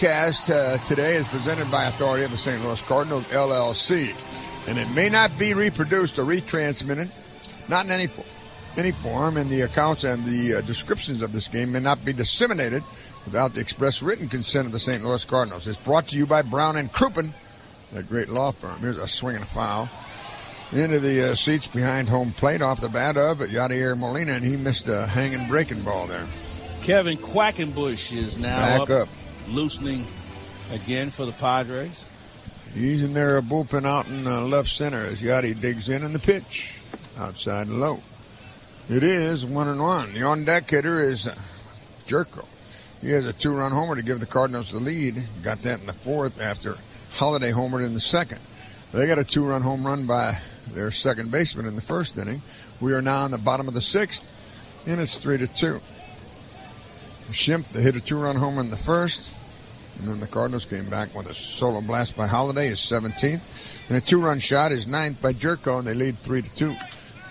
broadcast today is presented by authority of the St. Louis Cardinals, LLC. And it may not be reproduced or retransmitted, not in any form, and the accounts and the descriptions of this game may not be disseminated without the express written consent of the St. Louis Cardinals. It's brought to you by Brown and Crouppen, that great law firm. Here's a swing and a foul into the seats behind home plate off the bat of Yadier Molina, and he missed a hanging breaking ball there. Kevin Quackenbush is now up, loosening again for the Padres. He's in there, a bullpen out in left center as Yachty digs in, and the pitch outside low. It is 1-1. The on-deck hitter is Jerko. He has a 2-run homer to give the Cardinals the lead. Got that in the fourth after Holiday homered in the second. They got a 2-run home run by their second baseman in the first inning. We are now in the bottom of the sixth, and it's 3-2. Schimpf hit a 2-run homer in the first. And then the Cardinals came back with a solo blast by Holiday, his 17th. And a 2-run shot, his 9th by Jerko, and they lead 3-2.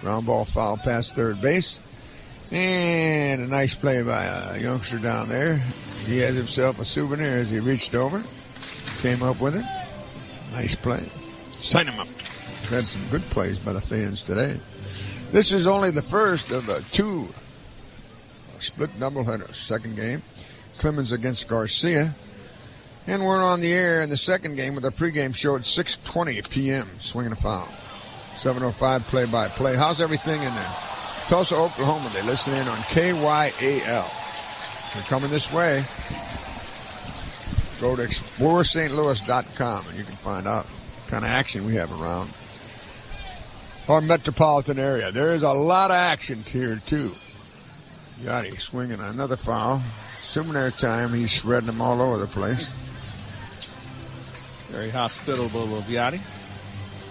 Ground ball foul past third base. And a nice play by a youngster down there. He has himself a souvenir as he reached over. Came up with it. Nice play. Sign him up. Had some good plays by the fans today. This is only the first of two split doubleheaders. Second game, Clemens against Garcia. And we're on the air in the second game with our pregame show at 6:20 p.m. Swinging a foul. 7:05 play-by-play. How's everything in Tulsa, Oklahoma? They listen in on KYAL. They're coming this way. Go to ExploreSt.Louis.com and you can find out what kind of action we have around our metropolitan area. There is a lot of action here, too. Yachty swinging another foul. Souvenir time, he's spreading them all over the place. Very hospitable of Yachty.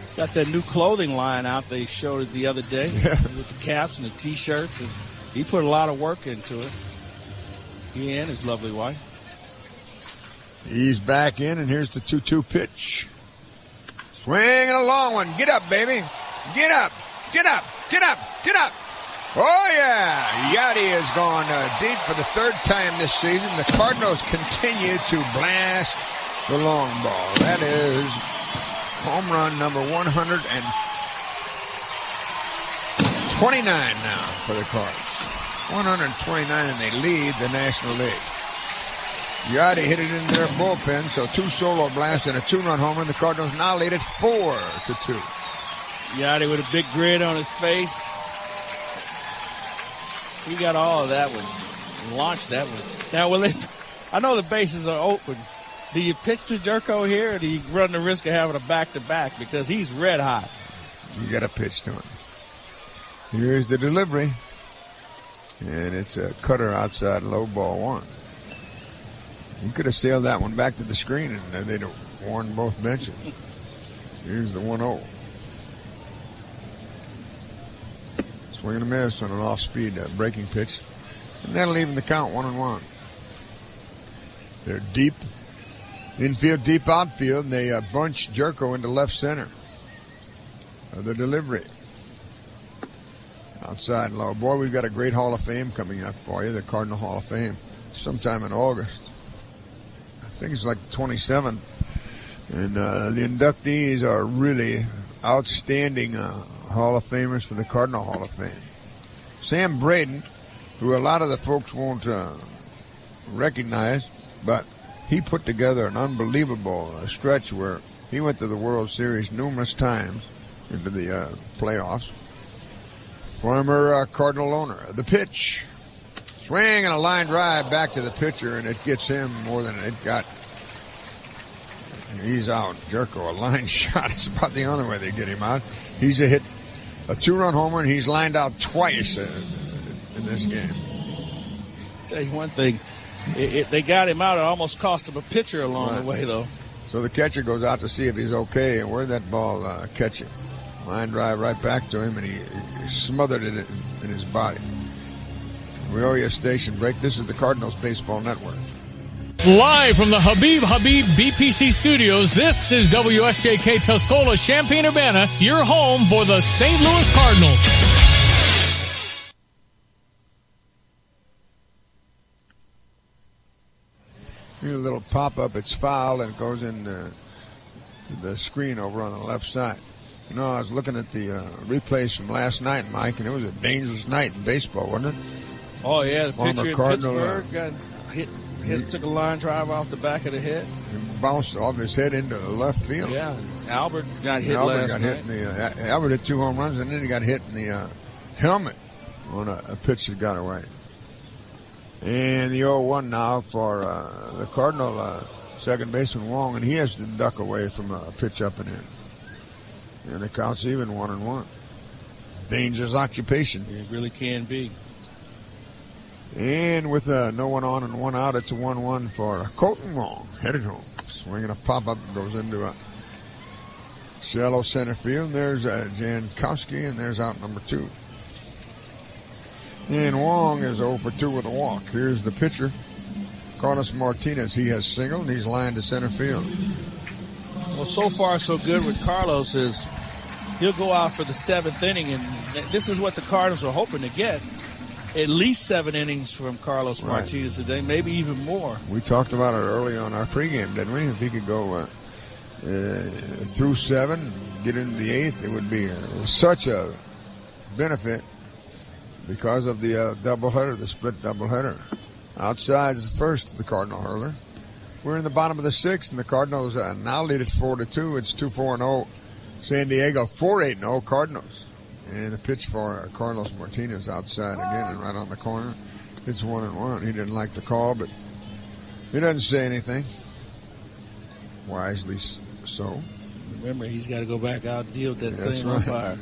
He's got that new clothing line out they showed it the other day with the caps and the T-shirts. And he put a lot of work into it. He and his lovely wife. He's back in, and here's the 2-2 pitch. Swinging a long one. Get up, baby. Get up. Get up. Get up. Get up. Oh, yeah. Yachty has gone deep for the third time this season. The Cardinals continue to blast the long ball. That is home run number 129 now for the Cardinals. 129, and they lead the National League. Yachty hit it in their bullpen, so two solo blasts and a 2-run homer. The Cardinals now lead it 4-2. Yachty with a big grin on his face. He got all of that one. Launched that one. Now, I know the bases are open. Do you pitch to Jerko here, or do you run the risk of having a back-to-back? Because he's red hot. You got to pitch to him. Here's the delivery. And it's a cutter outside low, ball one. He could have sailed that one back to the screen, and they'd have worn both benches. Here's the 1-0. Swing and a miss on an off-speed breaking pitch. And that'll even the count 1-1. They're deep infield, deep outfield, and they bunch Jerko into left center. The delivery. Outside low. Boy, we've got a great Hall of Fame coming up for you, the Cardinal Hall of Fame, sometime in August. I think it's like the 27th. And the inductees are really outstanding Hall of Famers for the Cardinal Hall of Fame. Sam Braden, who a lot of the folks won't recognize, but he put together an unbelievable stretch where he went to the World Series numerous times into the playoffs. Former Cardinal owner. The pitch. Swing and a line drive back to the pitcher, and it gets him more than it got. He's out. Jerko, a line shot is about the only way they get him out. He's a 2-run homer, and he's lined out twice in this game. I'll tell you one thing. They got him out. It almost cost him a pitcher along the way, though. So the catcher goes out to see if he's okay, and where'd that ball catch him? Line drive right back to him, and he smothered it in his body. We owe you a station break. This is the Cardinals Baseball Network. Live from the Habib BPC studios, this is WSJK Tuscola, Champaign-Urbana, your home for the St. Louis Cardinals. Here's a little pop-up. It's foul, and it goes in to the screen over on the left side. You know, I was looking at the replays from last night, Mike, and it was a dangerous night in baseball, wasn't it? Oh, yeah, the pitcher in Cardinal, Pittsburgh got hit, took a line drive off the back of the head. It bounced off his head into the left field. Yeah, Albert got hit last night. Albert hit 2 home runs, and then he got hit in the helmet on a pitch that got away. And the 0-1 now for the Cardinal second baseman Wong, and he has to duck away from a pitch up and in. And the count's even 1-1. Dangerous occupation. It really can be. And with no one on and one out, it's a 1-1 for Colton Wong. Headed home. Swinging a pop-up, goes into a shallow center field. There's Jankowski, and there's out number 2. And Wong is 0 for 2 with a walk. Here's the pitcher, Carlos Martinez. He has singled, and he's lined to center field. Well, so far so good with Carlos is he'll go out for the 7th inning, and this is what the Cardinals are hoping to get. At least 7 innings from Carlos Martinez today, maybe even more. We talked about it early on our pregame, didn't we? If he could go through 7, get into the 8th, it would be such a benefit because of the doubleheader, the split doubleheader. Outside is the first of the Cardinal hurler. We're in the bottom of the 6th, and the Cardinals now lead it 4-2. It's 2-4-0. San Diego 4-8-0 Cardinals. And the pitch for Carlos Martinez outside again and right on the corner. It's 1-1. He didn't like the call, but he doesn't say anything. Wisely so. Remember, he's got to go back out and deal with that same umpire.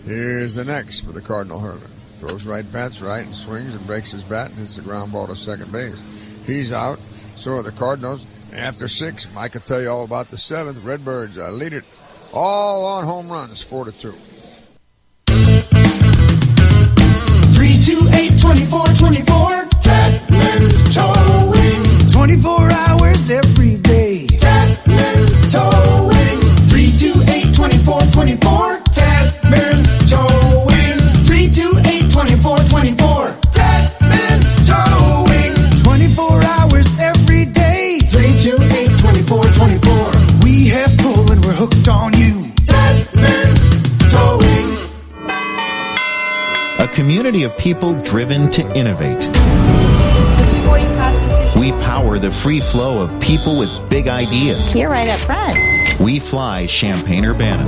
Here's the next for the Cardinal hurler. Throws right, bats right, and swings and breaks his bat and hits the ground ball to second base. He's out. So are the Cardinals. After 6, Mike will tell you all about the 7th. Redbirds lead it all on home runs, 4-2. 328-2424. Tadman's Towing. 24 hours every day. Tadman's Towing. 328-2424. Tadman's Towing. 328-2424. Tadman's Towing. 24 hours every day. 328-2424. We have pull and we're hooked on you. Tadman's Towing. A community of people driven to innovate. We power the free flow of people with big ideas. You're right up front. We fly Champaign-Urbana.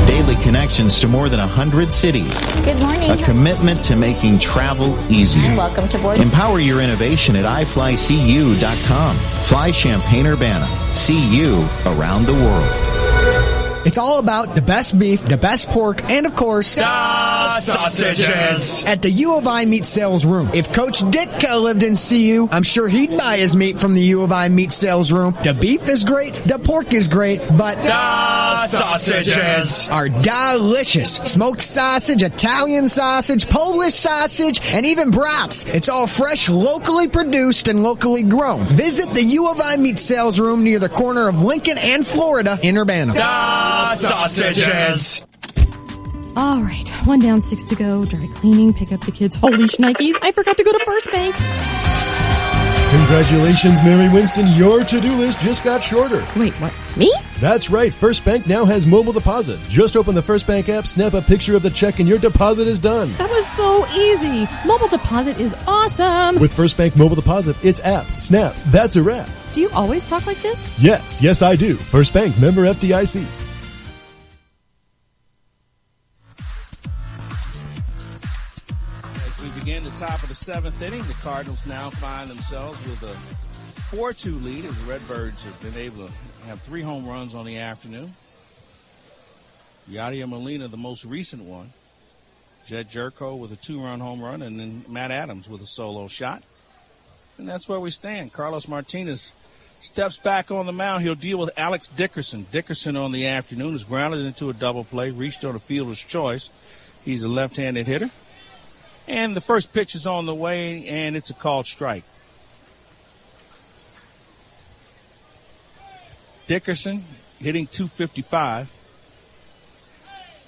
Daily connections to more than 100 cities. Good morning. A commitment to making travel easier. And welcome to board. Empower your innovation at iFlyCU.com. Fly Champaign-Urbana. See you around the world. It's all about the best beef, the best pork, and of course, the sausages at the U of I Meat Sales Room. If Coach Ditka lived in CU, I'm sure he'd buy his meat from the U of I Meat Sales Room. The beef is great, the pork is great, but the sausages are delicious. Smoked sausage, Italian sausage, Polish sausage, and even brats. It's all fresh, locally produced, and locally grown. Visit the U of I Meat Sales Room near the corner of Lincoln and Florida in Urbana. Sausages. All right, 1 down, 6 to go. Dry cleaning, pick up the kids. Holy shnikes, I forgot to go to First Bank. Congratulations, Mary Winston. Your to-do list just got shorter. Wait, what? Me? That's right. First Bank now has mobile deposit. Just open the First Bank app, snap a picture of the check, and your deposit is done. That was so easy. Mobile deposit is awesome. With First Bank mobile deposit, it's app, snap, that's a wrap. Do you always talk like this? Yes, I do. First Bank, member FDIC. Begin the top of the 7th inning. The Cardinals now find themselves with a 4-2 lead as the Redbirds have been able to have 3 home runs on the afternoon. Yadier Molina, the most recent one. Jed Jerko with a 2-run home run, and then Matt Adams with a solo shot. And that's where we stand. Carlos Martinez steps back on the mound. He'll deal with Alex Dickerson. Dickerson on the afternoon is grounded into a double play, reached on a fielder's choice. He's a left-handed hitter. And the first pitch is on the way, and it's a called strike. Dickerson hitting .255.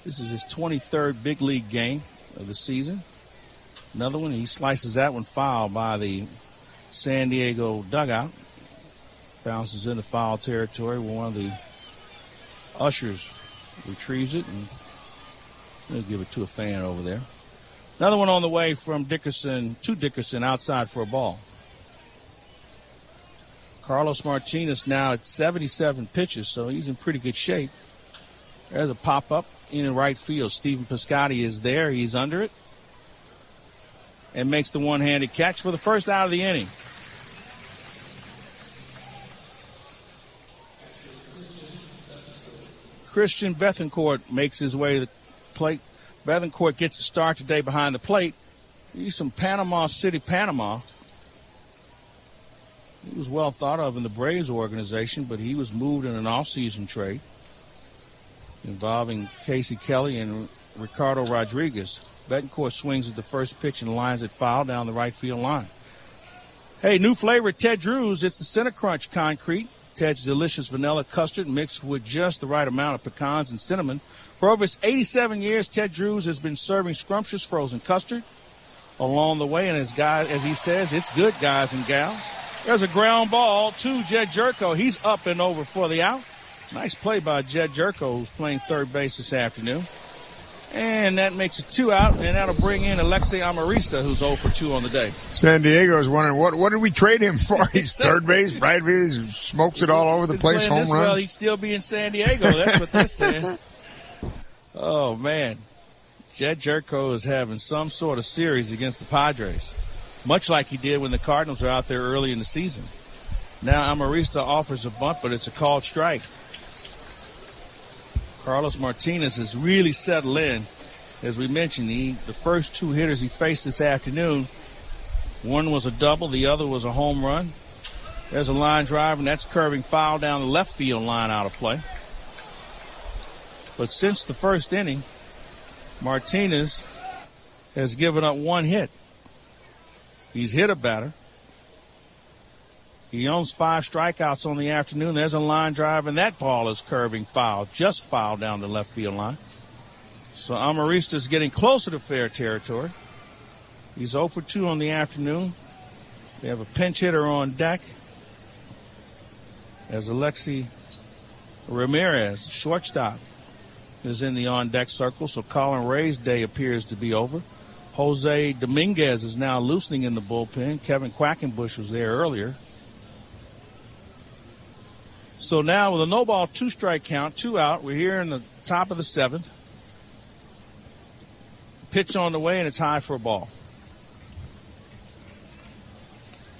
This is his 23rd big league game of the season. Another one, he slices that one foul by the San Diego dugout. Bounces into foul territory where one of the ushers retrieves it, and they'll give it to a fan over there. Another one on the way from Dickerson to Dickerson outside for a ball. Carlos Martinez now at 77 pitches, so he's in pretty good shape. There's a pop-up in right field. Stephen Piscotty is there. He's under it and makes the one-handed catch for the first out of the inning. Christian Bethencourt makes his way to the plate. Bethencourt gets a start today behind the plate. He's from Panama City, Panama. He was well thought of in the Braves organization, but he was moved in an offseason trade involving Casey Kelly and Ricardo Rodriguez. Bettencourt swings at the first pitch and lines it foul down the right field line. Hey, new flavor at Ted Drew's. It's the Center Crunch Concrete. Ted's delicious vanilla custard mixed with just the right amount of pecans and cinnamon. For over 87 years, Ted Drew's has been serving scrumptious frozen custard along the way. And as he says, it's good, guys and gals. There's a ground ball to Jed Jerko. He's up and over for the out. Nice play by Jed Jerko, who's playing third base this afternoon. And that makes it 2 out, and that'll bring in Alexei Amarista, who's 0 for 2 on the day. San Diego's wondering, what did we trade him for? He's third base, right field, he smokes it all over the place, home run. Well, he'd still be in San Diego. That's what they're saying. Oh, man. Jed Jerko is having some sort of series against the Padres, much like he did when the Cardinals were out there early in the season. Now Amarista offers a bunt, but it's a called strike. Carlos Martinez has really settled in. As we mentioned, the first 2 hitters he faced this afternoon, one was a double, the other was a home run. There's a line drive, and that's curving foul down the left field line out of play. But since the first inning, Martinez has given up 1 hit. He's hit a batter. He owns 5 strikeouts on the afternoon. There's a line drive, and that ball is curving foul, just foul down the left field line. So Amarista's getting closer to fair territory. He's 0 for 2 on the afternoon. They have a pinch hitter on deck as Alexi Ramirez, shortstop, is in the on-deck circle. So Colin Ray's day appears to be over. Jose Dominguez is now loosening in the bullpen. Kevin Quackenbush was there earlier. So now with a no-ball, 2-strike count, 2 out, we're here in the top of the 7th. Pitch on the way, and it's high for a ball.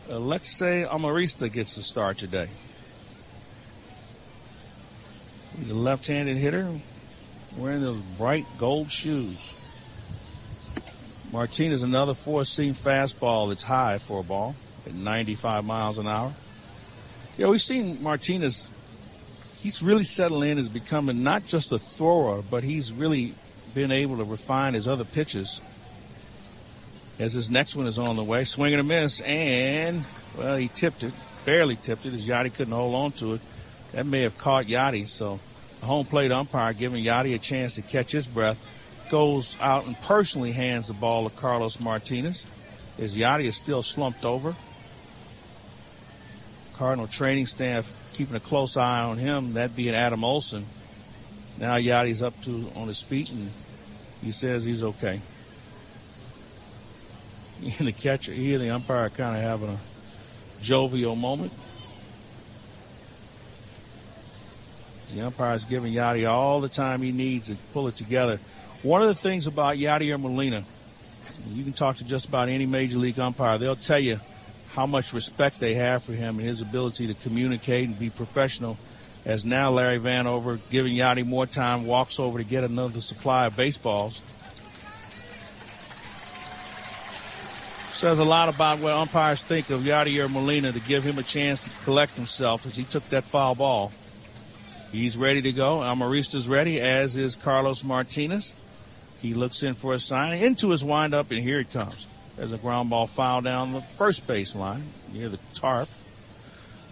Let's say Amarista gets the start today. He's a left-handed hitter wearing those bright gold shoes. Martinez, another 4-seam fastball that's high for a ball at 95 miles an hour. Yeah, we've seen Martinez. He's really settled in as becoming not just a thrower, but he's really been able to refine his other pitches. As his next one is on the way, swing and a miss, and, well, he tipped it, barely tipped it, as Yachty couldn't hold on to it. That may have caught Yachty, so the home plate umpire giving Yachty a chance to catch his breath, goes out and personally hands the ball to Carlos Martinez, as Yachty is still slumped over. Cardinal training staff keeping a close eye on him, that being Adam Olson. Now Yachty's up on his feet, and he says he's okay. And the catcher, he and the umpire kind of having a jovial moment. The umpire's giving Yachty all the time he needs to pull it together. One of the things about Yadier Molina, you can talk to just about any major league umpire, they'll tell you how much respect they have for him and his ability to communicate and be professional. As now Larry Vanover, giving Yachty more time, walks over to get another supply of baseballs. Says a lot about what umpires think of Yadier Molina to give him a chance to collect himself as he took that foul ball. He's ready to go. Amarista's ready, as is Carlos Martinez. He looks in for a sign, into his windup, and here it comes. There's a ground ball foul down the first base line near the tarp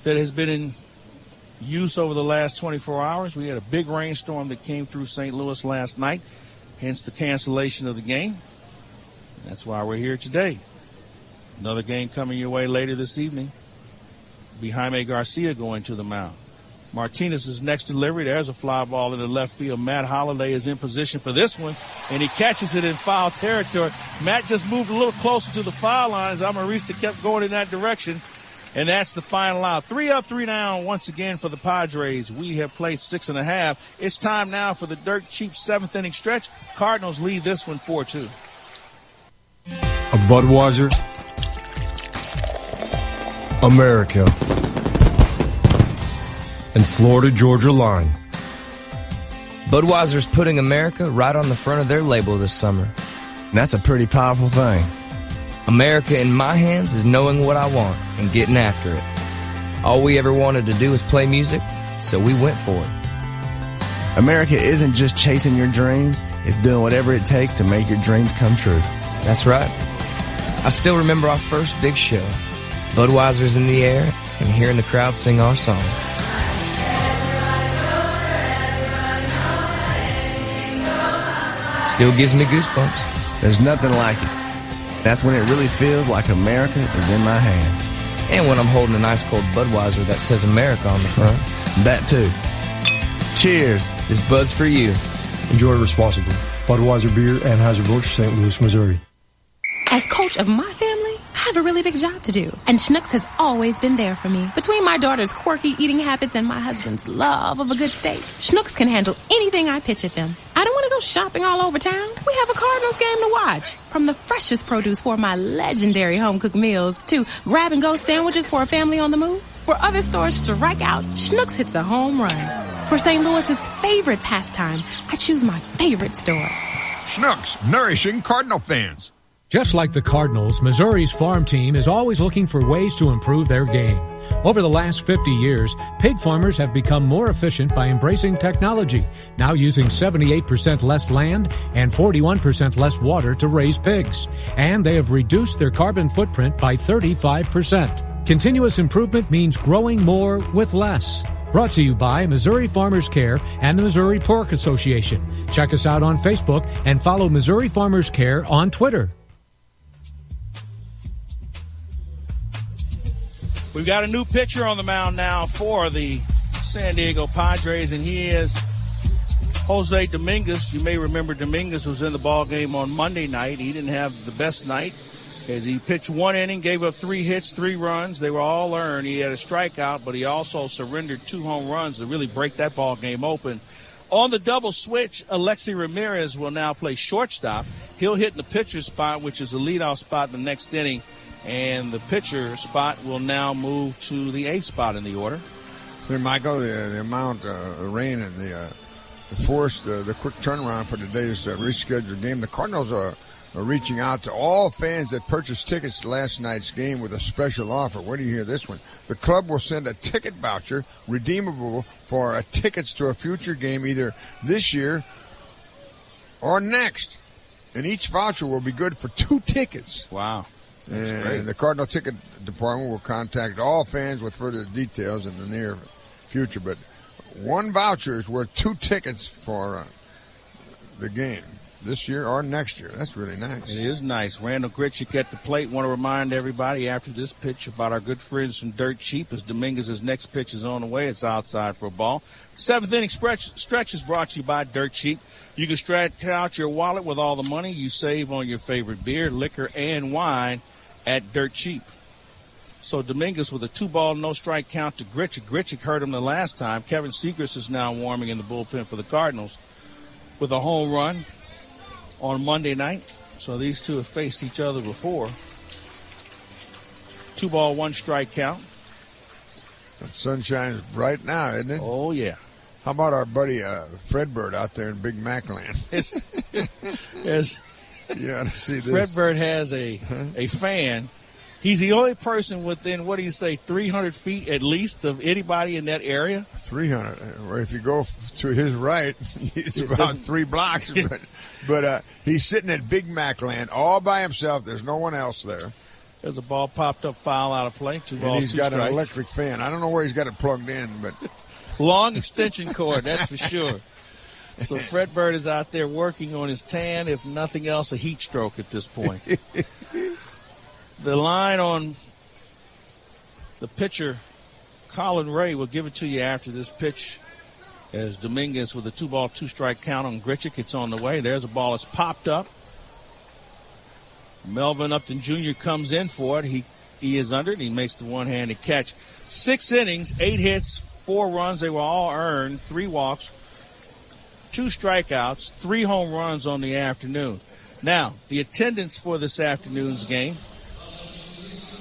that has been in use over the last 24 hours. We had a big rainstorm that came through St. Louis last night, hence the cancellation of the game. That's why we're here today. Another game coming your way later this evening. Be Jaime Garcia going to the mound. Martinez's next delivery. There's a fly ball in the left field. Matt Holliday is in position for this one, and he catches it in foul territory. Matt just moved a little closer to the foul line as Amarista kept going in that direction, and that's the final out. 3 up, 3 down once again for the Padres. We have played 6.5. It's time now for the dirt cheap 7th inning stretch. Cardinals lead this one 4-2. A Budweiser, America, and Florida Georgia Line. Budweiser's putting America right on the front of their label this summer. That's a pretty powerful thing. America in my hands is knowing what I want and getting after it. All we ever wanted to do was play music, so we went for it. America isn't just chasing your dreams, it's doing whatever it takes to make your dreams come true. That's right. I still remember our first big show. Budweiser's in the air and hearing the crowd sing our song. Still gives me goosebumps. There's nothing like it. That's when it really feels like America is in my hands. And when I'm holding an ice cold Budweiser that says America on the front. That too. Cheers. This Bud's for you. Enjoy responsibly. Budweiser Beer, Anheuser-Busch, St. Louis, Missouri. As coach of my family, I have a really big job to do. And Schnucks has always been there for me. Between my daughter's quirky eating habits and my husband's love of a good steak, Schnucks can handle anything I pitch at them. I don't want to go shopping all over town. We have a Cardinals game to watch. From the freshest produce for my legendary home-cooked meals to grab-and-go sandwiches for a family on the move. Where other stores strike out, Schnucks hits a home run. For St. Louis's favorite pastime, I choose my favorite store. Schnucks, nourishing Cardinal fans. Just like the Cardinals, Missouri's farm team is always looking for ways to improve their game. Over the last 50 years, pig farmers have become more efficient by embracing technology, now using 78% less land and 41% less water to raise pigs. And they have reduced their carbon footprint by 35%. Continuous improvement means growing more with less. Brought to you by Missouri Farmers Care and the Missouri Pork Association. Check us out on Facebook and follow Missouri Farmers Care on Twitter. We've got a new pitcher on the mound now for the San Diego Padres, and he is Jose Dominguez. You may remember Dominguez was in the ball game on Monday night. He didn't have the best night as he pitched 1 inning, gave up 3 hits, 3 runs. They were all earned. He had a strikeout, but he also surrendered 2 home runs to really break that ball game open. On the double switch, Alexi Ramirez will now play shortstop. He'll hit in the pitcher spot, which is the leadoff spot in the next inning. And the pitcher spot will now move to the 8th spot in the order. Hey, Michael, the amount of rain and the force, the quick turnaround for today's rescheduled game. The Cardinals are reaching out to all fans that purchased tickets to last night's game with a special offer. Where do you hear this one? The club will send a ticket voucher redeemable for tickets to a future game either this year or next. And each voucher will be good for 2 tickets. Wow. That's and great. The Cardinal Ticket Department will contact all fans with further details in the near future. But 1 voucher is worth 2 tickets for the game this year or next year. That's really nice. It is nice. Randall Gritchick at the plate. Want to remind everybody after this pitch about our good friends from Dirt Cheap as Dominguez's next pitch is on the way. It's outside for a ball. 7th inning stretch is brought to you by Dirt Cheap. You can stretch out your wallet with all the money you save on your favorite beer, liquor, and wine at Dirt Cheap. So Dominguez with a 2-ball, no-strike count to Gritchick. Gritchick hurt him the last time. Kevin Segrist is now warming in the bullpen for the Cardinals with a home run on Monday night. So these two have faced each other before. 2-ball, 1-strike count. That sunshine is bright now, isn't it? Oh, yeah. How about our buddy Fred Bird out there in Big Mac Land? Yeah, to see this. Fred Bird has a fan. He's the only person within, 300 feet at least of anybody in that area? 300. Or if you go to his right, it's about 3 blocks. But he's sitting at Big Mac Land all by himself. There's no one else there. There's a ball popped up, foul out of play. 2 balls, 2 strikes. And he's got an electric fan. I don't know where he's got it plugged in, but long extension cord, that's for sure. So Fred Bird is out there working on his tan, if nothing else, a heat stroke at this point. The line on the pitcher, Colin Ray, will give it to you after this pitch as Dominguez with a 2-ball, 2-strike count on Grichuk. It's on the way. There's a ball that's popped up. Melvin Upton Jr. comes in for it. He is under it. He makes the one-handed catch. 6 innings, 8 hits, 4 runs. They were all earned. 3 walks, 2 strikeouts, 3 home runs on the afternoon. Now, the attendance for this afternoon's game,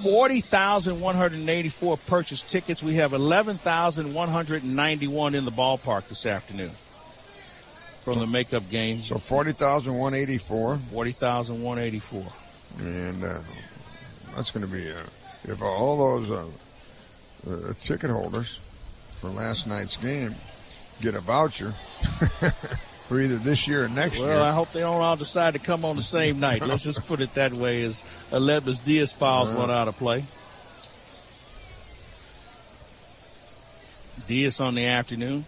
40,184 purchased tickets. We have 11,191 in the ballpark this afternoon from the makeup game. So 40,184. 40,184. And that's going to be, if all those ticket holders for last night's game get a voucher for either this year or next year. Well, I hope they don't all decide to come on the same night. Let's just put it that way as Aledmus Diaz fouls one out of play. Diaz on the afternoon.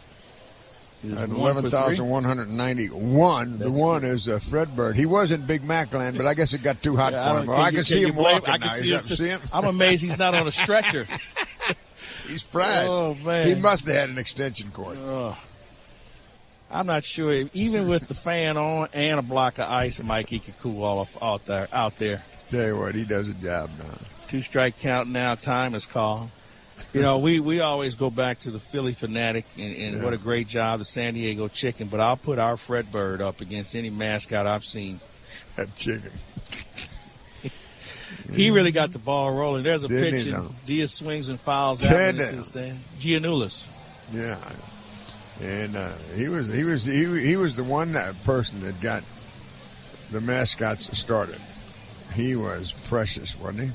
At 11,191. The one is Fred Bird. He was in Big Mac land, but I guess it got too hot for him. I can see him walking. I can see him. I'm amazed he's not on a stretcher. He's fried. Oh, man. He must have had an extension cord. I'm not sure. Even with the fan on and a block of ice, Mike, he could cool off out there. Tell you what, he does a job now. 2-strike count now. Time is called. You know, we always go back to the Philly Fanatic and what a great job, the San Diego Chicken. But I'll put our Fred Bird up against any mascot I've seen. That chicken. He really got the ball rolling. There's a pitch, and Diaz swings and fouls out into the stand. Giannoulis. Yeah, and he was the one person that got the mascots started. He was precious, wasn't he?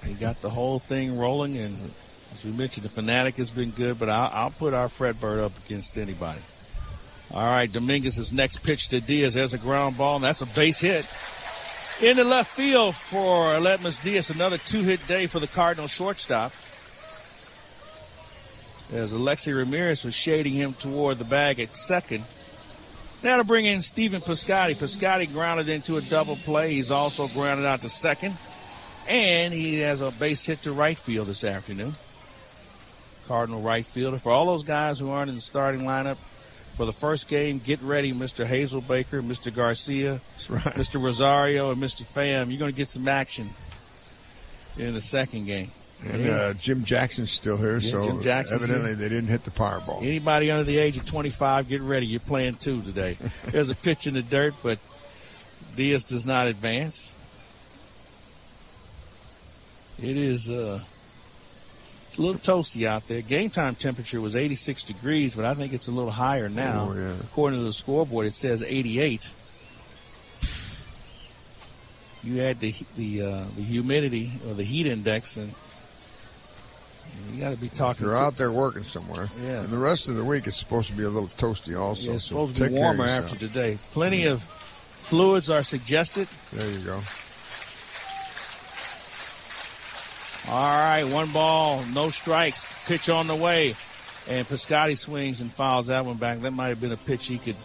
He got the whole thing rolling, and as we mentioned, the Fanatic has been good, but I'll put our Fred Bird up against anybody. All right, Dominguez's next pitch to Diaz. There's a ground ball, and that's a base hit. In the left field for Aledmus Diaz, another 2-hit day for the Cardinal shortstop. As Alexi Ramirez was shading him toward the bag at second. Now to bring in Stephen Piscotty. Piscotty grounded into a double play. He's also grounded out to second. And he has a base hit to right field this afternoon. Cardinal right fielder. For all those guys who aren't in the starting lineup for the first game, get ready, Mr. Hazelbaker, Mr. Garcia, Mr. Rosario, and Mr. Pham. You're going to get some action in the second game. And Jim Jackson's still here, so evidently they didn't hit the Powerball. Anybody under the age of 25, get ready. You're playing 2 today. There's a pitch in the dirt, but Diaz does not advance. It is it's a little toasty out there. Game time temperature was 86 degrees, but I think it's a little higher now. Oh, yeah. According to the scoreboard, it says 88. You add the humidity or the heat index, and you got to be talking. You're out there working somewhere. Yeah. And the rest of the week is supposed to be a little toasty also. Yeah, it's supposed to be warmer after today. Plenty of fluids are suggested. There you go. All right, 1 ball, no strikes. Pitch on the way. And Piscotty swings and fouls that one back. That might have been a pitch he could.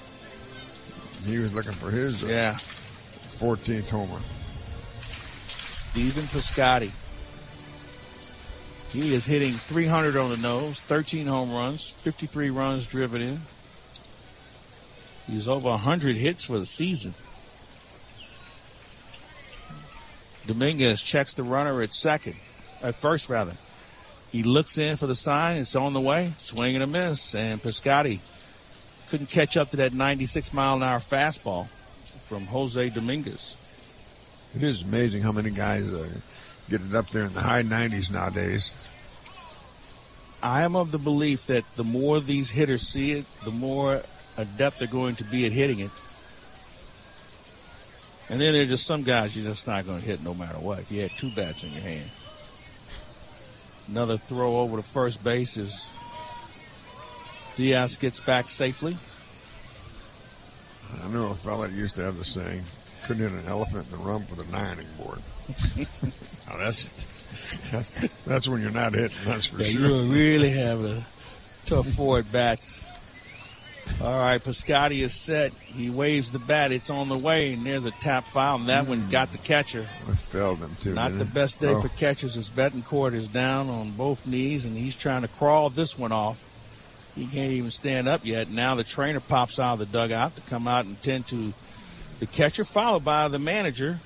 He was looking for his 14th homer. Stephen Piscotty. He is hitting .300 on the nose, 13 home runs, 53 runs driven in. He's over 100 hits for the season. Dominguez checks the runner at first. He looks in for the sign. It's on the way. Swing and a miss. And Piscotty couldn't catch up to that 96-mile-an-hour fastball from Jose Dominguez. It is amazing how many guys get it up there in the high 90s nowadays. I am of the belief that the more these hitters see it, the more adept they're going to be at hitting it. And then there are just some guys you're just not going to hit no matter what. If you had 2 bats in your hand. Another throw over to first base as Diaz gets back safely. I know a fella that used to have the saying, couldn't hit an elephant in the rump with an ironing board. Now that's when you're not hitting, that's for sure. You really have a tough 4 at bats. All right, Piscotty is set. He waves the bat. It's on the way, and there's a tap foul, and that one got the catcher. It felled him, too. Not the best day for catchers as Betancourt is down on both knees, and he's trying to crawl this one off. He can't even stand up yet. Now the trainer pops out of the dugout to come out and tend to the catcher, followed by the manager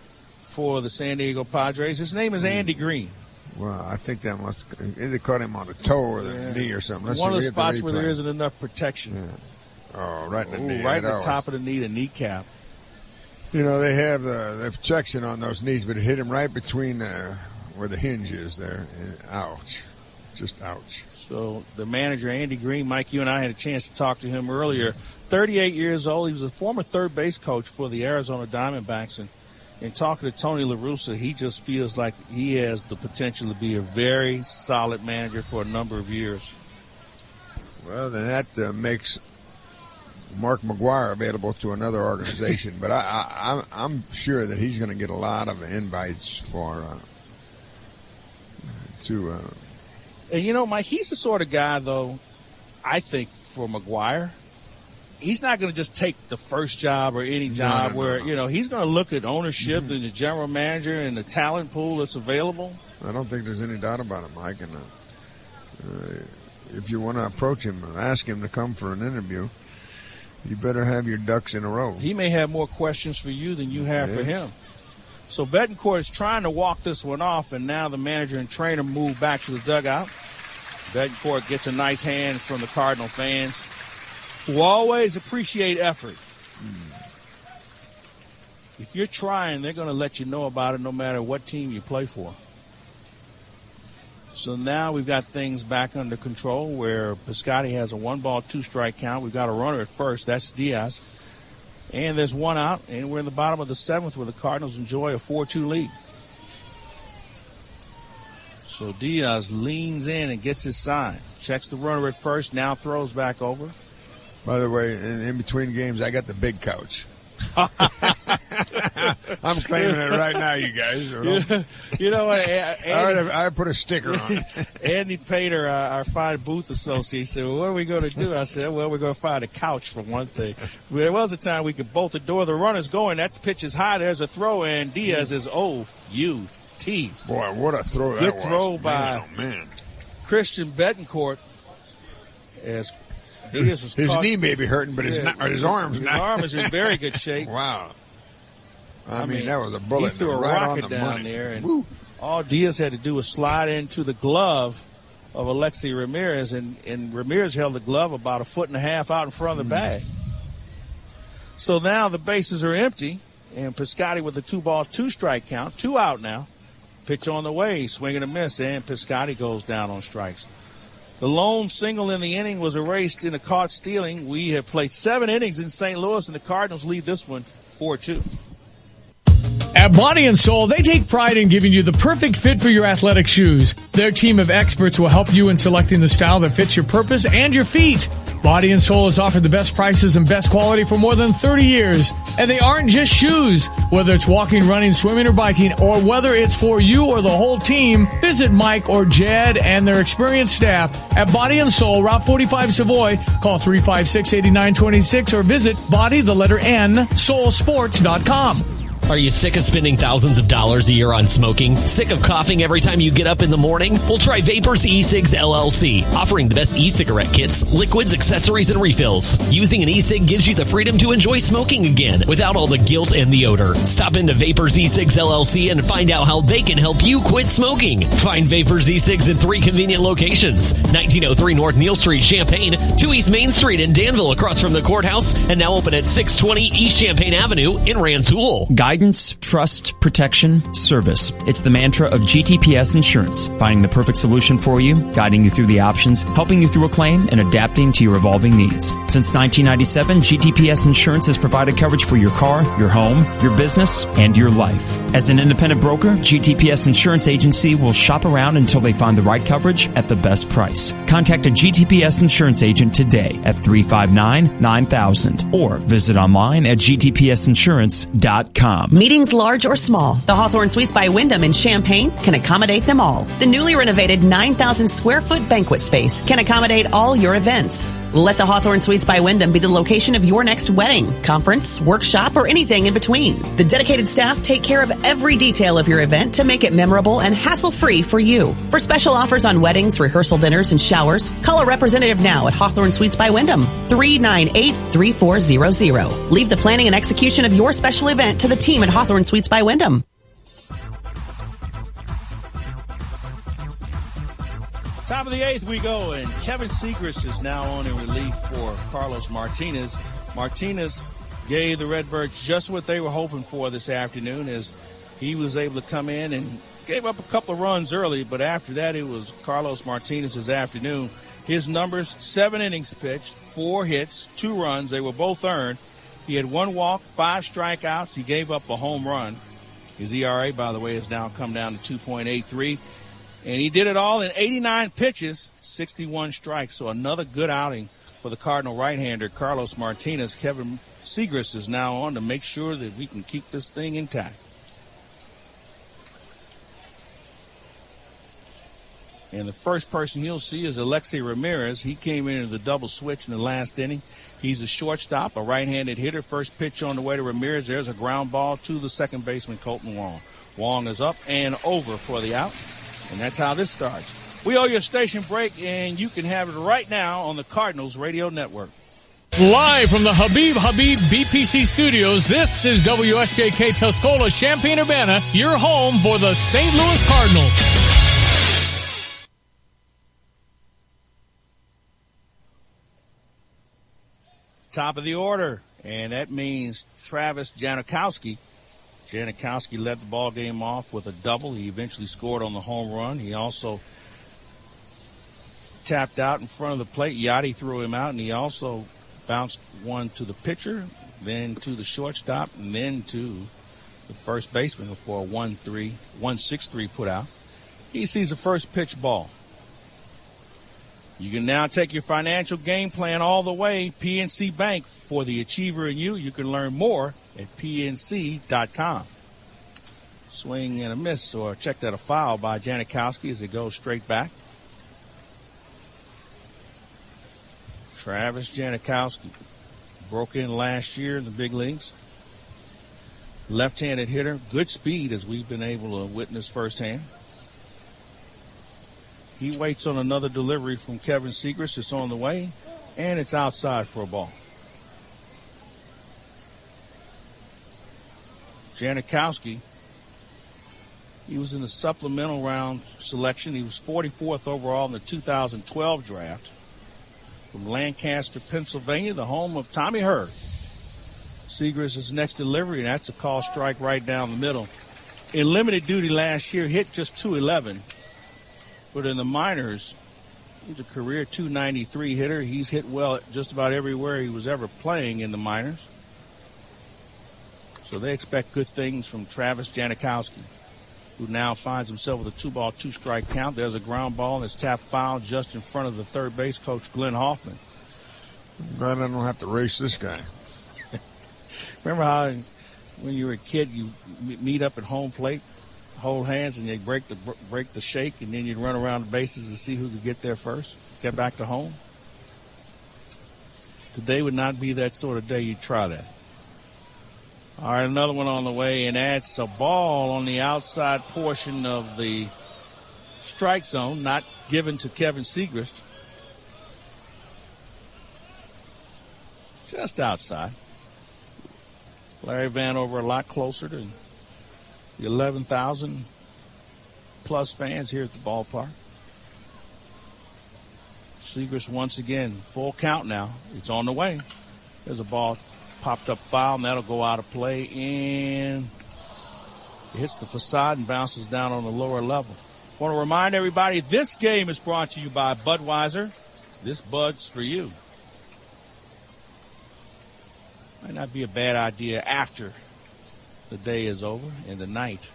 for the San Diego Padres. His name is Andy Green. Well, I think that must either caught him on the toe or the knee or something. One of the spots where there isn't enough protection. Yeah. Oh, right in the knee. Right in the top of the knee, the kneecap. You know, they have the protection on those knees, but it hit him right between where the hinge is there. And ouch. Just ouch. So the manager, Andy Green, Mike, you and I had a chance to talk to him earlier. 38 years old. He was a former third base coach for the Arizona Diamondbacks. And talking to Tony La Russa, he just feels like he has the potential to be a very solid manager for a number of years. Well, then that makes Mark McGwire available to another organization, but I'm sure that he's going to get a lot of invites for And you know, Mike, he's the sort of guy, though, I think for McGwire, he's not going to just take the first job or any job where, you know, he's going to look at ownership and the general manager and the talent pool that's available. I don't think there's any doubt about it, Mike. And if you want to approach him and ask him to come for an interview, you better have your ducks in a row. He may have more questions for you than you have for him. So Betancourt is trying to walk this one off, and now the manager and trainer move back to the dugout. Betancourt gets a nice hand from the Cardinal fans, who always appreciate effort. If you're trying, they're going to let you know about it no matter what team you play for. So now we've got things back under control where Piscotty has a 1-ball, 2-strike count. We've got a runner at first. That's Diaz. And there's one out, and we're in the bottom of the 7th where the Cardinals enjoy a 4-2 lead. So Diaz leans in and gets his sign. Checks the runner at first, now throws back over. By the way, in between games, I got the big couch. I'm claiming it right now, you guys. You know what? I put a sticker on it. Andy Pater, our fine booth associate, said, well, what are we going to do? I said, well, we're going to find a couch for one thing. There was a time we could bolt the door. The runner's going. That pitch is high. There's a throw, and Diaz is O-U-T. Boy, what a throw that was. Good throw by Christian Betancourt. As Diaz his knee may be hurting, but his arm's not. His arm is in very good shape. Wow. I mean, that was a bullet. He threw a right rocket on the down money. there, and all Diaz had to do was slide into the glove of Alexi Ramirez, and Ramirez held the glove about 1.5 feet out in front of the bag. So now the bases are empty, and Piscotty with a 2-ball, 2-strike count, 2 out now. Pitch on the way, swing and a miss, and Piscotty goes down on strikes. The lone single in the inning was erased in a caught stealing. We have played 7 innings in St. Louis, and the Cardinals lead this one 4-2. At Body & Soul, they take pride in giving you the perfect fit for your athletic shoes. Their team of experts will help you in selecting the style that fits your purpose and your feet. Body & Soul has offered the best prices and best quality for more than 30 years. And they aren't just shoes. Whether it's walking, running, swimming, or biking, or whether it's for you or the whole team, visit Mike or Jed and their experienced staff at Body & Soul, Route 45 Savoy. Call 356-8926 or visit soulsports.com. Are you sick of spending thousands of dollars a year on smoking? Sick of coughing every time you get up in the morning? Well, try Vapors E-Cigs LLC, offering the best e-cigarette kits, liquids, accessories, and refills. Using an e-cig gives you the freedom to enjoy smoking again without all the guilt and the odor. Stop into Vapors E-Cigs LLC and find out how they can help you quit smoking. Find Vapors E-Cigs in 3 convenient locations: 1903 North Neal Street, Champaign, 2 East Main Street in Danville across from the courthouse, and now open at 620 East Champaign Avenue in Rantoul. Guidance, trust, protection, service. It's the mantra of GTPS Insurance. Finding the perfect solution for you, guiding you through the options, helping you through a claim, and adapting to your evolving needs. Since 1997, GTPS Insurance has provided coverage for your car, your home, your business, and your life. As an independent broker, GTPS Insurance Agency will shop around until they find the right coverage at the best price. Contact a GTPS Insurance agent today at 359-9000 or visit online at gtpsinsurance.com. Meetings large or small, the Hawthorne Suites by Wyndham in Champaign can accommodate them all. The newly renovated 9,000 square foot banquet space can accommodate all your events. Let the Hawthorne Suites Suites by Wyndham be the location of your next wedding, conference, workshop, or anything in between. The dedicated staff take care of every detail of your event to make it memorable and hassle-free for you. For special offers on weddings, rehearsal dinners, and showers, call a representative now at Hawthorne Suites by Wyndham, 398-3400. Leave the planning and execution of your special event to the team at Hawthorne Suites by Wyndham. Top of the 8th we go, and Kevin Segrist is now on in relief for Carlos Martinez. Martinez gave the Redbirds just what they were hoping for this afternoon, as he was able to come in and gave up a couple of runs early, but after that it was Carlos Martinez's afternoon. His numbers: 7 innings pitched, 4 hits, 2 runs. They were both earned. He had 1 walk, 5 strikeouts. He gave up a home run. His ERA, by the way, has now come down to 2.83. And he did it all in 89 pitches, 61 strikes. So another good outing for the Cardinal right-hander, Carlos Martinez. Kevin Segrist is now on to make sure that we can keep this thing intact. And the first person you'll see is Alexei Ramirez. He came in the double switch in the last inning. He's a shortstop, a right-handed hitter. First pitch on the way to Ramirez. There's a ground ball to the second baseman, Colton Wong. Wong is up and over for the out. And that's how this starts. We owe you a station break, and you can have it right now on the Cardinals Radio Network. Live from the Habib BPC studios, this is WSJK Tuscola, Champaign-Urbana, your home for the St. Louis Cardinals. Top of the order, and that means Travis Janikowski. Janikowski led the ball game off with a double. He eventually scored on the home run. He also tapped out in front of the plate. Yachty threw him out, and he also bounced one to the pitcher, then to the shortstop, and then to the first baseman for a 1-6-3 put out. He sees the first pitch ball. You can now take your financial game plan all the way. PNC Bank, for the achiever in you. You can learn more at PNC.com. Swing and a miss, or check that a foul by Janikowski as it goes straight back. Travis Janikowski broke in last year in the big leagues. Left-handed hitter, good speed as we've been able to witness firsthand. He waits on another delivery from Kevin Segrist. It's on the way, and it's outside for a ball. Janikowski, he was in the supplemental round selection. He was 44th overall in the 2012 draft. From Lancaster, Pennsylvania, the home of Tommy Hurd. Segrist's next delivery, and that's a call strike right down the middle. In limited duty last year, hit just .211. But in the minors, he's a career .293 hitter. He's hit well just about everywhere he was ever playing in the minors. So they expect good things from Travis Janikowski, who now finds himself with a 2-ball, 2-strike count. There's a ground ball, and it's tapped foul just in front of the third base coach, Glenn Hoffman. Glad I don't have to race this guy. Remember how when you were a kid, you meet up at home plate, hold hands, and they break the shake, and then you'd run around the bases to see who could get there first, get back to home? Today would not be that sort of day you'd try that. All right, another one on the way, and that's a ball on the outside portion of the strike zone, not given to Kevin Segrist. Just outside. Larry Vanover a lot closer to the 11,000 plus fans here at the ballpark. Segrist once again, full count now. It's on the way. There's a ball popped up foul, and that'll go out of play, and it hits the facade and bounces down on the lower level. Want to remind everybody, this game is brought to you by Budweiser. This Bud's for you. Might not be a bad idea after the day is over and the night.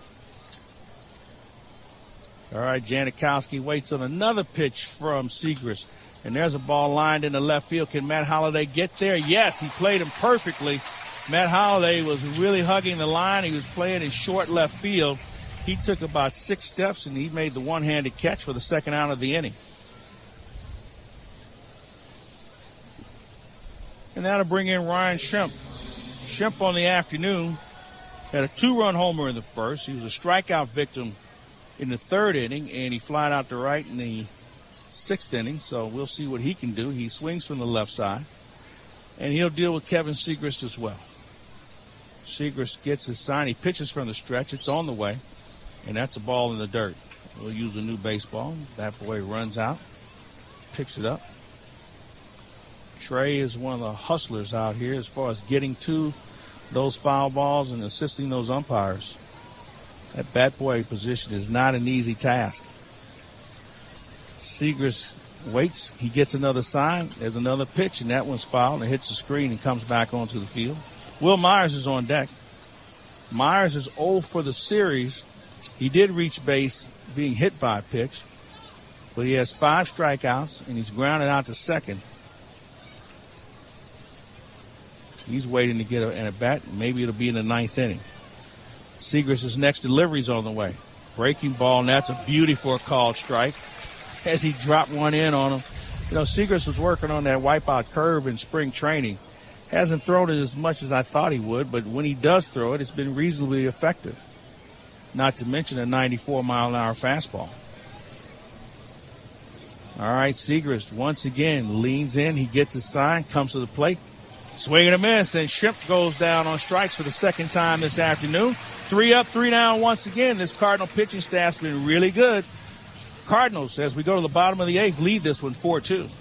All right, Janikowski waits on another pitch from Segrist. And there's a ball lined into left field. Can Matt Holliday get there? Yes, he played him perfectly. Matt Holliday was really hugging the line. He was playing in short left field. He took about 6 steps, and he made the one-handed catch for the second out of the inning. And that'll bring in Ryan Shemp. Shemp on the afternoon had a 2-run homer in the first. He was a strikeout victim in the third inning, and he flied out to right in the sixth inning, so we'll see what he can do. He swings from the left side, and he'll deal with Kevin Segrist as well. Segrist gets his sign. He pitches from the stretch. It's on the way, and that's a ball in the dirt. We'll use a new baseball. That boy runs out, picks it up. Trey is one of the hustlers out here as far as getting to those foul balls and assisting those umpires. That bat boy position is not an easy task. Segrist waits. He gets another sign. There's another pitch, and that one's fouled and hits the screen and comes back onto the field. Will Myers is on deck. Myers is 0 for the series. He did reach base being hit by a pitch, but he has 5 strikeouts, and he's grounded out to second. He's waiting to get an at-bat. Maybe it'll be in the 9th inning. Segrist's next delivery's on the way. Breaking ball, and that's a beauty for a called strike as he dropped one in on him. You know, Segrist was working on that wipeout curve in spring training. Hasn't thrown it as much as I thought he would, but when he does throw it, it's been reasonably effective. Not to mention a 94-mile-an-hour fastball. All right, Segrist once again leans in. He gets his sign, comes to the plate. Swing and a miss, and Shemp goes down on strikes for the second time this afternoon. 3 up, 3 down once again. This Cardinal pitching staff's been really good. Cardinals, as we go to the bottom of the 8th, lead this one 4-2.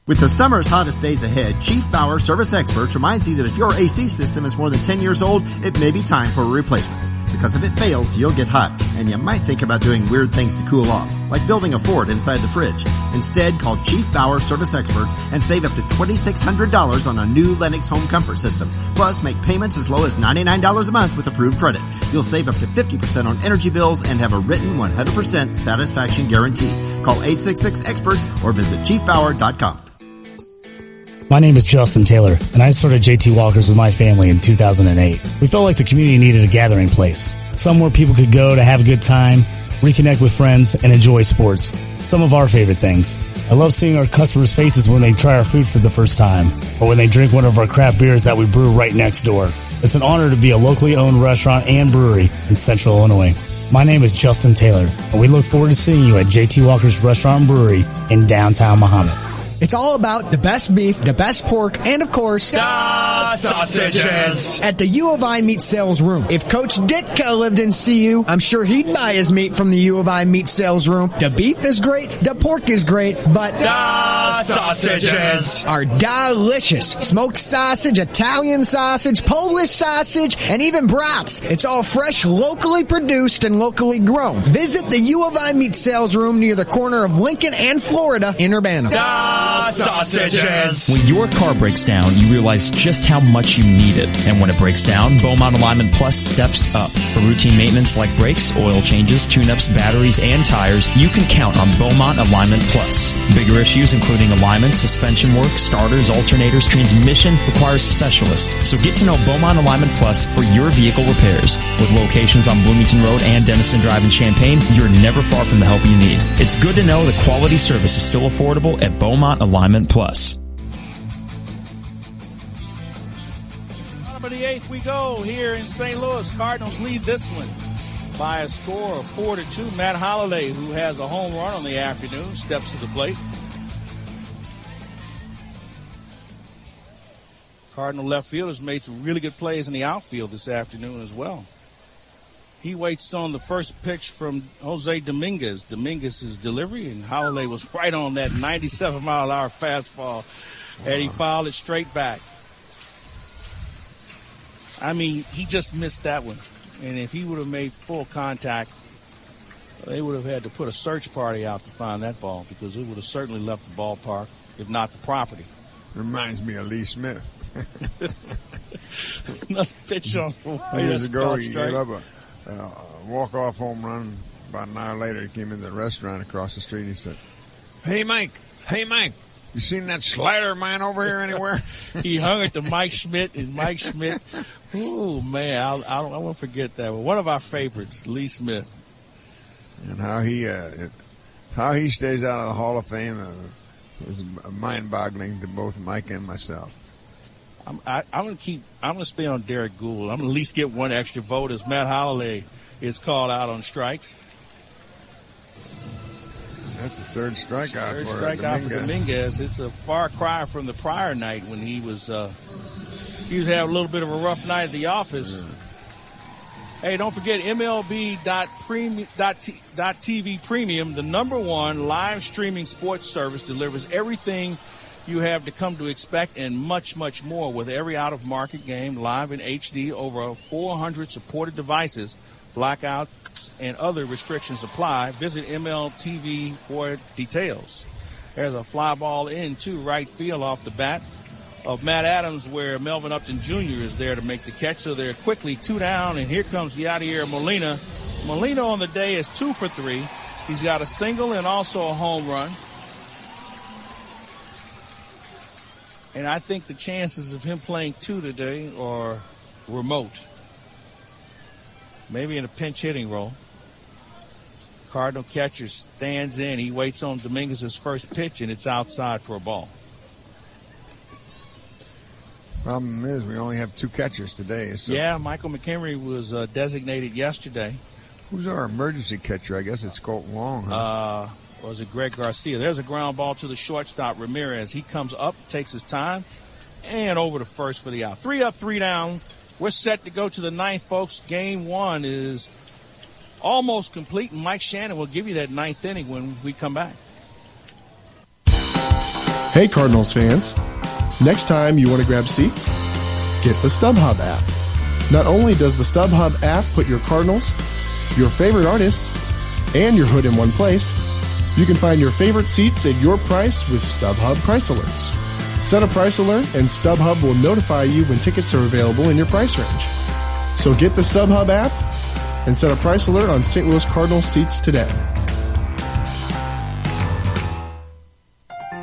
With the summer's hottest days ahead, Chief Bauer Service Experts reminds you that if your AC system is more than 10 years old, it may be time for a replacement. Because if it fails, you'll get hot, and you might think about doing weird things to cool off, like building a fort inside the fridge. Instead, call Chief Bauer Service Experts and save up to $2,600 on a new Lennox home comfort system. Plus, make payments as low as $99 a month with approved credit. You'll save up to 50% on energy bills and have a written 100% satisfaction guarantee. Call 866-EXPERTS or visit chiefbauer.com. My name is Justin Taylor, and I started JT Walkers with my family in 2008. We felt like the community needed a gathering place, somewhere people could go to have a good time, reconnect with friends, and enjoy sports. Some of our favorite things. I love seeing our customers' faces when they try our food for the first time, or when they drink one of our craft beers that we brew right next door. It's an honor to be a locally owned restaurant and brewery in Central Illinois. My name is Justin Taylor, and we look forward to seeing you at JT Walker's Restaurant and Brewery in downtown Mahomet. It's all about the best beef, the best pork, and of course, the sausages at the U of I Meat Sales Room. If Coach Ditka lived in CU, I'm sure he'd buy his meat from the U of I Meat Sales Room. The beef is great, the pork is great, but the sausages are delicious. Smoked sausage, Italian sausage, Polish sausage, and even brats. It's all fresh, locally produced, and locally grown. Visit the U of I Meat Sales Room near the corner of Lincoln and Florida in Urbana. Sausages. When your car breaks down, you realize just how much you need it. And when it breaks down, Beaumont Alignment Plus steps up. For routine maintenance like brakes, oil changes, tune-ups, batteries, and tires, you can count on Beaumont Alignment Plus. Bigger issues including alignment, suspension work, starters, alternators, transmission requires specialists. So get to know Beaumont Alignment Plus for your vehicle repairs. With locations on Bloomington Road and Dennison Drive in Champaign, you're never far from the help you need. It's good to know the quality service is still affordable at Beaumont Alignment Plus. Bottom of the 8th we go here in St. Louis. Cardinals lead this one by a score of 4-2. Matt Holliday, who has a home run on the afternoon, steps to the plate. Cardinal left fielders made some really good plays in the outfield this afternoon as well. He waits on the first pitch from Jose Dominguez. Dominguez's delivery, and Holliday was right on that 97-mile-an-hour fastball, and he fouled it straight back. I mean, he just missed that one. And if he would have made full contact, they would have had to put a search party out to find that ball because it would have certainly left the ballpark, if not the property. Reminds me of Lee Smith. Another pitch on years ago, he gave up a walk-off home run. About an hour later, he came into the restaurant across the street. He said, hey, Mike, you seen that slider of mine over here anywhere? He hung it to Mike Schmidt, and Mike Schmidt, oh, man, I won't forget that one. One of our favorites, Lee Smith. And how he stays out of the Hall of Fame is mind-boggling to both Mike and myself. I'm gonna stay on Derek Gould. I'm gonna at least get one extra vote as Matt Holliday is called out on strikes. That's the third strikeout for Dominguez. It's a far cry from the prior night when he was having a little bit of a rough night at the office. Yeah. Hey, don't forget MLB.TV Premium, the #1 live streaming sports service, delivers everything you have to come to expect and much, much more with every out-of-market game live in HD, over 400 supported devices. Blackouts and other restrictions apply. Visit MLTV for details. There's a fly ball into right field off the bat of Matt Adams, where Melvin Upton Jr. is there to make the catch. So they're quickly 2 down, and here comes Yadier Molina. Molina on the day is 2 for 3. He's got a single and also a home run. And I think the chances of him playing 2 today are remote. Maybe in a pinch hitting role. Cardinal catcher stands in. He waits on Dominguez's first pitch, and it's outside for a ball. Problem is, we only have 2 catchers today. So. Yeah, Michael McHenry was designated yesterday. Who's our emergency catcher? I guess it's Colton Long. Huh? Or is it Greg Garcia? There's a ground ball to the shortstop, Ramirez. He comes up, takes his time, and over to first for the out. 3 up, 3 down. We're set to go to the 9th, folks. Game 1 is almost complete, and Mike Shannon will give you that 9th inning when we come back. Hey, Cardinals fans. Next time you want to grab seats, get the StubHub app. Not only does the StubHub app put your Cardinals, your favorite artists, and your hood in one place, you can find your favorite seats at your price with StubHub price alerts. Set a price alert and StubHub will notify you when tickets are available in your price range. So get the StubHub app and set a price alert on St. Louis Cardinals seats today.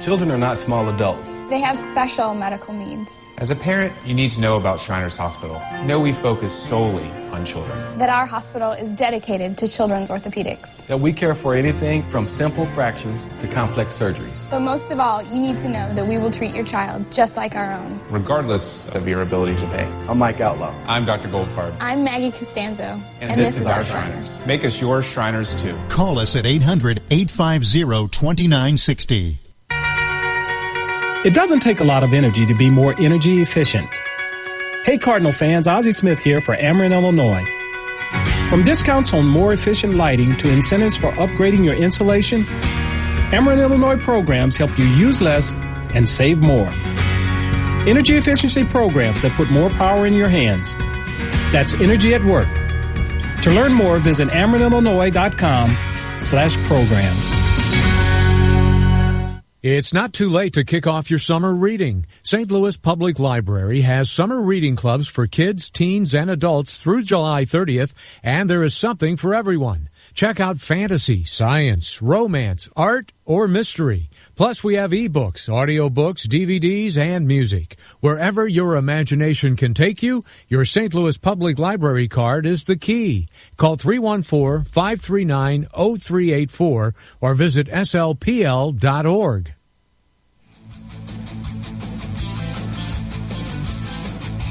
Children are not small adults. They have special medical needs. As a parent, you need to know about Shriners Hospital. Know we focus solely on children. That our hospital is dedicated to children's orthopedics. That we care for anything from simple fractures to complex surgeries. But most of all, you need to know that we will treat your child just like our own. Regardless of your ability to pay. I'm Mike Outlaw. I'm Dr. Goldfarb. I'm Maggie Costanzo. And this is our Shriners. Make us your Shriners too. Call us at 800-850-2960. It doesn't take a lot of energy to be more energy efficient. Hey Cardinal fans, Ozzie Smith here for Ameren, Illinois. From discounts on more efficient lighting to incentives for upgrading your insulation, Ameren, Illinois programs help you use less and save more. Energy efficiency programs that put more power in your hands. That's energy at work. To learn more, visit AmerenIllinois.com/programs. It's not too late to kick off your summer reading. St. Louis Public Library has summer reading clubs for kids, teens, and adults through July 30th, and there is something for everyone. Check out fantasy, science, romance, art, or mystery. Plus, we have ebooks, audiobooks, DVDs, and music. Wherever your imagination can take you, your St. Louis Public Library card is the key. Call 314-539-0384 or visit slpl.org.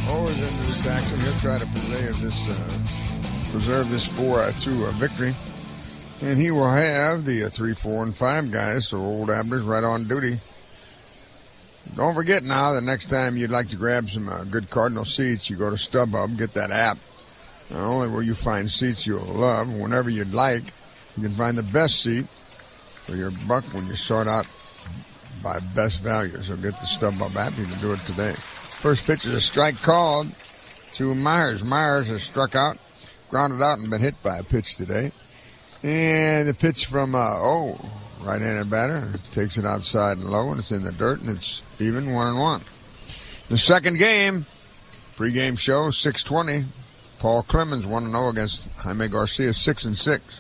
Always into this action. He'll try to preserve this 4-2 victory. And he will have the 3, 4, and 5 guys, so Old Abner's right on duty. Don't forget now, the next time you'd like to grab some good Cardinal seats, you go to StubHub, get that app. Not only will you find seats you'll love whenever you'd like, you can find the best seat for your buck when you sort out by best value. So get the StubHub app. You can do it today. First pitch is a strike called to Myers. Myers has struck out, grounded out, and been hit by a pitch today. And the pitch from right-handed batter, takes it outside and low, and it's in the dirt, and it's even 1-1. The second game, pregame show, 6:20. Paul Clemens 1-0 against Jaime Garcia, 6-6.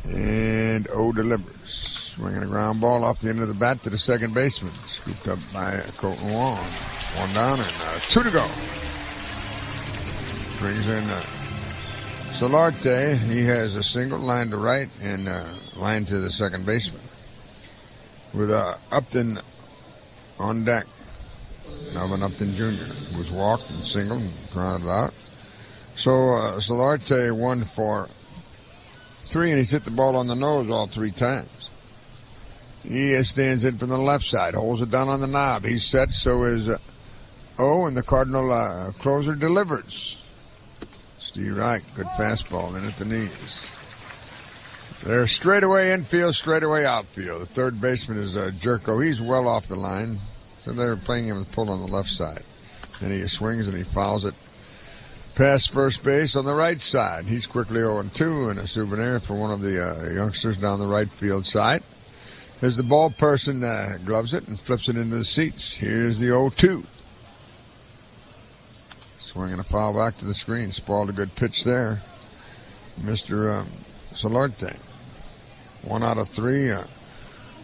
And O delivers, swinging a ground ball off the end of the bat to the second baseman, scooped up by Colton Wong. 1 down and 2 to go. Brings in Solarte. He has a single, line to right and line to the second baseman. With Upton on deck. Melvin Upton Jr. was walked and singled and grounded out. So Solarte 1 for 3, and he's hit the ball on the nose all 3 times. He stands in from the left side, holds it down on the knob. He's set, so is and the Cardinal closer delivers. Steve Reich, good fastball in at the knees. They're straightaway infield, straightaway outfield. The third baseman is Jerko. He's well off the line, so they're playing him with pull on the left side. Then he swings and he fouls it past first base on the right side. He's quickly 0-2, and a souvenir for one of the youngsters down the right field side. As the ball person gloves it and flips it into the seats. Here's the 0-2. Swinging a foul back to the screen. Spoiled a good pitch there. Mr. Solarte. 1 out of 3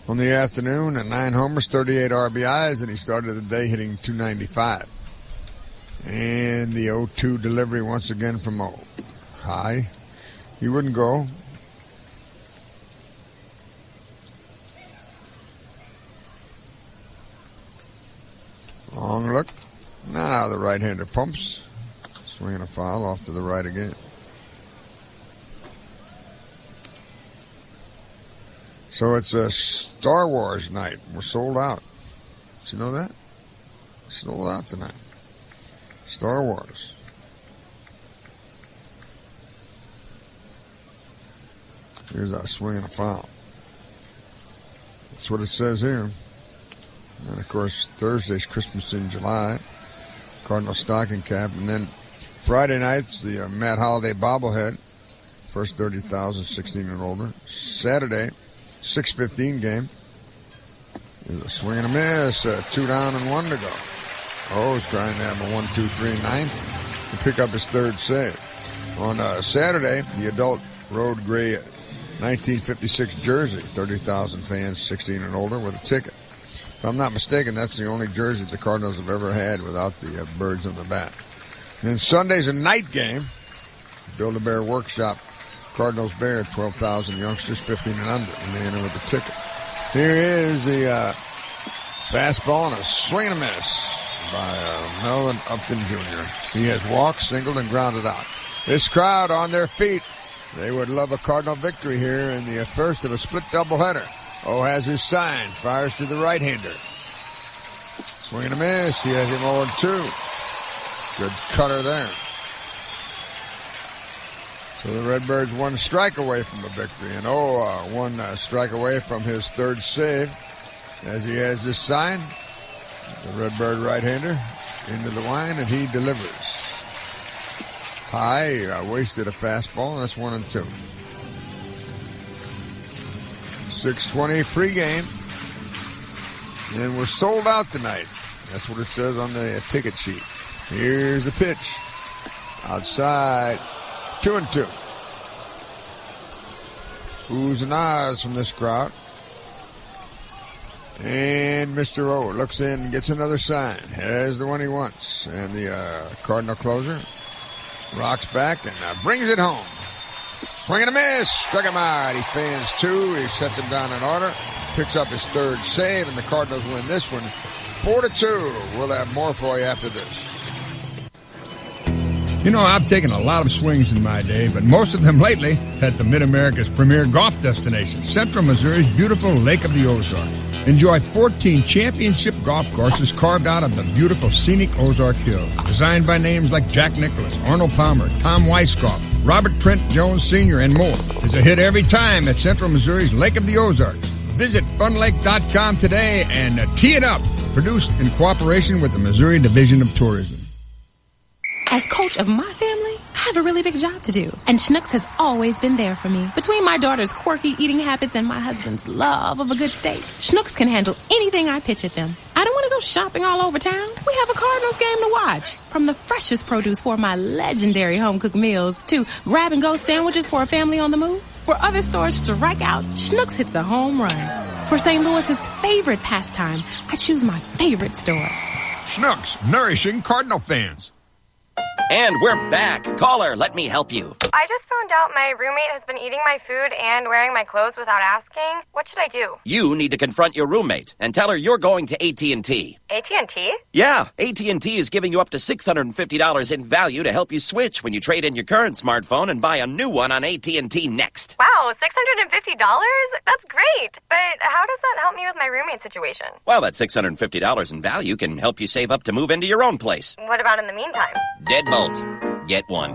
on the afternoon, and 9 homers, 38 RBIs, and he started the day hitting .295. And the 0-2 delivery once again from O. High. He wouldn't go. Long look. Now the right-hander pumps. Swinging a foul off to the right again. So it's a Star Wars night. We're sold out. Did you know that? Sold out tonight. Star Wars. Here's a swing and a foul. That's what it says here. And, of course, Thursday's Christmas in July. Cardinal stocking cap. And then Friday night's the Matt Holliday bobblehead. First 30,000, 16 and older. Saturday, 6:15 game. There's a swing and a miss. 2 down and 1 to go. O's trying to have a 1-2-3 ninth to pick up his third save. On Saturday, the adult road gray 1956 jersey. 30,000 fans, 16 and older, with a ticket. If I'm not mistaken, that's the only jersey the Cardinals have ever had without the birds on the back. And then Sunday's a night game. Build-A-Bear Workshop, Cardinals Bear, 12,000 youngsters, 15 and under, and they enter with a ticket. Here is the fastball and a swing and a miss by Melvin Upton Jr. He has walked, singled, and grounded out. This crowd on their feet. They would love a Cardinal victory here in the first of a split doubleheader. O has his sign. Fires to the right-hander. Swing and a miss. He has him 0-2. Good cutter there. So the Redbirds 1 strike away from a victory. And 1 strike away from his third save as he has this sign. The Redbird right-hander into the line, and he delivers. High, wasted a fastball, and that's 1-2. 6:20 pregame, and we're sold out tonight. That's what it says on the ticket sheet. Here's the pitch. Outside, 2-2. Oohs and ahs from this crowd. And Mr. O looks in and gets another sign. Has the one he wants. And the Cardinal closer rocks back and brings it home. Swing and a miss. Struck him out. He fans 2. He sets him down in order. Picks up his third save, and the Cardinals win this one 4-2. We'll have more for you after this. You know, I've taken a lot of swings in my day, but most of them lately at the Mid-America's premier golf destination, Central Missouri's beautiful Lake of the Ozarks. Enjoy 14 championship golf courses carved out of the beautiful scenic Ozark Hills. Designed by names like Jack Nicklaus, Arnold Palmer, Tom Weisskopf, Robert Trent Jones Sr., and more. There's a hit every time at Central Missouri's Lake of the Ozarks. Visit funlake.com today and tee it up. Produced in cooperation with the Missouri Division of Tourism. As coach of my family, I have a really big job to do. And Schnucks has always been there for me. Between my daughter's quirky eating habits and my husband's love of a good steak, Schnucks can handle anything I pitch at them. I don't want to go shopping all over town. We have a Cardinals game to watch. From the freshest produce for my legendary home-cooked meals to grab-and-go sandwiches for a family on the move. Where other stores strike out, Schnucks hits a home run. For St. Louis's favorite pastime, I choose my favorite store. Schnucks, nourishing Cardinal fans. And we're back. Caller, let me help you. I just found out my roommate has been eating my food and wearing my clothes without asking. What should I do? You need to confront your roommate and tell her you're going to AT&T. AT&T? Yeah, AT&T is giving you up to $650 in value to help you switch when you trade in your current smartphone and buy a new one on AT&T Next. Wow, $650? That's great. But how does that help me with my roommate situation? Well, that $650 in value can help you save up to move into your own place. What about in the meantime? Deadbolt. Get one.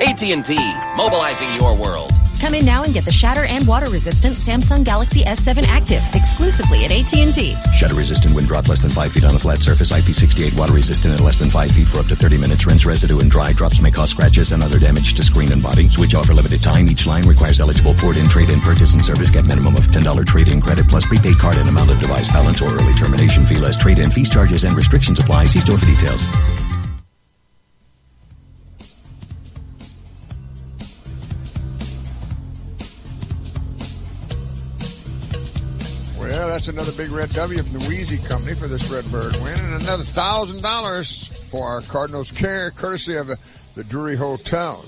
AT&T, mobilizing your world. Come in now and get the shatter and water-resistant Samsung Galaxy S7 Active exclusively at AT&T. Shatter-resistant when dropped less than 5 feet on a flat surface. IP68 water-resistant and less than 5 feet for up to 30 minutes. Rinse residue and dry. Drops may cause scratches and other damage to screen and body. Switch off for limited time. Each line requires eligible port-in, trade-in, purchase, and service. Get minimum of $10 trade-in credit plus prepaid card and amount of device balance or early termination fee less trade-in. Fees, charges, and restrictions apply. See store for details. Well, that's another big red W from the Wheezy Company for this Redbird win, and another $1,000 for our Cardinals care, courtesy of the Drury Hotel.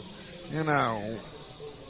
You know,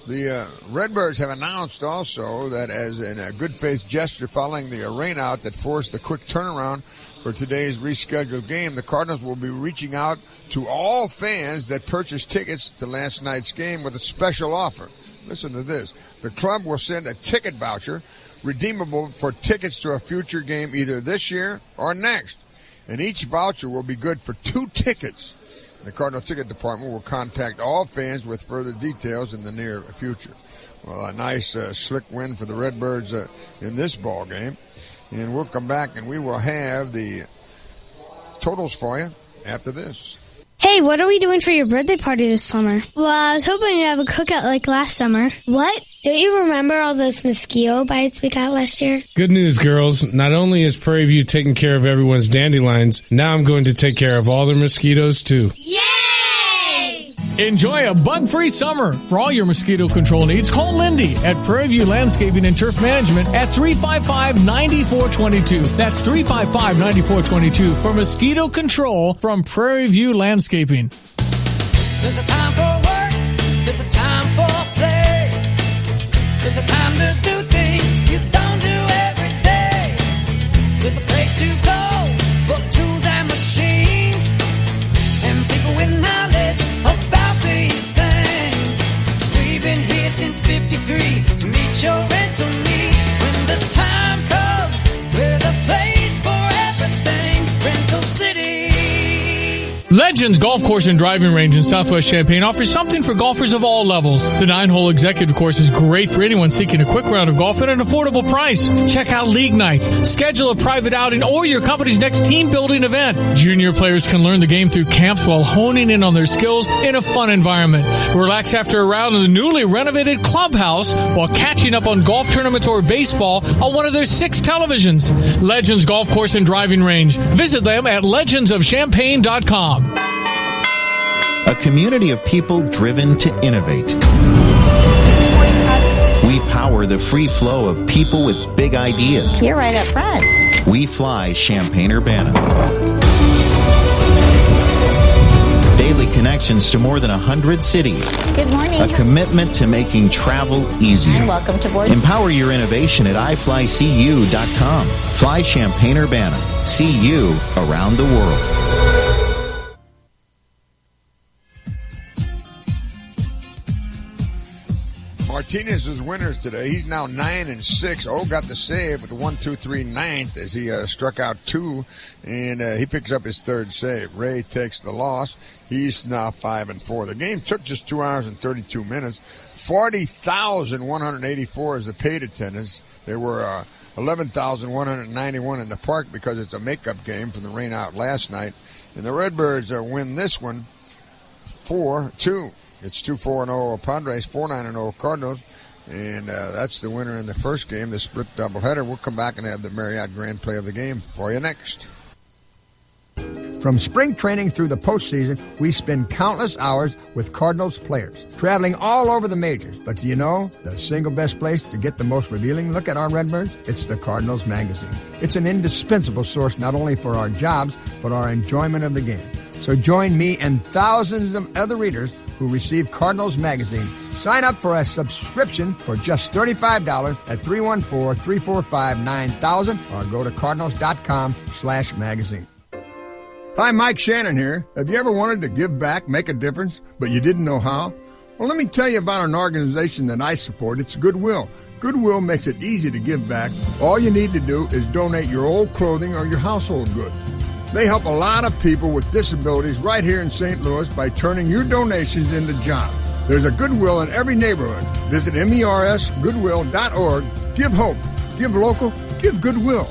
the Redbirds have announced also that as in a good faith gesture following the rain out that forced the quick turnaround for today's rescheduled game, the Cardinals will be reaching out to all fans that purchased tickets to last night's game with a special offer. Listen to this. The club will send a ticket voucher redeemable for tickets to a future game either this year or next. And each voucher will be good for 2 tickets. The Cardinal Ticket Department will contact all fans with further details in the near future. Well, a nice, slick win for the Redbirds in this ball game. And we'll come back and we will have the totals for you after this. Hey, what are we doing for your birthday party this summer? Well, I was hoping to have a cookout like last summer. What? Don't you remember all those mosquito bites we got last year? Good news, girls. Not only is Prairie View taking care of everyone's dandelions, now I'm going to take care of all their mosquitoes, too. Yay! Enjoy a bug-free summer. For all your mosquito control needs, call Lindy at Prairie View Landscaping and Turf Management at 355-9422. That's 355-9422 for mosquito control from Prairie View Landscaping. There's a time for work. There's a time for play. There's a time to do things you don't do every day. There's a place to go for tools and machines and people with knowledge about these things. We've been here since 53 to meet your rental needs. When the time comes, we're the place for everything. Rental City. Legends Golf Course and Driving Range in Southwest Champaign offers something for golfers of all levels. The 9-hole executive course is great for anyone seeking a quick round of golf at an affordable price. Check out league nights, schedule a private outing, or your company's next team building event. Junior players can learn the game through camps while honing in on their skills in a fun environment. Relax after a round in the newly renovated clubhouse while catching up on golf tournaments or baseball on one of their 6 televisions. Legends Golf Course and Driving Range. Visit them at legendsofchampaign.com. A community of people driven to innovate. We power the free flow of people with big ideas. You're right up front. We fly Champaign-Urbana. Daily connections to more than 100 cities. Good morning. A commitment to making travel easier. And welcome to board. Empower your innovation at iFlyCU.com. Fly Champaign-Urbana. See you around the world. Martinez is winners today. He's now 9-6. Oh, got the save with the 1-2-3 ninth as he struck out 2, and he picks up his 3rd save. Ray takes the loss. He's now 5-4. The game took just 2 hours and 32 minutes. 40,184 is the paid attendance. There were 11,191 in the park because it's a makeup game from the rain out last night. And the Redbirds win this one 4-2. It's 2-4-0 Padres, 4-9-0 Cardinals, and that's the winner in the first game, the split doubleheader. We'll come back and have the Marriott Grand Play of the game for you next. From spring training through the postseason, we spend countless hours with Cardinals players, traveling all over the majors. But do you know the single best place to get the most revealing look at our Redbirds? It's the Cardinals magazine. It's an indispensable source not only for our jobs, but our enjoyment of the game. So join me and thousands of other readers who receive Cardinals Magazine. Sign up for a subscription for just $35 at 314-345-9000 or go to cardinals.com/magazine. Hi, Mike Shannon here. Have you ever wanted to give back, make a difference, but you didn't know how? Well, let me tell you about an organization that I support. It's Goodwill. Goodwill makes it easy to give back. All you need to do is donate your old clothing or your household goods. They help a lot of people with disabilities right here in St. Louis by turning your donations into jobs. There's a Goodwill in every neighborhood. Visit mersgoodwill.org. Give hope. Give local. Give Goodwill.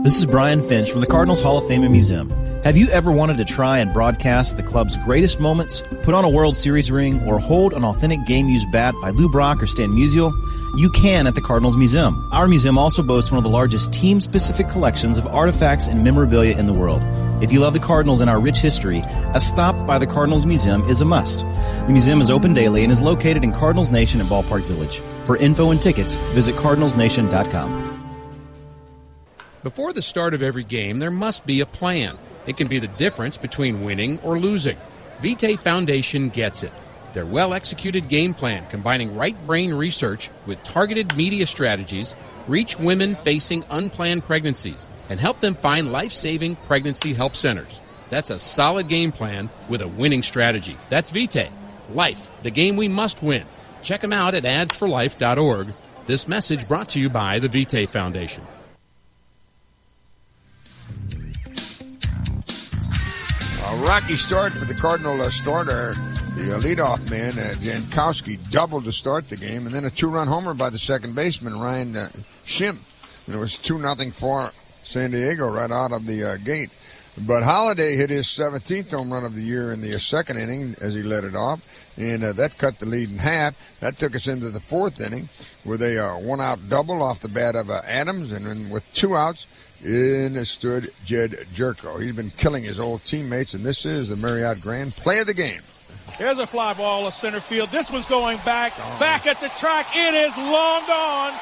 This is Brian Finch from the Cardinals Hall of Fame and Museum. Have you ever wanted to try and broadcast the club's greatest moments, put on a World Series ring, or hold an authentic game-used bat by Lou Brock or Stan Musial? You can at the Cardinals Museum. Our museum also boasts one of the largest team-specific collections of artifacts and memorabilia in the world. If you love the Cardinals and our rich history, a stop by the Cardinals Museum is a must. The museum is open daily and is located in Cardinals Nation and Ballpark Village. For info and tickets, visit cardinalsnation.com. Before the start of every game, there must be a plan. It can be the difference between winning or losing. Vitae Foundation gets it. Their well-executed game plan, combining right-brain research with targeted media strategies, reach women facing unplanned pregnancies and help them find life-saving pregnancy help centers. That's a solid game plan with a winning strategy. That's Vitae. Life, the game we must win. Check them out at adsforlife.org. This message brought to you by the Vitae Foundation. A rocky start for the Cardinal starter. The leadoff man, Jankowski, doubled to start the game, and then a two-run homer by the second baseman, Ryan Schimpf. And it was 2-0 for San Diego right out of the gate. But Holliday hit his 17th home run of the year in the second inning as he led it off, and that cut the lead in half. That took us into the fourth inning with a one-out double off the bat of Adams, and then with 2 outs, in stood Jed Jerko. He's been killing his old teammates, and this is the Marriott Grand play of the game. There's a fly ball to center field. This one's going back at the track. It is long gone.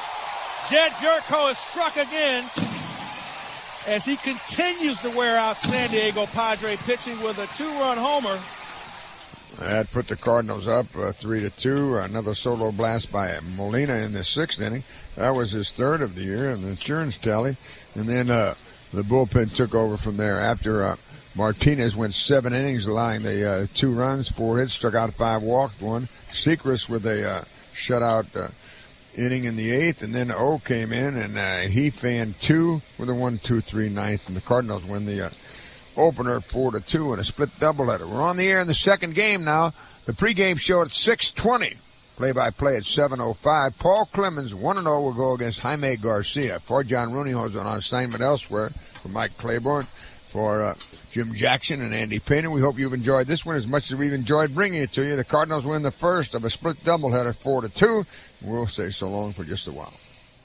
Jed Jerko is struck again as he continues to wear out San Diego Padre pitching with a 2-run homer. That put the Cardinals up 3-2. Another solo blast by Molina in the 6th inning. That was his 3rd of the year in the insurance tally. And then the bullpen took over from there after Martinez went 7 innings, allowing the 2 runs, 4 hits, struck out 5, walked 1. Sechrist with a shutout inning in the 8th, and then O came in and he fanned 2 with a 1-2-3 ninth, and the Cardinals win the opener 4-2 in a split doubleheader. We're on the air in the second game now. The pregame show at 6:20. Play-by-play at 7:05. Paul Clemens, 1-0, will go against Jaime Garcia. For John Rooney, who's on assignment elsewhere, for Mike Claiborne, for Jim Jackson and Andy Painter. We hope you've enjoyed this one as much as we've enjoyed bringing it to you. The Cardinals win the first of a split doubleheader, 4-2. We'll say so long for just a while.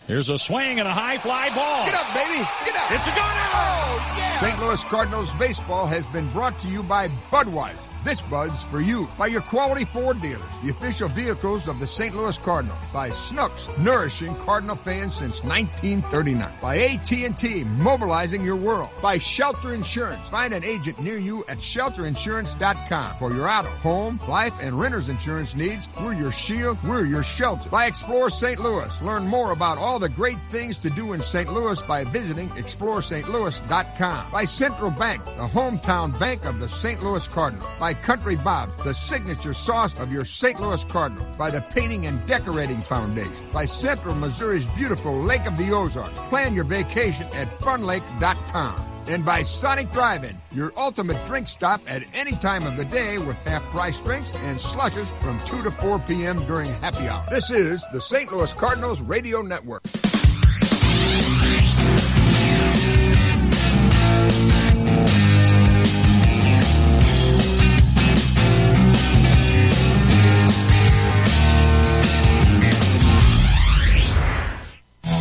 Here's a swing and a high fly ball. Get up, baby. Get up. It's a gunner. Oh, yeah. St. Louis Cardinals baseball has been brought to you by Budweiser. This Bud's for you. By your quality Ford dealers, the official vehicles of the St. Louis Cardinals. By Snooks, nourishing Cardinal fans since 1939. By AT&T, mobilizing your world. By Shelter Insurance. Find an agent near you at shelterinsurance.com. For your auto, home, life, and renter's insurance needs, we're your shield, we're your shelter. By Explore St. Louis. Learn more about all the great things to do in St. Louis by visiting ExploreSt.Louis.com. By Central Bank, the hometown bank of the St. Louis Cardinals. By Country Bob's, the signature sauce of your St. Louis Cardinals. By the Painting and Decorating Foundation. By Central Missouri's beautiful Lake of the Ozarks. Plan your vacation at funlake.com. And by Sonic Drive-In, your ultimate drink stop at any time of the day with half-price drinks and slushes from 2 to 4 p.m. during happy hour. This is the St. Louis Cardinals Radio Network.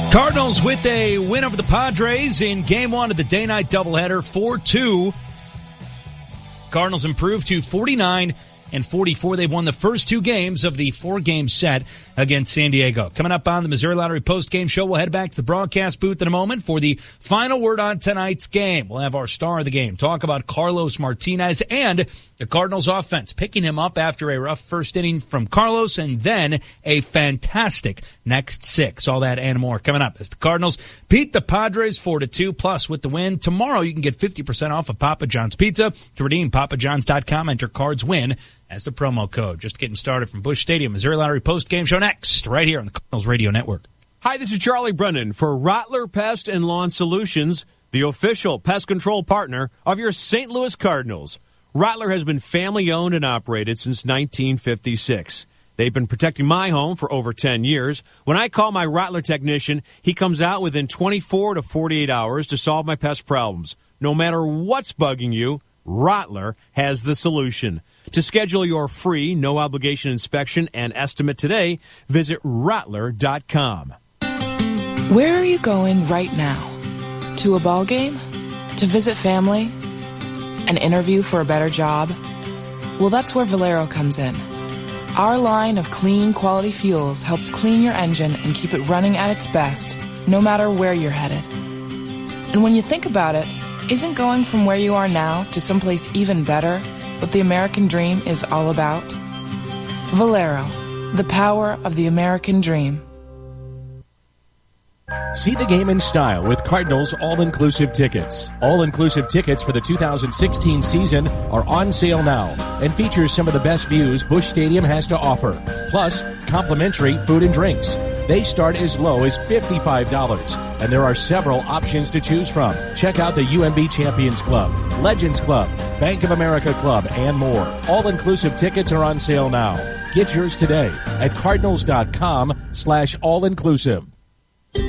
Cardinals with a win over the Padres in Game 1 of the day-night doubleheader, 4-2. Cardinals improved to 49 44. They've won the first 2 games of the 4-game set against San Diego. Coming up on the Missouri Lottery post-game show, we'll head back to the broadcast booth in a moment for the final word on tonight's game. We'll have our star of the game talk about Carlos Martinez and the Cardinals offense, picking him up after a rough first inning from Carlos and then a fantastic next 6. All that and more coming up as the Cardinals beat the Padres 4-2. Plus, with the win, tomorrow you can get 50% off of Papa John's Pizza. To redeem, papajohns.com, enter cards win as the promo code. Just getting started from Busch Stadium. Missouri Lottery post-game show next, right here on the Cardinals Radio Network. Hi, this is Charlie Brennan for Rottler Pest and Lawn Solutions, the official pest control partner of your St. Louis Cardinals. Rottler has been family-owned and operated since 1956. They've been protecting my home for over 10 years. When I call my Rottler technician, he comes out within 24 to 48 hours to solve my pest problems. No matter what's bugging you, Rottler has the solution. To schedule your free, no-obligation inspection and estimate today, visit Rottler.com. Where are you going right now? To a ball game? To visit family? An interview for a better job? Well, that's where Valero comes in. Our line of clean, quality fuels helps clean your engine and keep it running at its best, no matter where you're headed. And when you think about it, isn't going from where you are now to someplace even better what the American dream is all about? Valero, the power of the American dream. See the game in style with Cardinals all-inclusive tickets. All-inclusive tickets for the 2016 season are on sale now and features some of the best views Busch Stadium has to offer, plus complimentary food and drinks. They start as low as $55, and there are several options to choose from. Check out the UMB Champions Club, Legends Club, Bank of America Club, and more. All-inclusive tickets are on sale now. Get yours today at cardinals.com/all-inclusive.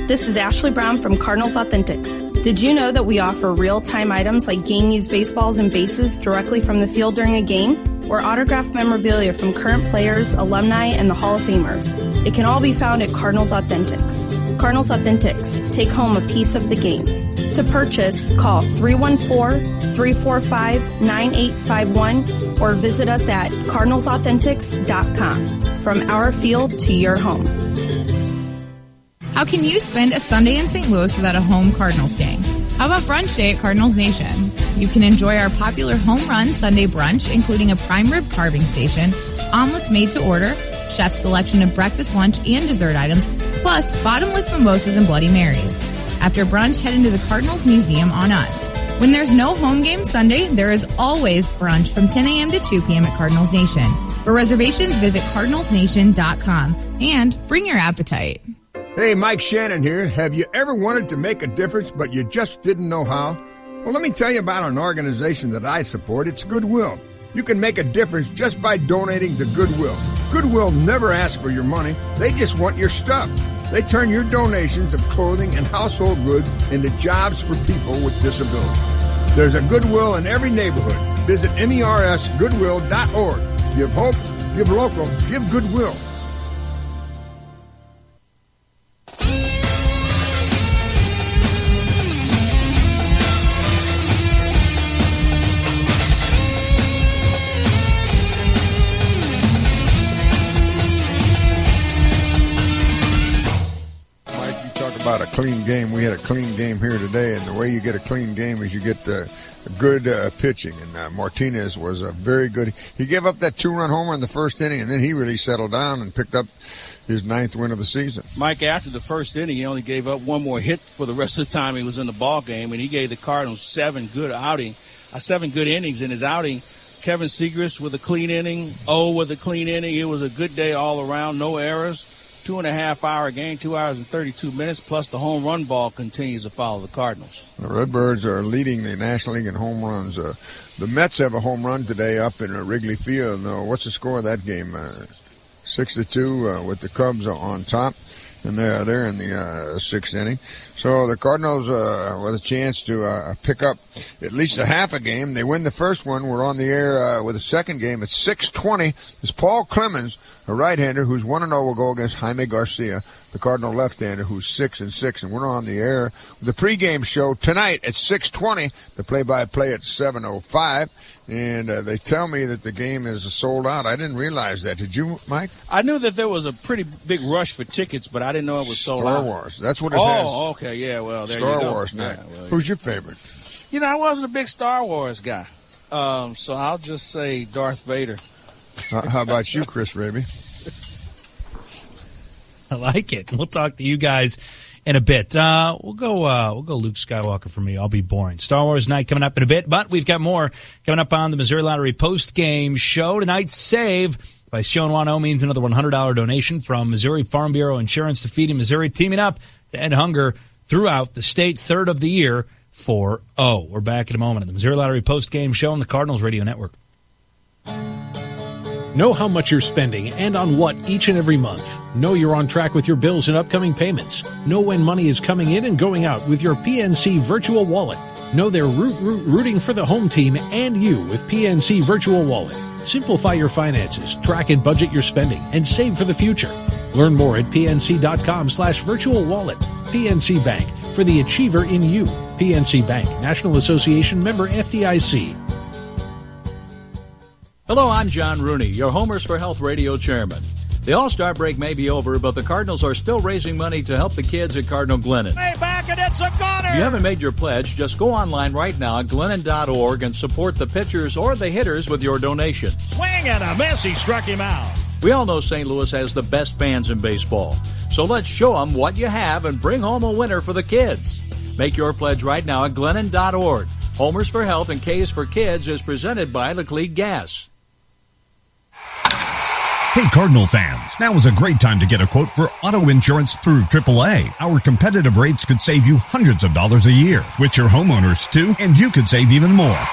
This is Ashley Brown from Cardinals Authentics. Did you know that we offer real-time items like game-used baseballs and bases directly from the field during a game? Or autographed memorabilia from current players, alumni, and the Hall of Famers. It can all be found at Cardinals Authentics. Cardinals Authentics. Take home a piece of the game. To purchase, call 314-345-9851 or visit us at cardinalsauthentics.com. From our field to your home. How can you spend a Sunday in St. Louis without a home Cardinals game? How about brunch day at Cardinals Nation? You can enjoy our popular home run Sunday brunch, including a prime rib carving station, omelets made to order, chef's selection of breakfast, lunch, and dessert items, plus bottomless mimosas and Bloody Marys. After brunch, head into the Cardinals Museum on us. When there's no home game Sunday, there is always brunch from 10 a.m. to 2 p.m. at Cardinals Nation. For reservations, visit cardinalsnation.com and bring your appetite. Hey, Mike Shannon here. Have you ever wanted to make a difference, but you just didn't know how? Well, let me tell you about an organization that I support. It's Goodwill. You can make a difference just by donating to Goodwill. Goodwill never asks for your money. They just want your stuff. They turn your donations of clothing and household goods into jobs for people with disabilities. There's a Goodwill in every neighborhood. Visit mersgoodwill.org. Give hope, give local, give Goodwill. About a clean game. We had a clean game here today, and the way you get a clean game is you get good pitching, and Martinez was a very good. He gave up that 2-run homer in the first inning, and then he really settled down and picked up his 9th win of the season. Mike, after the first inning, he only gave up one more hit for the rest of the time he was in the ball game, and he gave the Cardinals 7 good innings in his outing. Kevin Segras with a clean inning, with a clean inning. It was a good day all around, no errors. 2.5-hour game, 2 hours and 32 minutes, plus the home run ball continues to follow the Cardinals. The Redbirds are leading the National League in home runs. The Mets have a home run today up in Wrigley Field. What's the score of that game? 6-2 with the Cubs on top, and they're in the 6th inning. So the Cardinals with a chance to pick up at least a half a game. They win the first one. We're on the air with the second game at 6:20. It's Paul Clemens, a right-hander who's 1-0, will go against Jaime Garcia, the Cardinal left-hander who's 6-6. And we're on the air with the pregame show tonight at 6:20. The play-by-play at 7:05. And they tell me that the game is sold out. I didn't realize that. Did you, Mike? I knew that there was a pretty big rush for tickets, but I didn't know it was sold out. Star Wars. That's what it has. Oh, okay. Yeah, well, there Star you go. Wars night. Yeah, well, who's your favorite? You know, I wasn't a big Star Wars guy. So I'll just say Darth Vader. How about you, Chris Raby? I like it. We'll talk to you guys in a bit. We'll go Luke Skywalker for me. I'll be boring. Star Wars night coming up in a bit, but we've got more coming up on the Missouri Lottery post-game show. Tonight's save by Sioux means another $100 donation from Missouri Farm Bureau Insurance to Feeding Missouri, teaming up to end hunger throughout the state, third of the year. 4-0. We're back in a moment on the Missouri Lottery post-game show on the Cardinals Radio Network. Know how much you're spending and on what each and every month. Know you're on track with your bills and upcoming payments. Know when money is coming in and going out with your PNC Virtual Wallet. Know they're rooting for the home team and you with PNC Virtual Wallet. Simplify your finances, track and budget your spending, and save for the future. Learn more at pnc.com/virtual wallet. PNC Bank, for the achiever in you. PNC Bank, National Association member FDIC. Hello, I'm John Rooney, your Homers for Health radio chairman. The All-Star break may be over, but the Cardinals are still raising money to help the kids at Cardinal Glennon. Way back, and it's a goner! If you haven't made your pledge, just go online right now at glennon.org and support the pitchers or the hitters with your donation. Swing and a miss, he struck him out. We all know St. Louis has the best fans in baseball, so let's show them what you have and bring home a winner for the kids. Make your pledge right now at glennon.org. Homers for Health and K's for Kids is presented by Laclede Gas. Hey Cardinal fans, now is a great time to get a quote for auto insurance through AAA. Our competitive rates could save you hundreds of dollars a year. Switch your homeowners too, and you could save even more.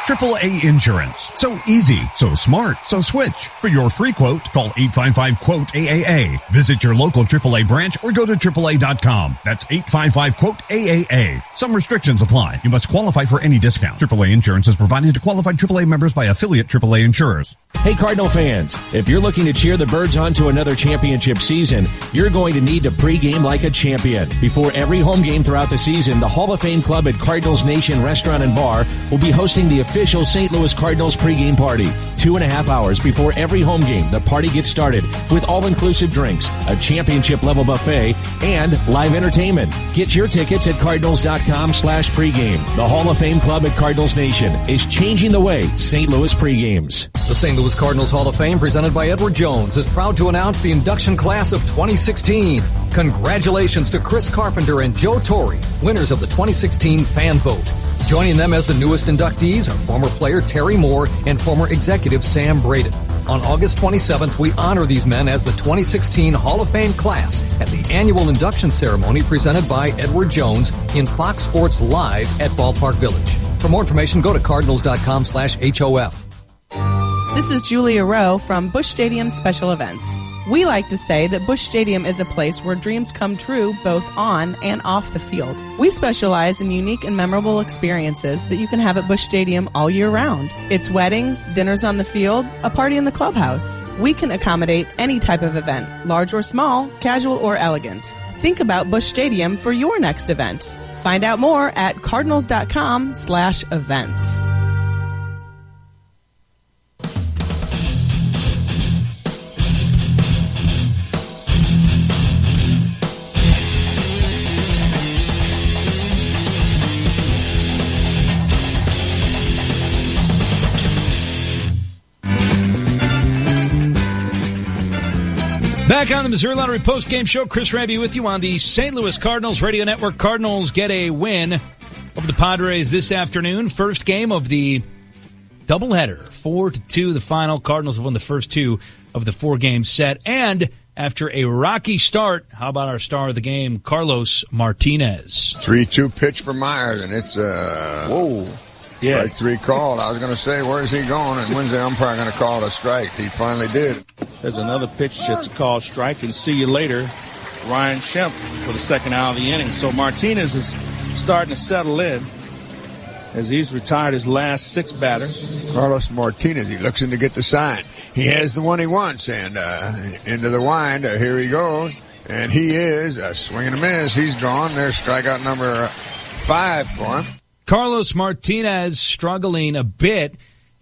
AAA Insurance. So easy, so smart, so switch. For your free quote, call 855-QUOTE-AAA. Visit your local AAA branch or go to AAA.com. That's 855-QUOTE-AAA. Some restrictions apply. You must qualify for any discount. AAA Insurance is provided to qualified AAA members by affiliate AAA insurers. Hey Cardinal fans, if you're looking to cheer the Birds on to another championship season, you're going to need to pregame like a champion. Before every home game throughout the season, the Hall of Fame Club at Cardinals Nation Restaurant and Bar will be hosting the official St. Louis Cardinals pregame party. 2.5 hours before every home game, the party gets started with all-inclusive drinks, a championship-level buffet, and live entertainment. Get your tickets at cardinals.com/pregame. The Hall of Fame Club at Cardinals Nation is changing the way St. Louis pregames. The St. Louis Cardinals Hall of Fame, presented by Edward Jones, is proud to announce the induction class of 2016. Congratulations to Chris Carpenter and Joe Torre, winners of the 2016 fan vote. Joining them as the newest inductees are former player Terry Moore and former executive Sam Braden. On August 27th, we honor these men as the 2016 Hall of Fame class at the annual induction ceremony presented by Edward Jones in Fox Sports Live at Ballpark Village. For more information, go to cardinals.com/HOF. This is Julia Rowe from Busch Stadium Special Events. We like to say that Busch Stadium is a place where dreams come true both on and off the field. We specialize in unique and memorable experiences that you can have at Busch Stadium all year round. It's weddings, dinners on the field, a party in the clubhouse. We can accommodate any type of event, large or small, casual or elegant. Think about Busch Stadium for your next event. Find out more at cardinals.com/events. Back on the Missouri Lottery post-game show, Chris Raby with you on the St. Louis Cardinals Radio Network. Cardinals get a win over the Padres this afternoon. First game of the doubleheader, 4-2 the final. Cardinals have won the first two of the four-game set. And after a rocky start, how about our star of the game, Carlos Martinez? 3-2 pitch for Myers, and it's whoa. Yeah. Strike three called. I was going to say, where's he going? And when's the umpire going to call it a strike? He finally did. There's another pitch that's called strike, and see you later, Ryan Shemp for the second out of the inning. So Martinez is starting to settle in as he's retired his last six batters. Carlos Martinez, he looks in to get the sign. He has the one he wants, and into the wind, here he goes. And he is a swing and a miss. He's gone. There's strikeout number 5 for him. Carlos Martinez struggling a bit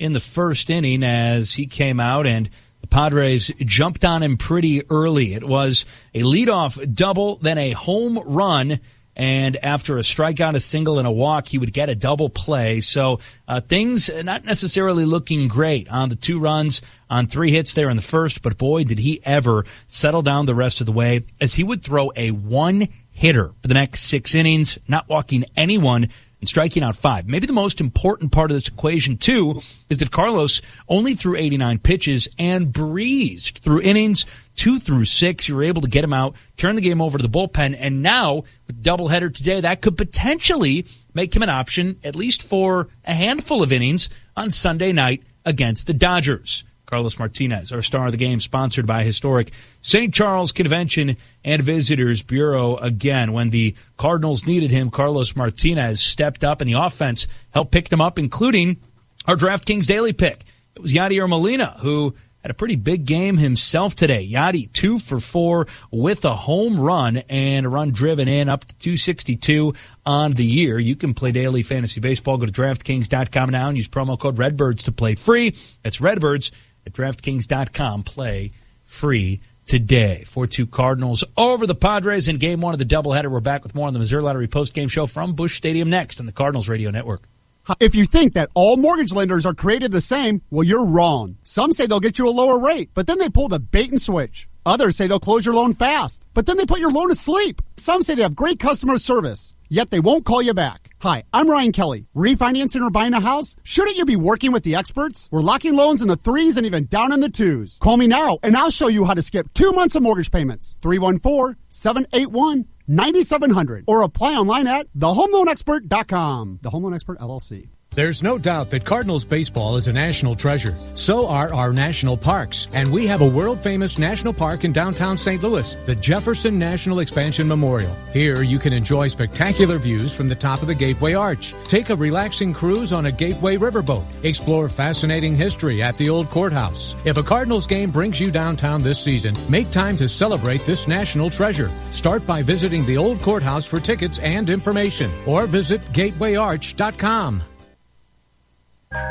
in the first inning as he came out and the Padres jumped on him pretty early. It was a leadoff double, then a home run, and after a strikeout, a single, and a walk, he would get a double play. So things not necessarily looking great on the 2 runs on 3 hits there in the first, but boy, did he ever settle down the rest of the way as he would throw a 1-hitter for the next 6 innings, not walking anyone and striking out 5. Maybe the most important part of this equation, too, is that Carlos only threw 89 pitches and breezed through innings 2 through 6. You were able to get him out, turn the game over to the bullpen, and now with doubleheader today, that could potentially make him an option, at least for a handful of innings on Sunday night against the Dodgers. Carlos Martinez, our star of the game, sponsored by historic St. Charles Convention and Visitors Bureau. Again, when the Cardinals needed him, Carlos Martinez stepped up, and the offense helped pick them up, including our DraftKings daily pick. It was Yadier Molina, who had a pretty big game himself today. Yadi 2 for 4 with a home run and a run driven in, up to 262 on the year. You can play daily fantasy baseball. Go to DraftKings.com now and use promo code Redbirds to play free. That's Redbirds at DraftKings.com. Play free today. 4-2 Cardinals over the Padres in Game 1 of the doubleheader. We're back with more on the Missouri Lottery post-game show from Busch Stadium next on the Cardinals Radio Network. If you think that all mortgage lenders are created the same, well, you're wrong. Some say they'll get you a lower rate, but then they pull the bait and switch. Others say they'll close your loan fast, but then they put your loan to sleep. Some say they have great customer service, yet they won't call you back. Hi, I'm Ryan Kelly. Refinancing or buying a house? Shouldn't you be working with the experts? We're locking loans in the 3s and even down in the 2s. Call me now, and I'll show you how to skip 2 months of mortgage payments. 314-781-9700. Or apply online at thehomeloanexpert.com. The Home Loan Expert, LLC. There's no doubt that Cardinals baseball is a national treasure. So are our national parks. And we have a world-famous national park in downtown St. Louis, the Jefferson National Expansion Memorial. Here you can enjoy spectacular views from the top of the Gateway Arch. Take a relaxing cruise on a Gateway riverboat. Explore fascinating history at the old courthouse. If a Cardinals game brings you downtown this season, make time to celebrate this national treasure. Start by visiting the old courthouse for tickets and information, or visit gatewayarch.com.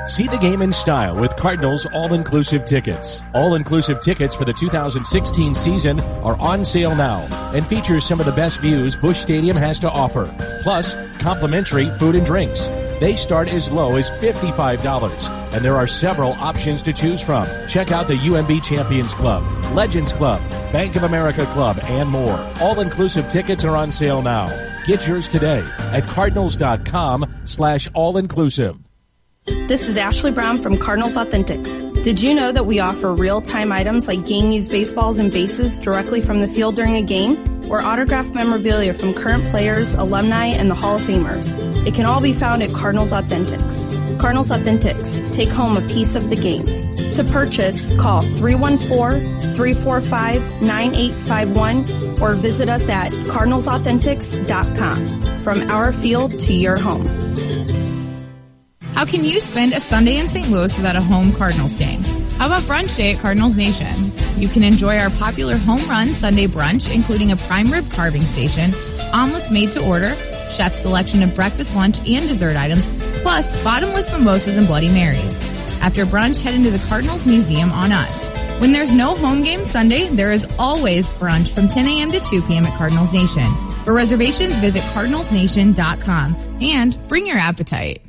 See the game in style with Cardinals all-inclusive tickets. All-inclusive tickets for the 2016 season are on sale now and feature some of the best views Busch Stadium has to offer. Plus, complimentary food and drinks. They start as low as $55, and there are several options to choose from. Check out the UMB Champions Club, Legends Club, Bank of America Club, and more. All-inclusive tickets are on sale now. Get yours today at cardinals.com/all-inclusive. This is Ashley Brown from Cardinals Authentics. Did you know that we offer real-time items like game-used baseballs and bases directly from the field during a game, or autographed memorabilia from current players, alumni, and the Hall of Famers? It can all be found at Cardinals Authentics. Cardinals Authentics. Take home a piece of the game. To purchase, call 314-345-9851 or visit us at cardinalsauthentics.com. From our field to your home. How can you spend a Sunday in St. Louis without a home Cardinals game? How about brunch day at Cardinals Nation? You can enjoy our popular home run Sunday brunch, including a prime rib carving station, omelets made to order, chef's selection of breakfast, lunch, and dessert items, plus bottomless mimosas and Bloody Marys. After brunch, head into the Cardinals Museum on us. When there's no home game Sunday, there is always brunch from 10 a.m. to 2 p.m. at Cardinals Nation. For reservations, visit cardinalsnation.com and bring your appetite.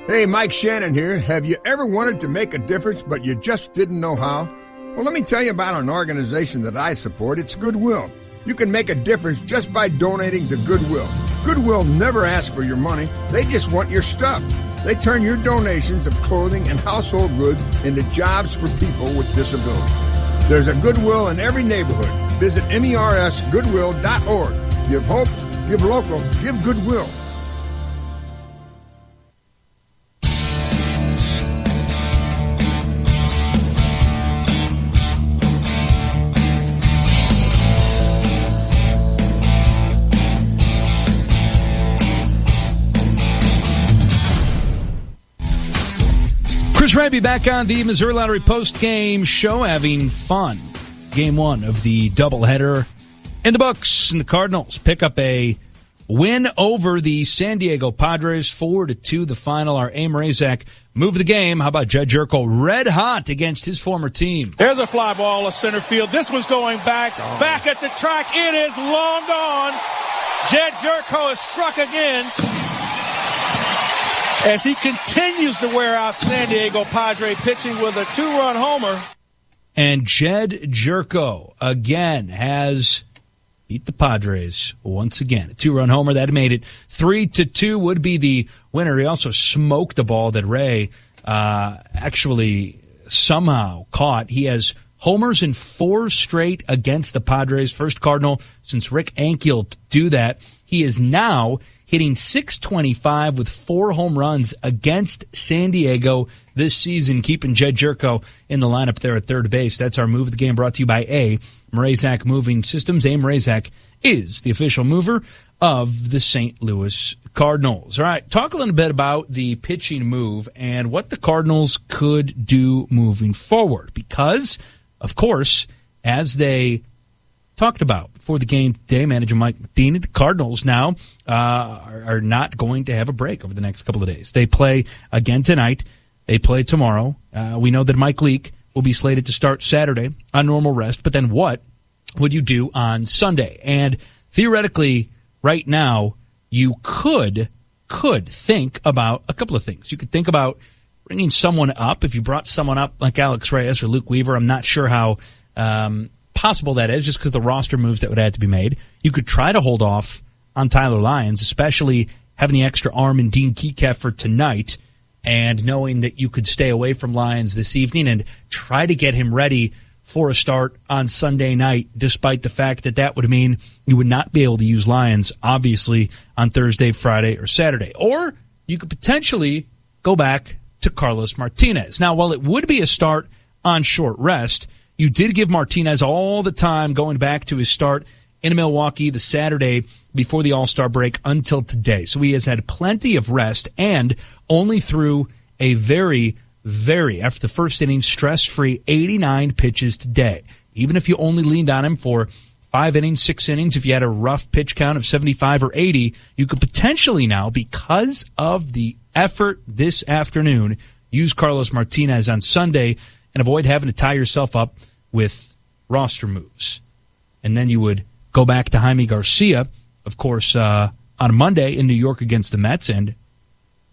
Hey, Mike Shannon here. Have you ever wanted to make a difference, but you just didn't know how? Well, let me tell you about an organization that I support. It's Goodwill. You can make a difference just by donating to Goodwill. Goodwill never asks for your money. They just want your stuff. They turn your donations of clothing and household goods into jobs for people with disabilities. There's a Goodwill in every neighborhood. Visit mersgoodwill.org. Give hope, give local, give Goodwill. Chris Raby back on the Missouri Lottery post-game show, having fun. Game 1 of the doubleheader in the books, and the Cardinals pick up a win over the San Diego Padres, 4-2 the final. Our Aim Razak move the game. How about Jed Jerko red hot against his former team? There's a fly ball to center field. This one's going back at the track. It is long gone. Jed Jerko is struck again as he continues to wear out San Diego Padre pitching with a 2-run homer. And Jed Jerko again has beat the Padres once again. A 2-run homer that made it 3-2 would be the winner. He also smoked the ball that Ray actually somehow caught. He has homers in 4 straight against the Padres. First Cardinal since Rick Ankiel to do that. He is now hitting .625 with 4 home runs against San Diego this season, keeping Jed Jerko in the lineup there at third base. That's our move of the game, brought to you by A. Mrazak Moving Systems. A. Mrazak is the official mover of the St. Louis Cardinals. All right, talk a little bit about the pitching move and what the Cardinals could do moving forward. Because, of course, as they talked about before the game today, manager Mike Matheny, the Cardinals now are not going to have a break over the next couple of days. They play again tonight. They play tomorrow. We know that Mike Leake will be slated to start Saturday on normal rest, but then what would you do on Sunday? And theoretically, right now, you could think about a couple of things. You could think about bringing someone up. If you brought someone up like Alex Reyes or Luke Weaver, I'm not sure how possible that is, just because the roster moves that would have to be made. You could try to hold off on Tyler Lyons, especially having the extra arm in Dean Kekef for tonight, and knowing that you could stay away from Lyons this evening and try to get him ready for a start on Sunday night, despite the fact that that would mean you would not be able to use Lyons, obviously, on Thursday, Friday, or Saturday. Or you could potentially go back to Carlos Martinez. Now, while it would be a start on short rest, you did give Martinez all the time going back to his start in Milwaukee the Saturday before the All-Star break until today. So he has had plenty of rest and only threw a very, after the first inning, stress-free 89 pitches today. Even if you only leaned on him for 5 innings, 6 innings, if you had a rough pitch count of 75 or 80, you could potentially now, because of the effort this afternoon, use Carlos Martinez on Sunday and avoid having to tie yourself up with roster moves. And then you would go back to Jaime Garcia, of course, on Monday in New York against the Mets, and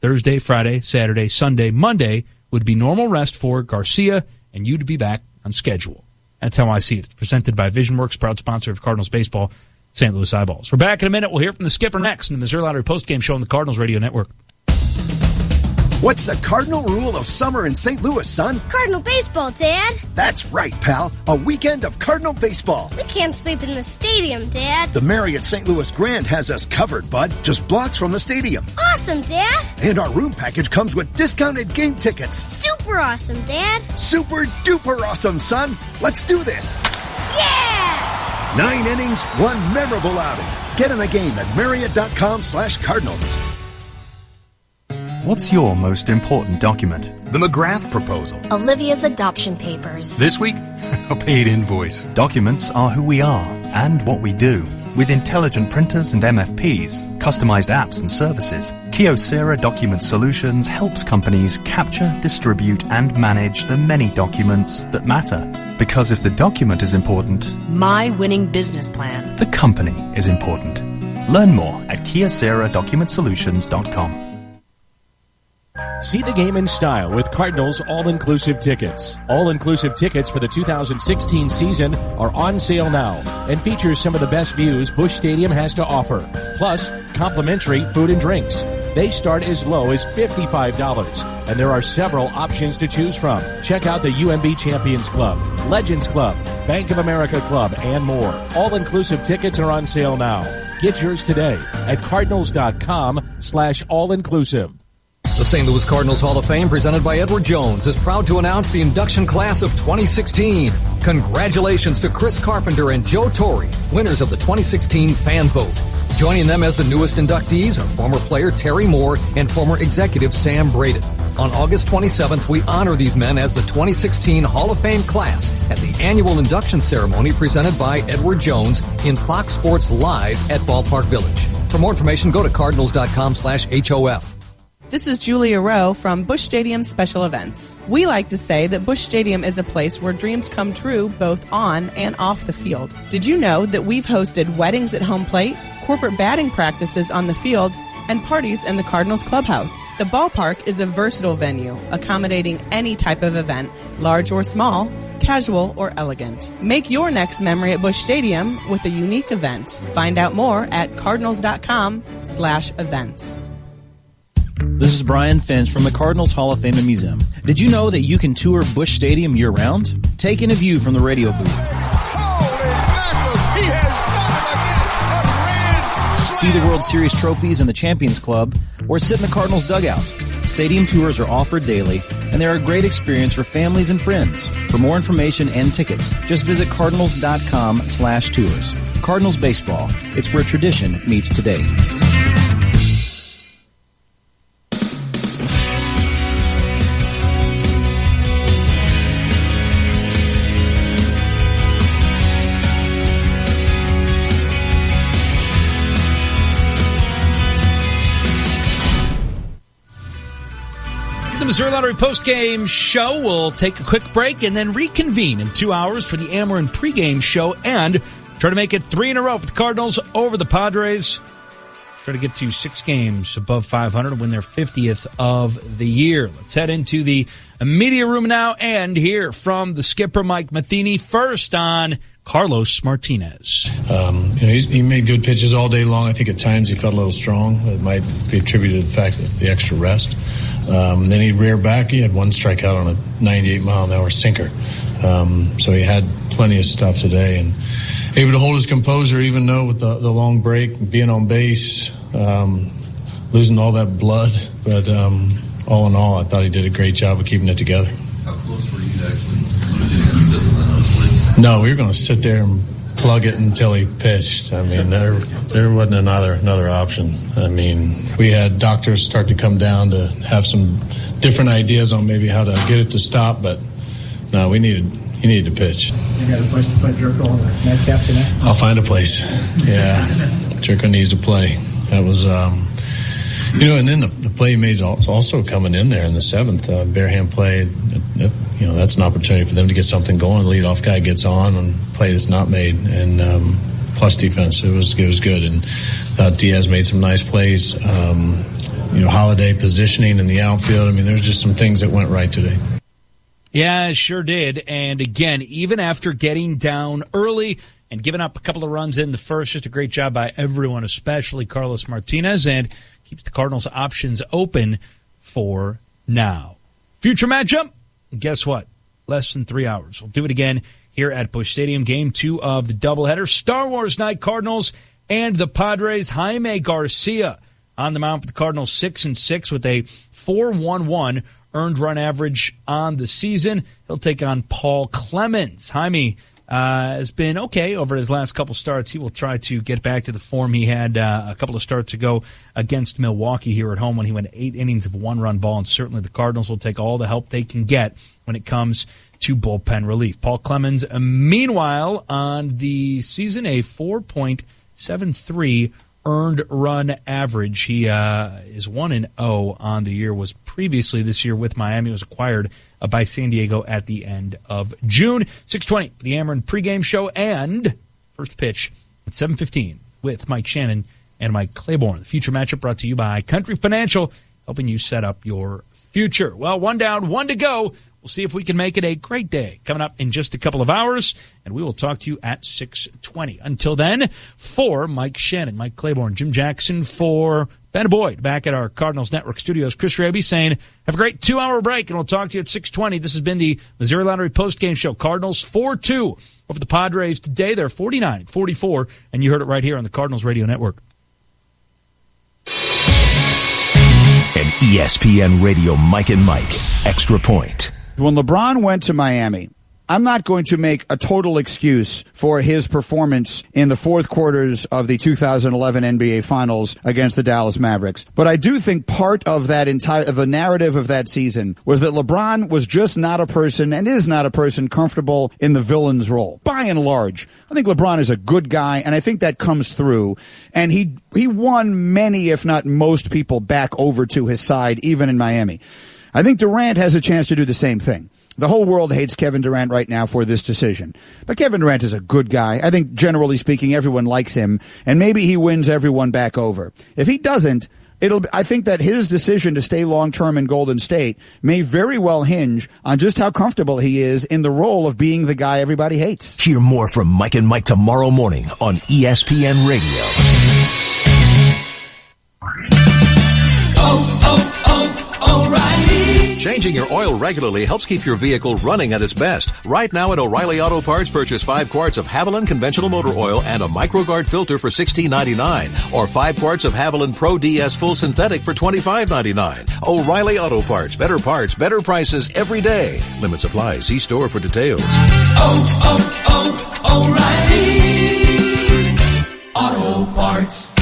Thursday, Friday, Saturday, Sunday, Monday would be normal rest for Garcia, and you'd be back on schedule. That's how I see it. It's presented by VisionWorks, proud sponsor of Cardinals baseball, St. Louis Eyeballs. We're back in a minute. We'll hear from the skipper next in the Missouri Lottery postgame show on the Cardinals Radio Network. What's the cardinal rule of summer in St. Louis, son? Cardinal baseball, Dad. That's right, pal. A weekend of Cardinal baseball. We can't sleep in the stadium, Dad. The Marriott St. Louis Grand has us covered, bud. Just blocks from the stadium. Awesome, Dad. And our room package comes with discounted game tickets. Super awesome, Dad. Super duper awesome, son. Let's do this. Yeah! 9 innings, 1 memorable outing. Get in the game at Marriott.com/Cardinals. What's your most important document? The McGrath proposal. Olivia's adoption papers. This week, a paid invoice. Documents are who we are and what we do. With intelligent printers and MFPs, customized apps and services, Kyocera Document Solutions helps companies capture, distribute, and manage the many documents that matter. Because if the document is important, my winning business plan, the company is important. Learn more at KyoceraDocumentSolutions.com. See the game in style with Cardinals all-inclusive tickets. All-inclusive tickets for the 2016 season are on sale now and feature some of the best views Busch Stadium has to offer. Plus, complimentary food and drinks. They start as low as $55, and there are several options to choose from. Check out the UMB Champions Club, Legends Club, Bank of America Club, and more. All-inclusive tickets are on sale now. Get yours today at Cardinals.com/all-inclusive. The St. Louis Cardinals Hall of Fame, presented by Edward Jones, is proud to announce the induction class of 2016. Congratulations to Chris Carpenter and Joe Torre, winners of the 2016 fan vote. Joining them as the newest inductees are former player Terry Moore and former executive Sam Braden. On August 27th, we honor these men as the 2016 Hall of Fame class at the annual induction ceremony presented by Edward Jones in Fox Sports Live at Ballpark Village. For more information, go to cardinals.com/HOF. This is Julia Rowe from Busch Stadium Special Events. We like to say that Busch Stadium is a place where dreams come true both on and off the field. Did you know that we've hosted weddings at home plate, corporate batting practices on the field, and parties in the Cardinals clubhouse? The ballpark is a versatile venue, accommodating any type of event, large or small, casual or elegant. Make your next memory at Busch Stadium with a unique event. Find out more at cardinals.com/events. This is Brian Finch from the Cardinals Hall of Fame and Museum. Did you know that you can tour Busch Stadium year-round? Take in a view from the radio booth. He has done it again. See the World Series trophies in the Champions Club, or sit in the Cardinals dugout. Stadium tours are offered daily, and they're a great experience for families and friends. For more information and tickets, just visit cardinals.com/tours. Cardinals Baseball. It's where tradition meets today. The Missouri Lottery postgame show will take a quick break and then reconvene in 2 hours for the Ameren pregame show and try to make it 3 in a row for the Cardinals over the Padres. Try to get to 6 games above 500 and win their 50th of the year. Let's head into the media room now and hear from the skipper, Mike Matheny, first on Carlos Martinez. He made good pitches all day long. I think at times he felt a little strong. It might be attributed to the fact of the extra rest. Then he reared back. He had one strikeout on a 98-mile-an-hour sinker. So he had plenty of stuff today and able to hold his composure even though with the long break, being on base, losing all that blood. But all in all, I thought he did a great job of keeping it together. How close were you to actually losing it? No, we were going to sit there and plug it until he pitched. I mean, there wasn't another option. I mean, we had doctors start to come down to have some different ideas on maybe how to get it to stop, but no, he needed to pitch. You got a place to put Jerko on the nightcap tonight? I'll find a place. Yeah, Jerko needs to play. That was, and then the play he made is also coming in there in the 7th. Bareham play. That's an opportunity for them to get something going. The leadoff guy gets on and play that's not made, and plus defense. It was good, and thought Diaz made some nice plays. Holiday positioning in the outfield. I mean, there's just some things that went right today. Yeah, it sure did. And again, even after getting down early and giving up a couple of runs in the first, just a great job by everyone, especially Carlos Martinez, and keeps the Cardinals' options open for now. Future matchup, guess what? Less than 3 hours. We'll do it again here at Busch Stadium. Game 2 of the doubleheader. Star Wars night, Cardinals and the Padres. Jaime Garcia on the mound for the Cardinals, 6-6 with a 4.11 earned run average on the season. He'll take on Paul Clemens. Jaime has been okay over his last couple starts. He will try to get back to the form he had a couple of starts ago against Milwaukee here at home when he went 8 innings of 1-run ball, and certainly the Cardinals will take all the help they can get when it comes to bullpen relief. Paul Clemens, meanwhile, on the season, a 4.73 earned run average. He is 1-0 on the year, was previously this year with Miami, was acquired by San Diego at the end of June. 6:20, the Ameren pregame show, and first pitch at 7:15 with Mike Shannon and Mike Claiborne. The future matchup brought to you by Country Financial, helping you set up your future. Well, 1 down, 1 to go. We'll see if we can make it a great day coming up in just a couple of hours, and we will talk to you at 6:20. Until then, for Mike Shannon, Mike Claiborne, Jim Jackson, for Ben Boyd back at our Cardinals Network studios, Chris Raby saying, have a great 2-hour break, and we'll talk to you at 6:20. This has been the Missouri Lottery postgame show. Cardinals 4-2 over the Padres today. They're 49-44, and you heard it right here on the Cardinals Radio Network. An ESPN Radio Mike and Mike Extra Point. When LeBron went to Miami, I'm not going to make a total excuse for his performance in the fourth quarters of the 2011 NBA Finals against the Dallas Mavericks. But I do think part of that the narrative of that season was that LeBron was just not a person and is not a person comfortable in the villain's role. By and large, I think LeBron is a good guy, and I think that comes through. And he won many, if not most people back over to his side, even in Miami. I think Durant has a chance to do the same thing. The whole world hates Kevin Durant right now for this decision. But Kevin Durant is a good guy. I think, generally speaking, everyone likes him, and maybe he wins everyone back over. If he doesn't, I think that his decision to stay long-term in Golden State may very well hinge on just how comfortable he is in the role of being the guy everybody hates. Hear more from Mike and Mike tomorrow morning on ESPN Radio. O'Reilly. Changing your oil regularly helps keep your vehicle running at its best. Right now at O'Reilly Auto Parts, purchase 5 quarts of Haviland conventional motor oil and a MicroGuard filter for $16.99, or 5 quarts of Haviland Pro DS Full Synthetic for $25.99. O'Reilly Auto Parts, better prices every day. Limits apply. See store for details. O'Reilly Auto Parts.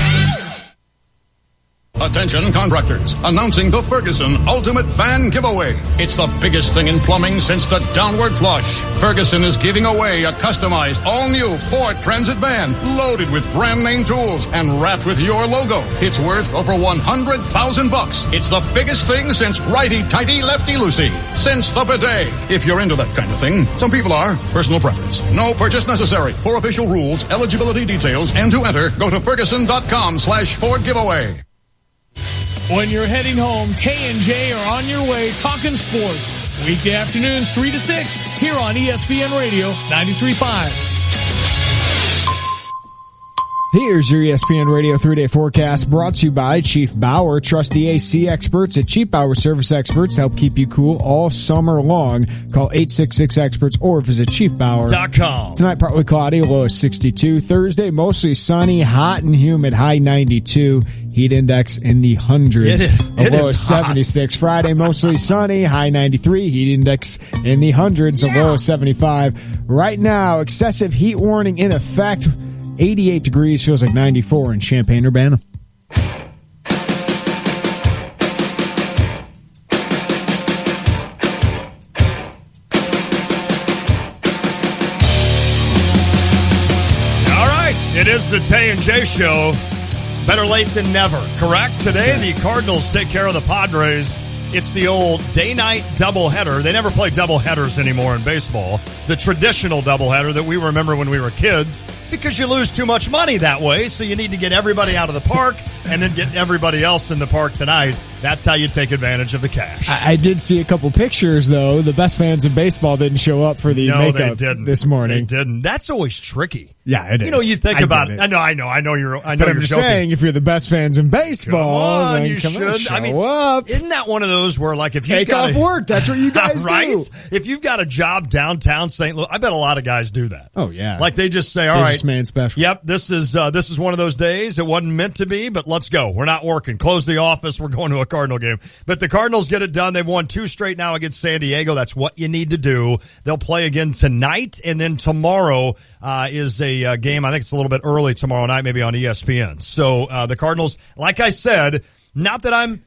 Attention contractors, announcing the Ferguson Ultimate Fan Giveaway. It's the biggest thing in plumbing since the downward flush. Ferguson is giving away a customized all-new Ford Transit van loaded with brand name tools and wrapped with your logo. It's worth over $100,000. It's the biggest thing since righty-tighty, lefty-loosey. Since the bidet. If you're into that kind of thing, some people are. Personal preference. No purchase necessary. For official rules, eligibility details, and to enter, go to Ferguson.com/Ford giveaway. When you're heading home, Tay and J are on your way talking sports. Weekday afternoons 3 to 6 here on ESPN Radio 93.5. Here's your ESPN Radio 3-day forecast brought to you by Chief Bauer. Trust the AC experts at Chief Bauer Service Experts to help keep you cool all summer long. Call 866-EXPERTS or visit chiefbauer.com. Tonight, partly cloudy, low of 62. Thursday, mostly sunny, hot and humid, high 92. Heat index in the hundreds. A low of 76. Friday, mostly sunny, high 93. Heat index in the hundreds, a low of 75. Right now, excessive heat warning in effect. 88 degrees, feels like 94 in Champaign-Urbana. All right, it is the Tay and J Show. Better late than never, correct? Today, the Cardinals take care of the Padres. It's the old day-night doubleheader. They never play doubleheaders anymore in baseball. The traditional doubleheader that we remember when we were kids, because you lose too much money that way, so you need to get everybody out of the park and then get everybody else in the park tonight. That's how you take advantage of the cash. I did see a couple pictures, though. The best fans in baseball didn't show up for the makeup this morning. They didn't. That's always tricky. Yeah, it is. You know, you think about it. I know you're but I'm just saying, if you're the best fans in baseball, then you should show up. Isn't that one of those where, like, if you take off work, that's what you guys right? do. If you've got a job downtown St. Louis, I bet a lot of guys do that. Oh yeah, like they just say, "All right, businessman special." Yep, this is one of those days. It wasn't meant to be, but let's go. We're not working. Close the office. We're going to a Cardinal game. But the Cardinals get it done. They've won 2 straight now against San Diego. That's what you need to do. They'll play again tonight, and then tomorrow is a game. I think it's a little bit early tomorrow night, maybe on ESPN. So the Cardinals, like I said, not that I'm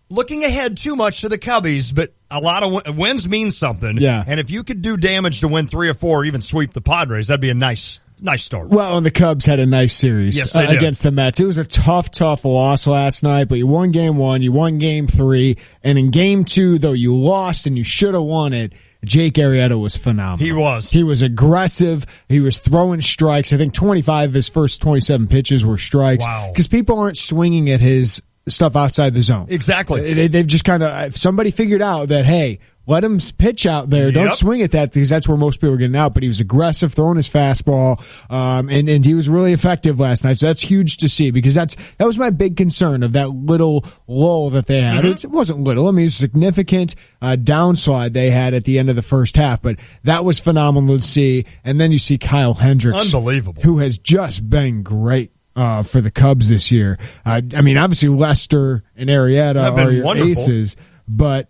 looking ahead too much to the Cubbies, but a lot of wins mean something. Yeah. And if you could do damage to win 3 or 4, or even sweep the Padres, that'd be a nice start. Well, and the Cubs had a nice series against the Mets. It was a tough loss last night, but you won game 1, you won game 3, and in game 2, though you lost and you should have won it, Jake Arrieta was phenomenal. He was aggressive. He was throwing strikes. I think 25 of his first 27 pitches were strikes. Wow. Because people aren't swinging at his stuff outside the zone. Exactly. They've just kind of, somebody figured out that, hey, let him pitch out there. Don't swing at that, because that's where most people are getting out. But he was aggressive, throwing his fastball, and he was really effective last night. So that's huge to see, because that was my big concern of that little lull that they had. It wasn't little. I mean, it was a significant downslide they had at the end of the first half. But that was phenomenal to see. And then you see Kyle Hendricks, unbelievable, who has just been great for the Cubs this year. I mean, obviously Lester and Arrieta are your wonderful aces, but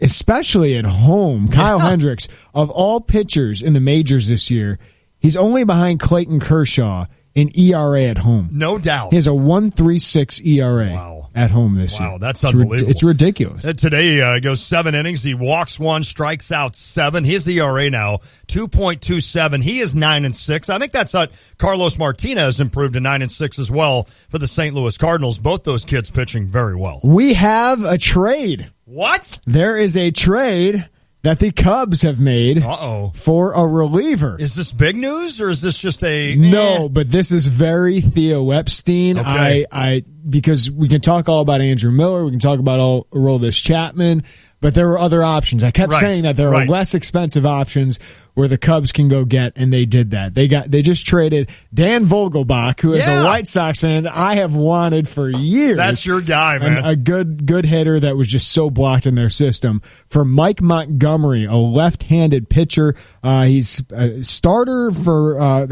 especially at home. Kyle Hendricks, of all pitchers in the majors this year, he's only behind Clayton Kershaw in ERA at home. No doubt. He has a 1.36 ERA at home this year. Wow, that's unbelievable. It's ridiculous. Today he goes 7 innings. He walks 1, strikes out 7. His ERA now 2.27. He is 9-6. I think that's what Carlos Martinez improved to 9-6 as well for the St. Louis Cardinals. Both those kids pitching very well. We have a trade. What? There is a trade that the Cubs have made for a reliever. Is this big news or is this just a... No, but this is very Theo Epstein. Okay. Because we can talk all about Andrew Miller, we can talk about Aroldis Chapman, but there were other options. I kept saying that there are less expensive options where the Cubs can go get, and they did that. They just traded Dan Vogelbach, who is a White Sox fan that I have wanted for years. That's your guy, man. A good hitter that was just so blocked in their system. For Mike Montgomery, a left-handed pitcher. He's a starter for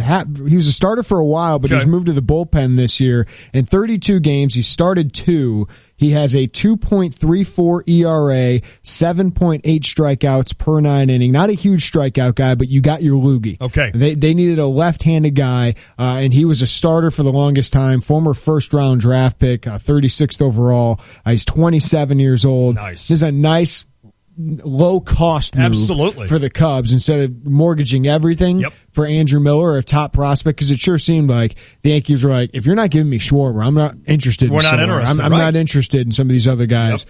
he was a starter for a while, but he's moved to the bullpen this year. In 32 games, he started 2. He has a 2.34 ERA, 7.8 strikeouts per 9 inning. Not a huge strikeout guy, but you got your loogie. Okay. They needed a left-handed guy, and he was a starter for the longest time, former first-round draft pick, 36th overall. He's 27 years old. Nice. This is a nice low-cost move for the Cubs instead of mortgaging everything for Andrew Miller, a top prospect, because it sure seemed like the Yankees were like, if you're not giving me Schwarber, I'm not interested in Schwarber. I'm not interested in some of these other guys.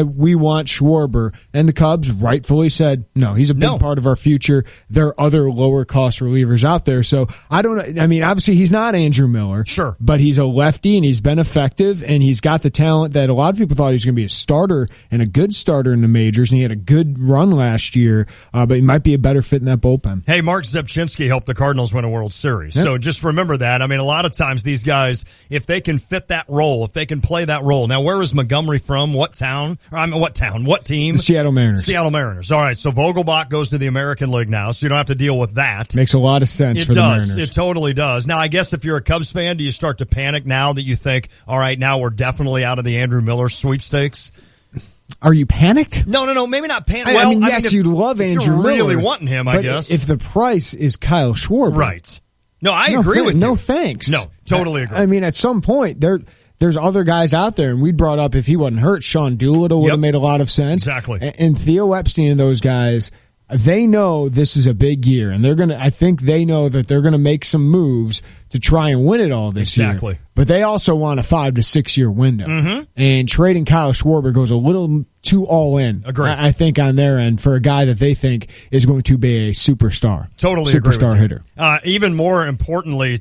We want Schwarber. And the Cubs rightfully said, no, he's a big part of our future. There are other lower-cost relievers out there. So I don't know. I mean, obviously he's not Andrew Miller. Sure. But he's a lefty, and he's been effective, and he's got the talent that a lot of people thought he was going to be a starter and a good starter in the majors, and he had a good run last year, but he might be a better fit in that bullpen. Hey, Mark Zepchinski helped the Cardinals win a World Series. So just remember that. I mean, a lot of times these guys, if they can fit that role, if they can play that role. Now, where is Montgomery from? What town? What team? The Seattle Mariners. Seattle Mariners. All right, so Vogelbach goes to the American League now, so you don't have to deal with that. Makes a lot of sense for the Mariners. It totally does. Now, I guess if you're a Cubs fan, do you start to panic now that you think, all right, now we're definitely out of the Andrew Miller sweepstakes? Are you panicked? No, maybe not panicked. I mean, yes, you love Andrew Miller. You're really wanting him, I guess. If the price is Kyle Schwarber. Right. No, I agree with you. No thanks. No, totally agree. I mean, at some point, there's other guys out there, and we brought up, if he wasn't hurt, Sean Doolittle would have made a lot of sense. Exactly. And Theo Epstein and those guys, they know this is a big year, and I think they know that they're going to make some moves to try and win it all this year. But they also want a 5 to 6 year window. Mm-hmm. And trading Kyle Schwarber goes a little too all in. Agree. I think on their end for a guy that they think is going to be a superstar. Totally agree with superstar you. hitter. Even more importantly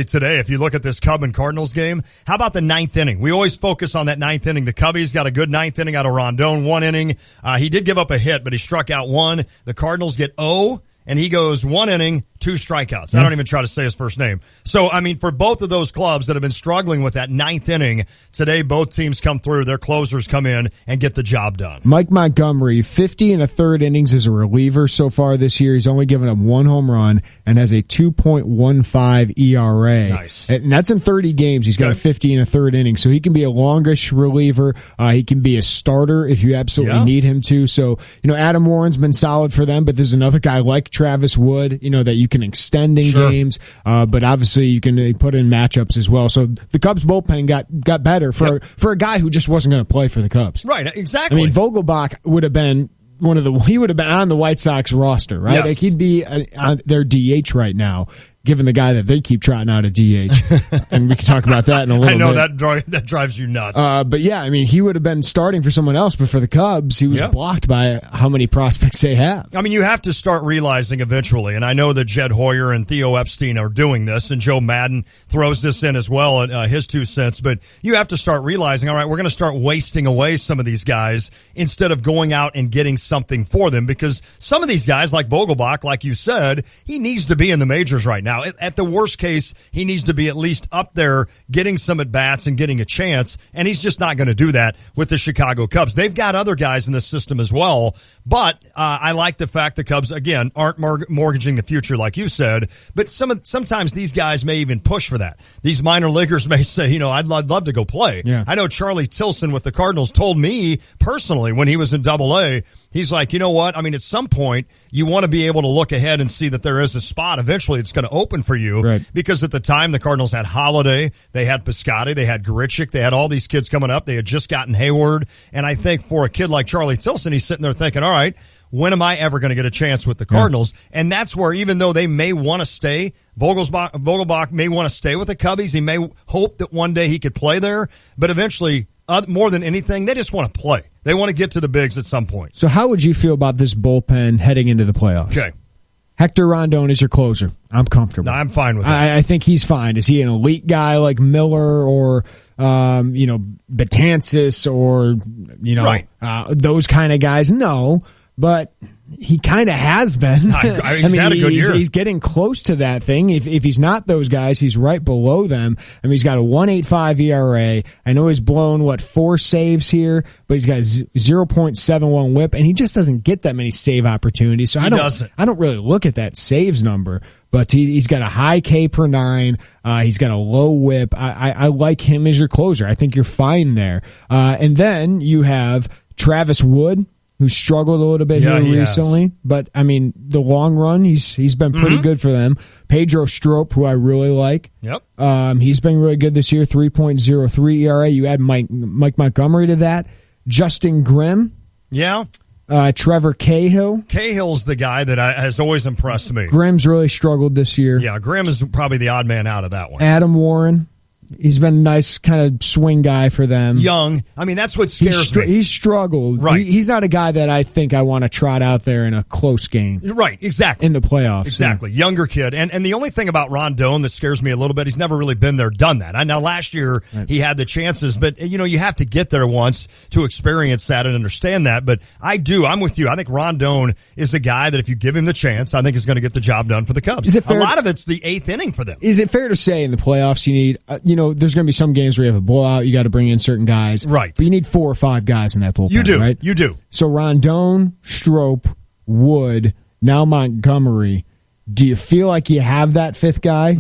today, if you look at this Cub and Cardinals game, how about the ninth inning? We always focus on that ninth inning. The Cubbies got a good ninth inning out of Rondon, 1 inning. He did give up a hit, but he struck out 1. The Cardinals get 0, and he goes 1 inning, 2 strikeouts. I don't even try to say his first name. So, I mean, for both of those clubs that have been struggling with that ninth inning, today both teams come through, their closers come in and get the job done. Mike Montgomery, 50 1/3 innings as a reliever so far this year. He's only given up 1 home run and has a 2.15 ERA. Nice. And that's in 30 games. He's got a 50 1/3 inning. So he can be a longish reliever. He can be a starter if you absolutely need him to. So, Adam Warren's been solid for them, but there's another guy like Travis Wood, that you can extend in games, but obviously you can put in matchups as well. So the Cubs bullpen got better for a guy who just wasn't going to play for the Cubs. Right, exactly. I mean, Vogelbach would have been he would have been on the White Sox roster, right? Yes. Like he'd be on their DH right now, given the guy that they keep trotting out of DH. And we can talk about that in a little bit. I know that drives you nuts. But yeah, I mean, he would have been starting for someone else, but for the Cubs, he was blocked by how many prospects they have. I mean, you have to start realizing eventually, and I know that Jed Hoyer and Theo Epstein are doing this, and Joe Madden throws this in as well, his 2 cents, but you have to start realizing, all right, we're going to start wasting away some of these guys instead of going out and getting something for them, because some of these guys, like Vogelbach, like you said, he needs to be in the majors right now. Now, at the worst case, he needs to be at least up there getting some at-bats and getting a chance, and he's just not going to do that with the Chicago Cubs. They've got other guys in the system as well, but I like the fact the Cubs, again, aren't mortgaging the future like you said, but sometimes these guys may even push for that. These minor leaguers may say, I'd love to go play. Yeah. I know Charlie Tilson with the Cardinals told me personally when he was in Double-A, he's like, you know what? I mean, at some point, you want to be able to look ahead and see that there is a spot. Eventually, it's going to open for you. Right. Because at the time, the Cardinals had Holiday, they had Piscotty, they had Grichuk, they had all these kids coming up. They had just gotten Hayward. And I think for a kid like Charlie Tilson, he's sitting there thinking, all right, when am I ever going to get a chance with the Cardinals? Yeah. And that's where, even though they may want to stay, Vogelbach may want to stay with the Cubbies. He may hope that one day he could play there. But eventually, more than anything, they just want to play. They want to get to the bigs at some point. So how would you feel about this bullpen heading into the playoffs? Okay. Hector Rondon is your closer. I'm comfortable. I'm fine with that. I think he's fine. Is he an elite guy like Miller or, Betances or, right. Those kind of guys? No, but he kind of has been. He's had a good year. He's getting close to that thing. If he's not those guys, he's right below them. I mean, he's got a 1.85 ERA. I know he's blown, 4 saves here, but he's got a 0.71 whip, and he just doesn't get that many save opportunities. So I don't really look at that saves number, but he's got a high K per 9. He's got a low whip. I like him as your closer. I think you're fine there. And then you have Travis Wood, who struggled a little bit here recently. But, I mean, the long run, he's been pretty good for them. Pedro Strop, who I really like. Yep. He's been really good this year, 3.03 ERA. You add Mike Montgomery to that. Justin Grimm. Yeah. Trevor Cahill. Cahill's the guy that has always impressed me. Grimm's really struggled this year. Yeah, Grimm is probably the odd man out of that one. Adam Warren. He's been a nice kind of swing guy for them. Young. I mean, that's what scares me. He's struggled. Right. He's not a guy that I think I want to trot out there in a close game. Right, exactly. In the playoffs. Exactly. Yeah. Younger kid. And the only thing about Rondon that scares me a little bit, he's never really been there, done that. I know last year he had the chances, but, you have to get there once to experience that and understand that. But I'm with you. I think Rondon is a guy that if you give him the chance, I think is going to get the job done for the Cubs. Is it fair, a lot of it's the 8th inning for them. Is it fair to say in the playoffs you need, there's going to be some games where you have a blowout, you got to bring in certain guys. Right. But you need 4 or 5 guys in that bullpen, You do. Right? You do. So Rondon, Strop, Wood, now Montgomery. Do you feel like you have that 5th guy?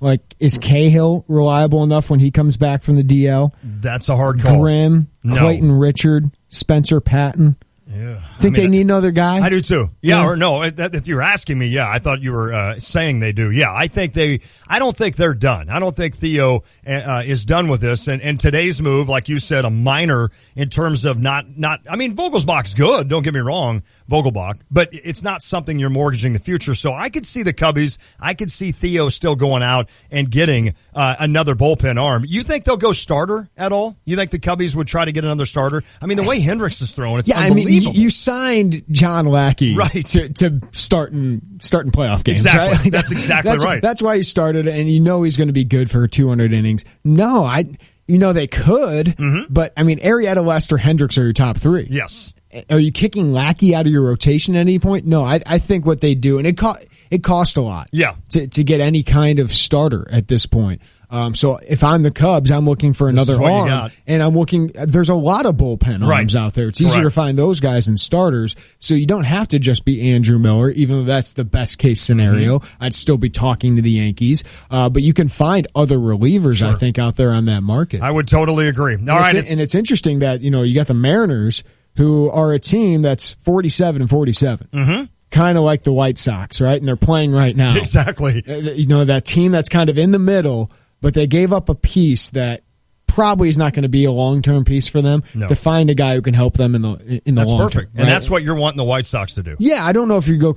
Like, is Cahill reliable enough when he comes back from the DL? That's a hard call. Grimm, Clayton Richard, Spencer Patton. Yeah. Think they need another guy? I do too. Yeah, or no, if you're asking me, I thought you were saying they do. Yeah, I don't think they're done. I don't think Theo is done with this. And today's move, like you said, a minor in terms of not, I mean, Vogelbach's good. Don't get me wrong, Vogelbach, but it's not something you're mortgaging the future. So I could see the Cubbies. I could see Theo still going out and getting another bullpen arm. You think they'll go starter at all? You think the Cubbies would try to get another starter? I mean, the way Hendricks is throwing, it's unbelievable. I mean, you signed John Lackey to starting playoff games. Exactly. Right? That's exactly right. That's why you started, and he's going to be good for 200 innings. No, they could, but I mean, Arrieta, Lester, Hendricks are your top 3. Yes. Are you kicking Lackey out of your rotation at any point? No, I think what they do, and it cost a lot. Yeah. To get any kind of starter at this point. So if I'm the Cubs, I'm looking for another arm, and I'm looking. There's a lot of bullpen arms out there. It's easier to find those guys than starters. So you don't have to just be Andrew Miller, even though that's the best case scenario. I'd still be talking to the Yankees, but you can find other relievers. I think out there on that market. I would totally agree. And it's interesting that you got the Mariners, who are a team that's 47-47. Kind of like the White Sox, right? And they're playing right now. Exactly. That team that's kind of in the middle, but they gave up a piece that probably is not going to be a long-term piece for them to find a guy who can help them in the long term. That's perfect. And that's what you're wanting the White Sox to do. Yeah, I don't know if you go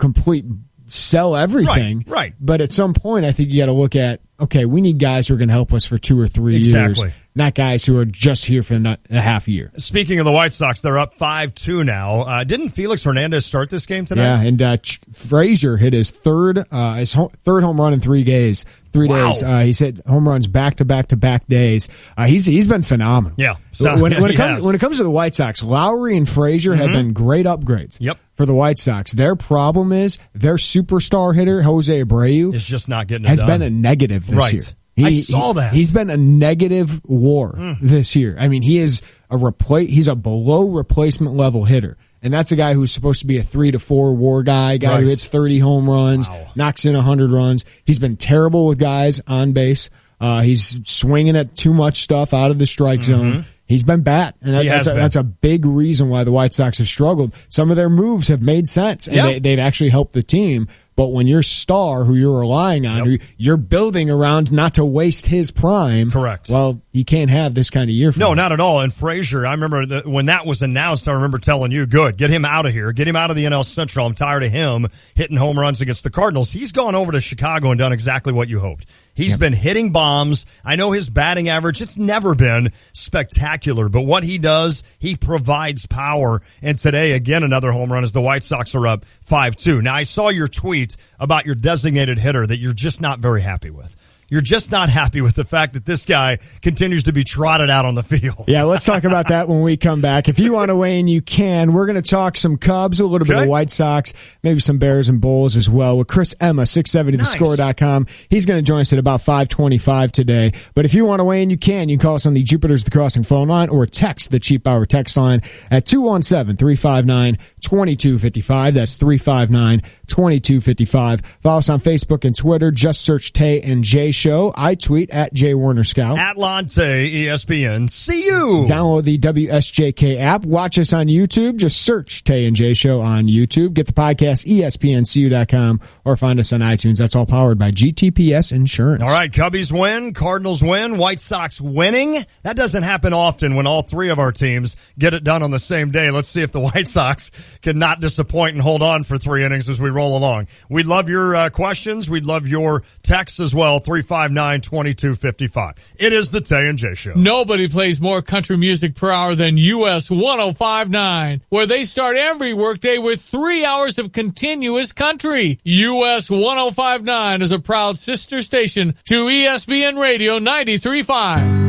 sell everything. Right. But at some point, I think you got to look at, okay, we need guys who are going to help us for 2 or 3 years. Not guys who are just here for a half year. Speaking of the White Sox, they're up 5-2 now. Didn't Felix Hernandez start this game tonight? Yeah, and Frazier hit his third home run in 3 days. 3 days. He's hit home runs back to back days. He's been phenomenal. Yeah. When it comes to the White Sox, Lowry and Frazier have been great upgrades. Yep. for the White Sox. Their problem is their superstar hitter, Jose Abreu, is just not getting it has done. been a negative this year. I saw that. He's been a negative WAR this year. I mean, he's a below replacement level hitter. And that's a guy who's supposed to be a 3 to 4 WAR guy who hits 30 home runs, knocks in 100 runs. He's been terrible with guys on base. He's swinging at too much stuff out of the strike zone. He's been bad, and that's a big reason why the White Sox have struggled. Some of their moves have made sense, and they've actually helped the team. But when your star, who you're relying on, who you're building around not to waste his prime, correct? Well, you can't have this kind of year. No, not at all. And Frazier, I remember when that was announced, I remember telling you, good, get him out of here. Get him out of the NL Central. I'm tired of him hitting home runs against the Cardinals. He's gone over to Chicago and done exactly what you hoped. He's been hitting bombs. I know his batting average, it's never been spectacular, but what he does, he provides power. And today, again, another home run as the White Sox are up 5-2. Now, I saw your tweet about your designated hitter that you're just not very happy with. You're just not happy with the fact that this guy continues to be trotted out on the field. Yeah, let's talk about that when we come back. If you want to weigh in, you can. We're going to talk some Cubs, a little bit of White Sox, maybe some Bears and Bulls as well with Chris Emma, 670thescore.com. He's going to join us at about 5:25 today. But if you want to weigh in, you can. You can call us on the Jupiter's The Crossing phone line or text the Cheap Hour text line at 217-359-2255. That's 359-2255. Follow us on Facebook and Twitter. Just search Tay and J Show. I tweet at Jay Warner Scout. At Lonte, ESPN. See you. Download the WSJK app. Watch us on YouTube. Just search Tay and J Show on YouTube. Get the podcast, ESPNCU.com, or find us on iTunes. That's all powered by GTPS Insurance. All right, Cubbies win, Cardinals win, White Sox winning. That doesn't happen often when all three of our teams get it done on the same day. Let's see if the White Sox can not disappoint and hold on for 3 innings as we roll along. We'd love your questions. We'd love your texts as well, 359-2255. It is the Tay and J Show. Nobody plays more country music per hour than US 105.9, where they start every workday with 3 hours of continuous country. US 105.9 is a proud sister station to ESPN Radio 93.5.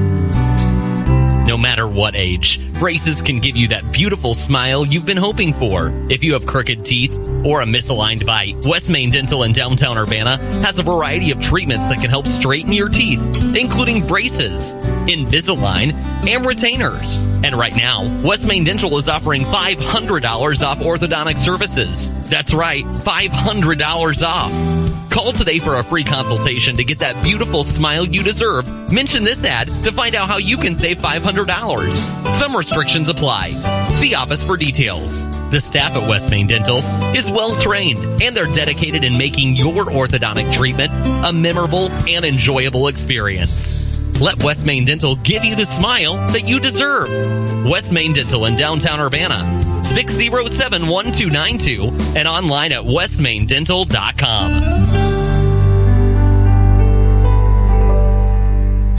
No matter what age, braces can give you that beautiful smile you've been hoping for. If you have crooked teeth or a misaligned bite, West Main Dental in downtown Urbana has a variety of treatments that can help straighten your teeth, including braces, Invisalign, and retainers. And right now, West Main Dental is offering $500 off orthodontic services. That's right, $500 off. Call today for a free consultation to get that beautiful smile you deserve. Mention this ad to find out how you can save $500. Some restrictions apply. See office for details. The staff at West Main Dental is well trained, and they're dedicated in making your orthodontic treatment a memorable and enjoyable experience. Let West Main Dental give you the smile that you deserve. West Main Dental in downtown Urbana, 607-1292, and online at westmaindental.com.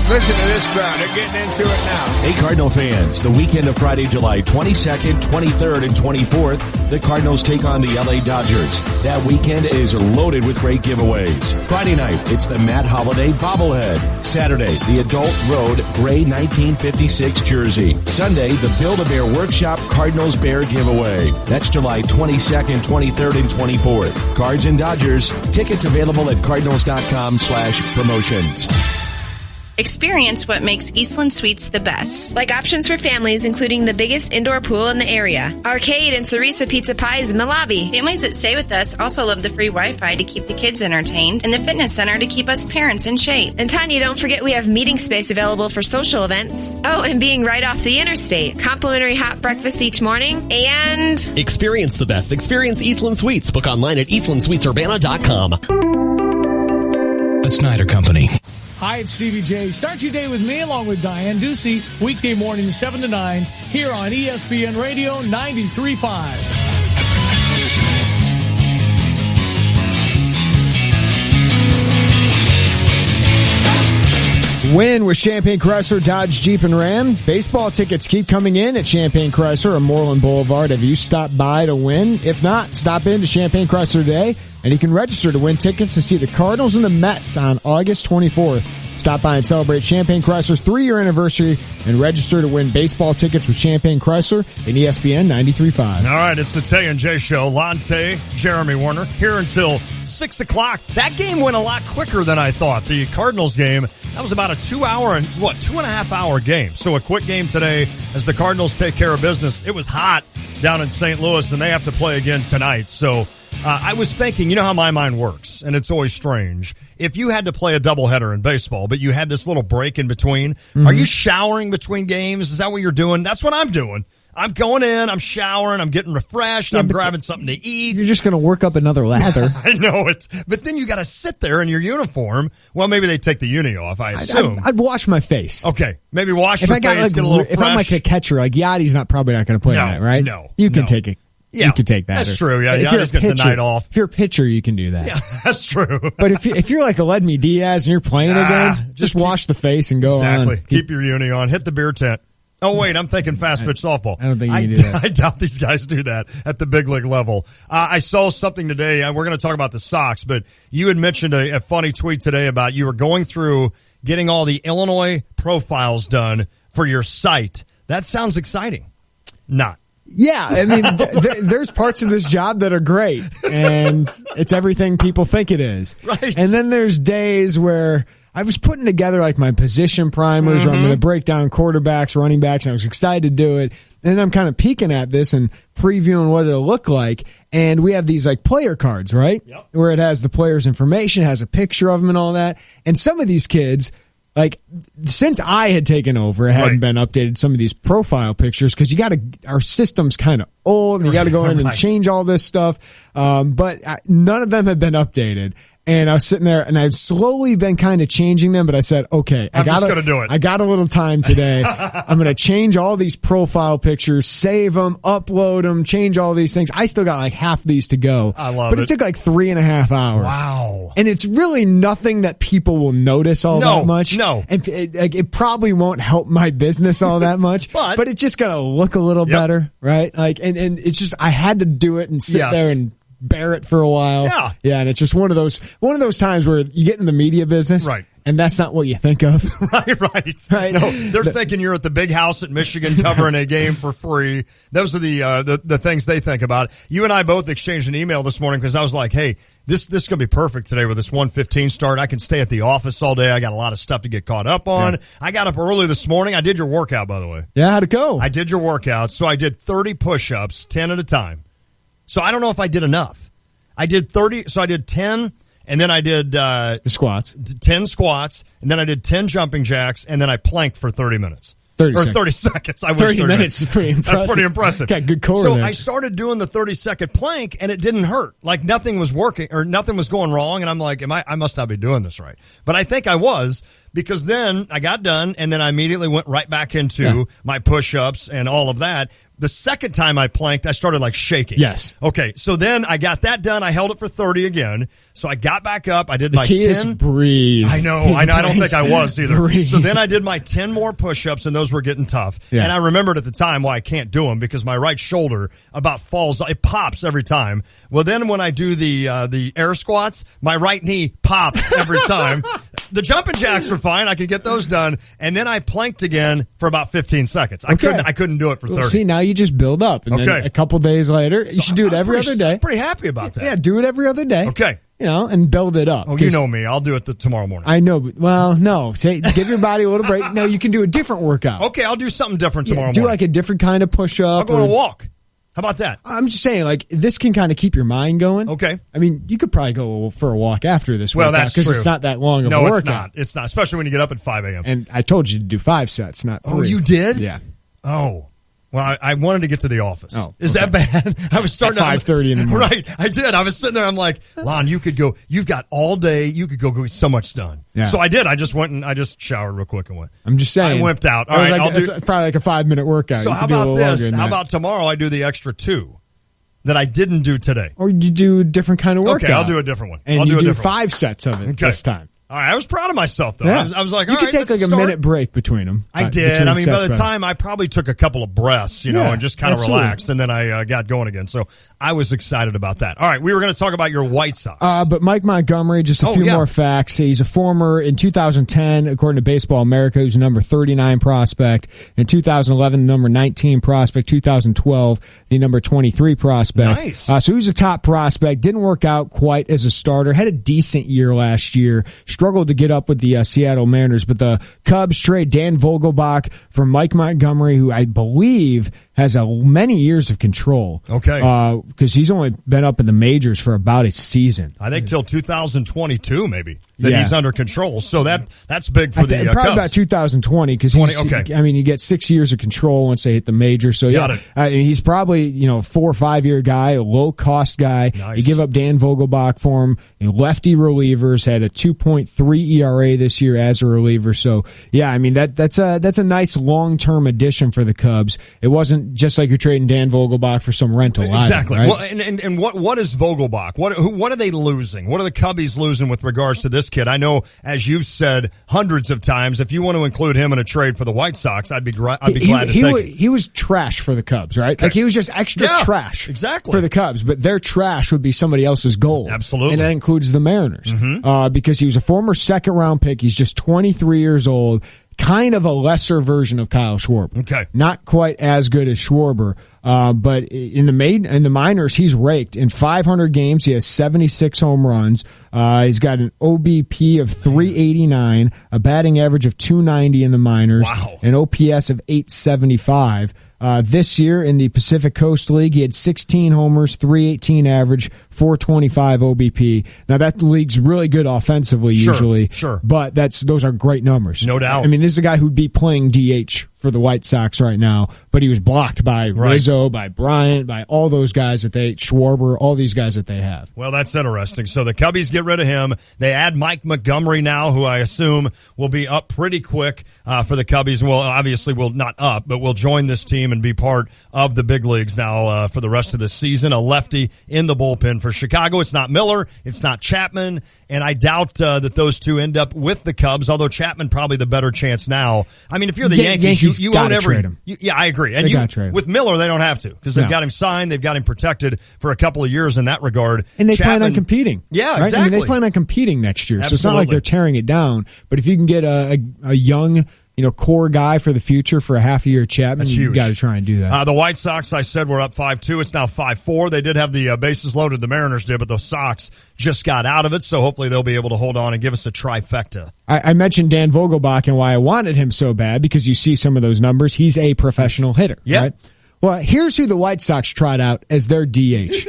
Listen to this crowd. They're getting into it now. Hey, Cardinal fans. The weekend of Friday, July 22nd, 23rd, and 24th, the Cardinals take on the LA Dodgers. That weekend is loaded with great giveaways. Friday night, it's the Matt Holliday bobblehead. Saturday, the Adult Road Gray 1956 jersey. Sunday, the Build-A-Bear Workshop Cardinals Bear giveaway. That's July 22nd, 23rd, and 24th. Cards and Dodgers. Tickets available at cardinals.com/promotions. Experience what makes Eastland Suites the best. Like options for families, including the biggest indoor pool in the area, arcade and Sarisa pizza pies in the lobby. Families that stay with us also love the free Wi-Fi to keep the kids entertained and the fitness center to keep us parents in shape. And Tanya, don't forget we have meeting space available for social events. Oh, and being right off the interstate. Complimentary hot breakfast each morning and... Experience the best. Experience Eastland Suites. Book online at eastlandsuitesurbana.com. The Snyder Company. Hi, it's Stevie J. Start your day with me along with Diane Ducey, weekday morning 7 to 9, here on ESPN Radio 93.5. Win with Champaign Chrysler, Dodge, Jeep, and Ram. Baseball tickets keep coming in at Champaign Chrysler on Moreland Boulevard. Have you stopped by to win? If not, stop in to Champaign Chrysler today, and you can register to win tickets to see the Cardinals and the Mets on August 24th. Stop by and celebrate Champaign Chrysler's 3-year anniversary and register to win baseball tickets with Champaign Chrysler and ESPN 93.5. All right, it's the Tay and J Show. Lonte, Jeremy Warner, here until 6 o'clock. That game went a lot quicker than I thought. The Cardinals game, that was about a 2.5 hour game. So a quick game today as the Cardinals take care of business. It was hot down in St. Louis, and they have to play again tonight. So I was thinking, you know how my mind works, and it's always strange. If you had to play a doubleheader in baseball, but you had this little break in between, are you showering between games? Is that what you're doing? That's what I'm doing. I'm going in, I'm showering, I'm getting refreshed, I'm grabbing something to eat. You're just going to work up another lather. I know it. But then you got to sit there in your uniform. Well, maybe they take the uni off, I assume. I'd wash my face. Okay. Maybe wash your face, get a little fresh. If I'm like a catcher, like Yachty's probably not going to play that, right? No. You can take it. Yeah, you can take that. That's true. Yeah, Yachty's getting the night off. If you're a pitcher, you can do that. Yeah, that's true. But if you're like a Ledmy Diaz and you're playing a game, just wash the face and go on. Exactly. Keep your uni on. Hit the beer tent. Oh, wait, I'm thinking fast pitch softball. I don't think you can do that. I doubt these guys do that at the big league level. I saw something today. We're going to talk about the Sox, but you had mentioned a funny tweet today about you were going through getting all the Illinois profiles done for your site. That sounds exciting. Not. Yeah, I mean, there's parts of this job that are great, and it's everything people think it is. Right. And then there's days where I was putting together like my position primers where I'm going to break down quarterbacks, running backs, and I was excited to do it. And then I'm kind of peeking at this and previewing what it'll look like. And we have these like player cards, right? Yep. Where it has the player's information, has a picture of them and all that. And some of these kids, like, since I had taken over, it hadn't been updated, some of these profile pictures, because our system's kind of old, and you got to go in and change all this stuff. But none of them have been updated. And I was sitting there, and I've slowly been kind of changing them, but I said, okay, I'm just going to do it. I got a little time today. I'm going to change all these profile pictures, save them, upload them, change all these things. I still got like half these to go. I love it. But it took like 3.5 hours. Wow. And it's really nothing that people will notice that much. No. And it probably won't help my business all that much, but it's just going to look a little better, right? Like, and it's just, I had to do it and sit there and bear it for a while. Yeah, and it's just one of those times where you get in the media business, right? And that's not what you think of. Right. No, they're thinking you're at the big house at Michigan covering a game for free. Those are the things they think about. You and I both exchanged an email this morning because I was like, hey, this is going to be perfect today with this 1:15 start. I can stay at the office all day. I got a lot of stuff to get caught up on. Yeah. I got up early this morning. I did your workout, by the way. Yeah, how'd it go? I did your workout. So I did 30 push-ups, 10 at a time. So I don't know if I did enough. I did 30, so I did 10, and then I did the squats. 10 squats, and then I did 10 jumping jacks, and then I planked for 30 minutes. 30 seconds. I wish 30 minutes is pretty impressive. That's pretty impressive. Got good core So there. I started doing the 30-second plank, and it didn't hurt. Like nothing was working, or nothing was going wrong, and I'm like, I must not be doing this right. But I think I was, because then I got done, and then I immediately went right back into my push-ups and all of that. The second time I planked, I started like shaking. Yes. Okay, so then I got that done. I held it for 30 again. So I got back up. I did my 10. The key is breathe. I know. I don't think I was either. Breathe. So then I did my 10 more push-ups, and those were getting tough. Yeah. And I remembered at the time why I can't do them, because my right shoulder about falls. It pops every time. Well, then when I do the air squats, my right knee pops every time. The jumping jacks are fine. I could get those done. And then I planked again for about 15 seconds. I couldn't do it for 30. See, now you just build up. And then a couple days later, you should do it every other day. I'm pretty happy about that. Yeah, do it every other day. Okay. And build it up. Oh, you know me. I'll do it tomorrow morning. I know. Well, no. Give your body a little break. No, you can do a different workout. Okay, I'll do something different tomorrow morning. Do like a different kind of push-up. I'll go on a walk. How about that? I'm just saying, like, this can kind of keep your mind going. Okay. I mean, you could probably go for a walk after this workout. Well, that's true. Because it's not that long of a workout. No, it's not. Especially when you get up at 5 a.m. And I told you to do 5 sets, not 3. Oh, you did? Yeah. Oh. Well, I wanted to get to the office. Oh, is that bad? I was starting at 5:30 in the morning. Right, I did. I was sitting there. I'm like, Lon, you could go. You've got all day. You could go get so much done. Yeah. So I did. I just went and I just showered real quick and went. I'm just saying. I wimped out. All right, it's probably like a 5-minute workout. So how about this? How about tomorrow? I do the extra 2 that I didn't do today. Or you do a different kind of workout. Okay, I'll do a different one. And I'll you do do 5 sets of it this time. All right, I was proud of myself, though. Yeah. I was like, you could take like a minute break between them. I did. I mean, by the time I probably took a couple of breaths, and just kind of relaxed, and then I got going again. So I was excited about that. All right, we were going to talk about your White Sox. But Mike Montgomery, just a few more facts. He's a former, in 2010, according to Baseball America, he was a number 39 prospect. In 2011, number 19 prospect. 2012, the number 23 prospect. Nice. So he was a top prospect. Didn't work out quite as a starter. Had a decent year last year. Struggled to get up with the Seattle Mariners, but the Cubs trade Dan Vogelbach for Mike Montgomery, who I believe has many years of control. Okay. Because he's only been up in the majors for about a season. I think till 2022, maybe, that he's under control. So that's big for the probably Cubs. about 2020, because you get 6 years of control once they hit the major. So he's probably 4 or 5 year guy, a low cost guy. Nice. You give up Dan Vogelbach for him. Lefty relievers, had a 2.3 ERA this year as a reliever. So that's a nice long term addition for the Cubs. It wasn't just like you're trading Dan Vogelbach for some rental. Exactly. Either, right? Well, and what is Vogelbach? What are they losing? What are the Cubbies losing with regards to this kid? I know, as you've said hundreds of times, if you want to include him in a trade for the White Sox, I'd be glad to take it. He was trash for the Cubs, right? Like he was just extra trash for the Cubs, but their trash would be somebody else's gold. Absolutely. And that includes the Mariners. Because he was a former second round pick. He's just 23 years old. Kind of a lesser version of Kyle Schwarber. Okay. Not quite as good as Schwarber. But in the minors, he's raked. In 500 games, he has 76 home runs. He's got an OBP of 389, a batting average of 290 in the minors, an OPS of 875. This year in the Pacific Coast League, he had 16 homers, 318 average, 425 OBP. Now that league's really good offensively usually. Sure. But those are great numbers. No doubt. I mean, this is a guy who'd be playing DH for the White Sox right now, but he was blocked by Rizzo, by Bryant, by all those guys Schwarber, all these guys that they have. Well, that's interesting. So the Cubbies get rid of him. They add Mike Montgomery now, who I assume will be up pretty quick for the Cubbies. Well, obviously will not up, but will join this team and be part of the big leagues now for the rest of the season. A lefty in the bullpen for Chicago. It's not Miller. It's not Chapman. And I doubt that those two end up with the Cubs, although Chapman probably the better chance now. I mean, if you're the Yankees, you own every. I agree. And with Miller, they don't have to because they've got him signed. They've got him protected for a couple of years in that regard. And they plan on competing. Yeah, right? exactly. I mean, they plan on competing next year. Absolutely. So it's not like they're tearing it down. But if you can get a young, core guy for the future for a half a year Chapman, you got to try and do that. The White Sox, I said, were up 5-2. It's now 5-4. They did have the bases loaded. The Mariners did, but the Sox just got out of it, so hopefully they'll be able to hold on and give us a trifecta. I mentioned Dan Vogelbach and why I wanted him so bad, because you see some of those numbers. He's a professional hitter. Yep. Right? Well, here's who the White Sox tried out as their DH.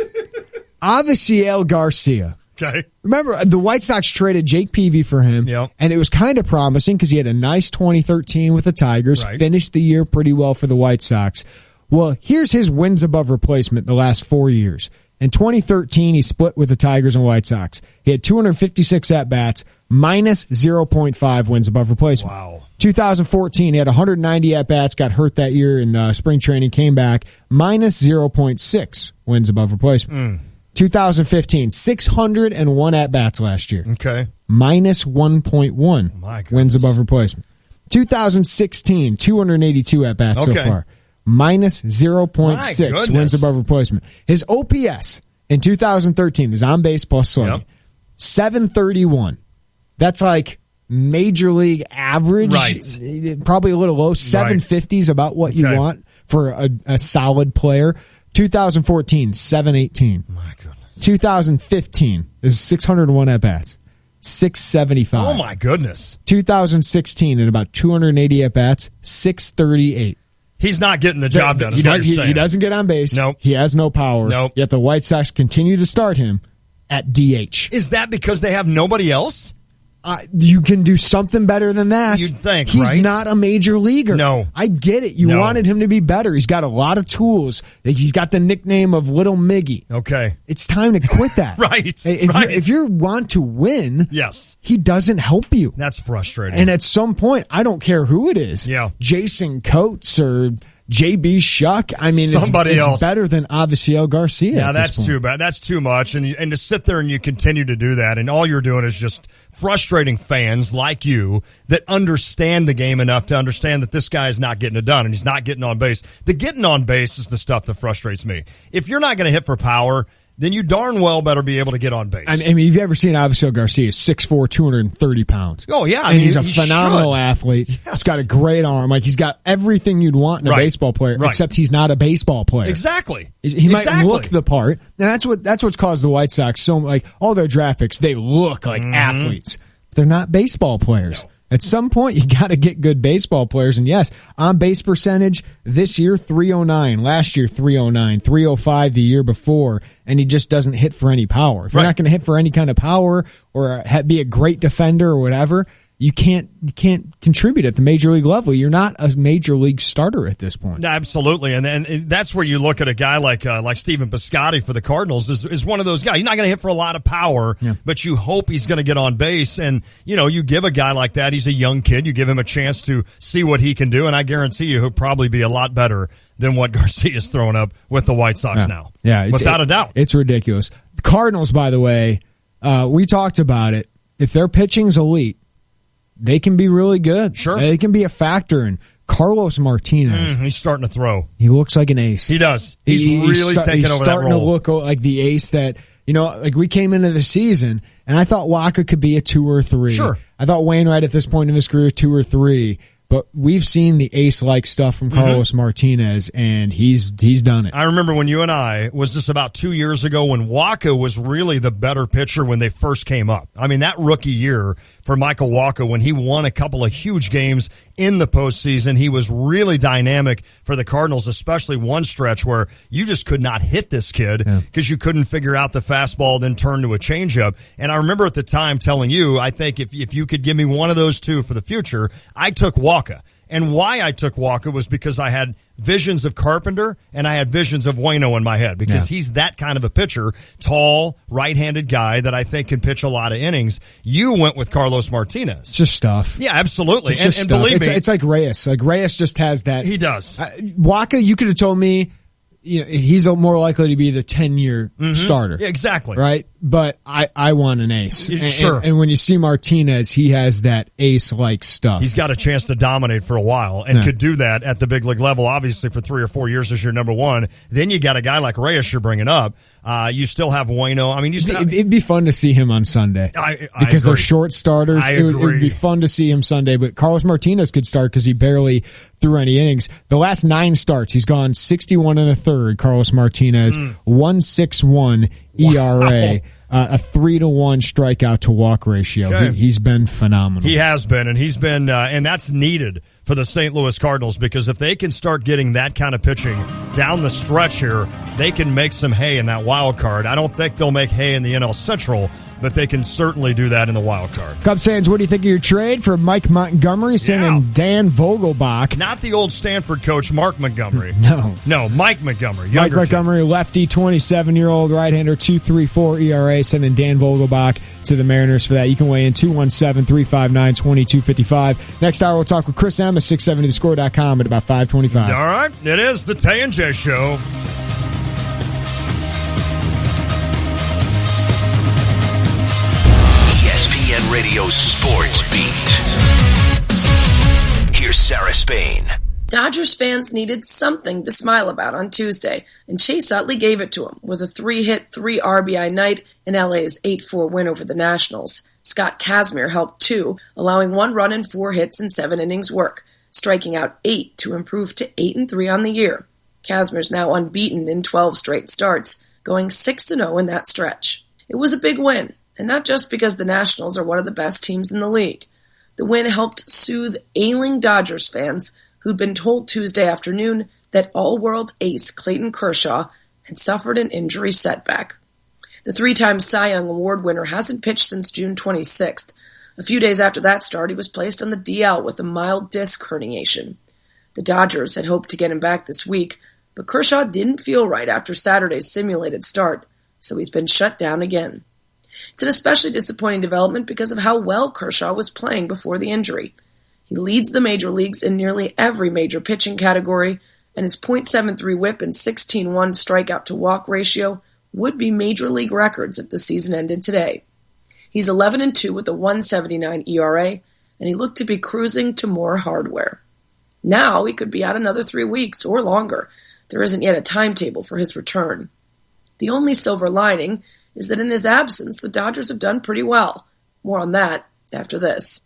Avisail Garcia. Okay. Remember, the White Sox traded Jake Peavy for him, and it was kind of promising because he had a nice 2013 with the Tigers, finished the year pretty well for the White Sox. Well, here's his wins above replacement the last 4 years. In 2013, he split with the Tigers and White Sox. He had 256 at-bats, minus 0.5 wins above replacement. Wow. 2014, he had 190 at-bats, got hurt that year in spring training, came back, minus 0.6 wins above replacement. 2015, 601 at-bats last year. Okay. Minus 1.1 wins above replacement. 2016, 282 at-bats so far. Minus 0.6 wins above replacement. His OPS in 2013 is on base plus slugging. 731. That's like major league average. Right. Probably a little low. 750 is about what you want for a solid player. 2014, 718. My goodness. 2015 is 601 at-bats. 675. Oh, my goodness. 2016 at about 280 at-bats, 638. He's not getting the job done. He doesn't get on base. Nope. He has no power. Nope. Yet the White Sox continue to start him at DH. Is that because they have nobody else? You can do something better than that. You'd think, He's right? not a major leaguer. No. I get it. You wanted him to be better. He's got a lot of tools. He's got the nickname of Little Miggy. Okay. It's time to quit that. If you want to win, he doesn't help you. That's frustrating. And at some point, I don't care who it is. Yeah. Jason Coates or JB Shuck. I mean, Somebody else. It's better than Avisail Garcia. Yeah, that's too bad. That's too much. And to sit there and you continue to do that, and all you're doing is just frustrating fans like you that understand the game enough to understand that this guy is not getting it done and he's not getting on base. The getting on base is the stuff that frustrates me. If you're not going to hit for power, then you darn well better be able to get on base. I mean, have you ever seen Avisail Garcia? 6'4", 230 pounds. Oh, yeah. And he's a phenomenal athlete. Yes. He's got a great arm. Like, he's got everything you'd want in a baseball player, except he's not a baseball player. Exactly. He might look the part. And that's what's caused the White Sox so, like, all their draft picks, they look like athletes. They're not baseball players. No. At some point, you got to get good baseball players. And yes, on base percentage this year, 309. Last year, 309. 305 the year before. And he just doesn't hit for any power. If you're not going to hit for any kind of power or be a great defender or whatever, you can't contribute at the major league level. You're not a major league starter at this point. No, absolutely, and that's where you look at a guy like Stephen Piscotty for the Cardinals is one of those guys. He's not going to hit for a lot of power, but you hope he's going to get on base. And you give a guy like that. He's a young kid. You give him a chance to see what he can do, and I guarantee you he'll probably be a lot better than what Garcia's throwing up with the White Sox now. Yeah, without a doubt, it's ridiculous. The Cardinals, by the way, we talked about it. If their pitching's elite, they can be really good. Sure. They can be a factor. And Carlos Martinez. He's starting to throw. He looks like an ace. He does. He's really taking over that role. He's starting to look like the ace that, like we came into the season, and I thought Waka could be a 2 or 3. Sure. I thought Wainwright at this point in his career, 2 or 3. But we've seen the ace-like stuff from Carlos Martinez, and he's done it. I remember when you and I, was this about 2 years ago, when Waka was really the better pitcher when they first came up. I mean, that rookie year for Michael Wacha, when he won a couple of huge games in the postseason, he was really dynamic for the Cardinals, especially one stretch where you just could not hit this kid because you couldn't figure out the fastball, then turn to a changeup. And I remember at the time telling you, I think if you could give me one of those two for the future, I took Wacha. And why I took Wacha was because I had visions of Carpenter and I had visions of Waino in my head because he's that kind of a pitcher, tall, right-handed guy that I think can pitch a lot of innings. You went with Carlos Martinez. It's just stuff. Yeah, absolutely. And believe me, it's like Reyes. Like Reyes just has that. He does. Wacha, you could have told me, he's more likely to be the 10-year starter. Yeah, exactly. Right? But I want an ace. Sure. And when you see Martinez, he has that ace-like stuff. He's got a chance to dominate for a while and could do that at the big league level, obviously, for 3 or 4 years as your number one. Then you got a guy like Reyes you're bringing up. You still have Waino. I mean, it'd be fun to see him on Sunday. Because they're short starters. It would be fun to see him Sunday. But Carlos Martinez could start because he barely threw any innings. The last 9 starts, he's gone 61 1/3. Carlos Martinez, 1.61 ERA. A 3-to-1 strikeout to walk ratio. Okay. He's been phenomenal. He has been, and he's been, and that's needed for the St. Louis Cardinals because if they can start getting that kind of pitching down the stretch here, they can make some hay in that wild card. I don't think they'll make hay in the NL Central, but they can certainly do that in the wild card. Cubs fans, what do you think of your trade for Mike Montgomery sending Dan Vogelbach? Not the old Stanford coach, Mark Montgomery. No, Mike Montgomery. Mike Montgomery, lefty, 27-year-old right-hander, 2.34 ERA, sending Dan Vogelbach to the Mariners for that. You can weigh in 217-359-2255. Next hour, we'll talk with Chris Emma, 670thescore.com at about 5:25. All right, it is the Tay and J Show. Radio Sports Beat. Here's Sarah Spain. Dodgers fans needed something to smile about on Tuesday, and Chase Utley gave it to them with a 3-hit, 3 RBI night in LA's 8-4 win over the Nationals. Scott Kazmir helped too, allowing 1 run and 4 hits in 7 innings work, striking out 8 to improve to 8-3 on the year. Kazmir's now unbeaten in 12 straight starts, going 6-0 in that stretch. It was a big win. And not just because the Nationals are one of the best teams in the league. The win helped soothe ailing Dodgers fans who'd been told Tuesday afternoon that all-world ace Clayton Kershaw had suffered an injury setback. The 3-time Cy Young Award winner hasn't pitched since June 26th. A few days after that start, he was placed on the DL with a mild disc herniation. The Dodgers had hoped to get him back this week, but Kershaw didn't feel right after Saturday's simulated start, so he's been shut down again. It's an especially disappointing development because of how well Kershaw was playing before the injury. He leads the major leagues in nearly every major pitching category and his .73 whip and 16-1 strikeout to walk ratio would be major league records if the season ended today. He's 11-2 with a 1.79 ERA, and he looked to be cruising to more hardware. Now he could be out another 3 weeks or longer. There isn't yet a timetable for his return. The only silver lining is that in his absence, the Dodgers have done pretty well. More on that after this.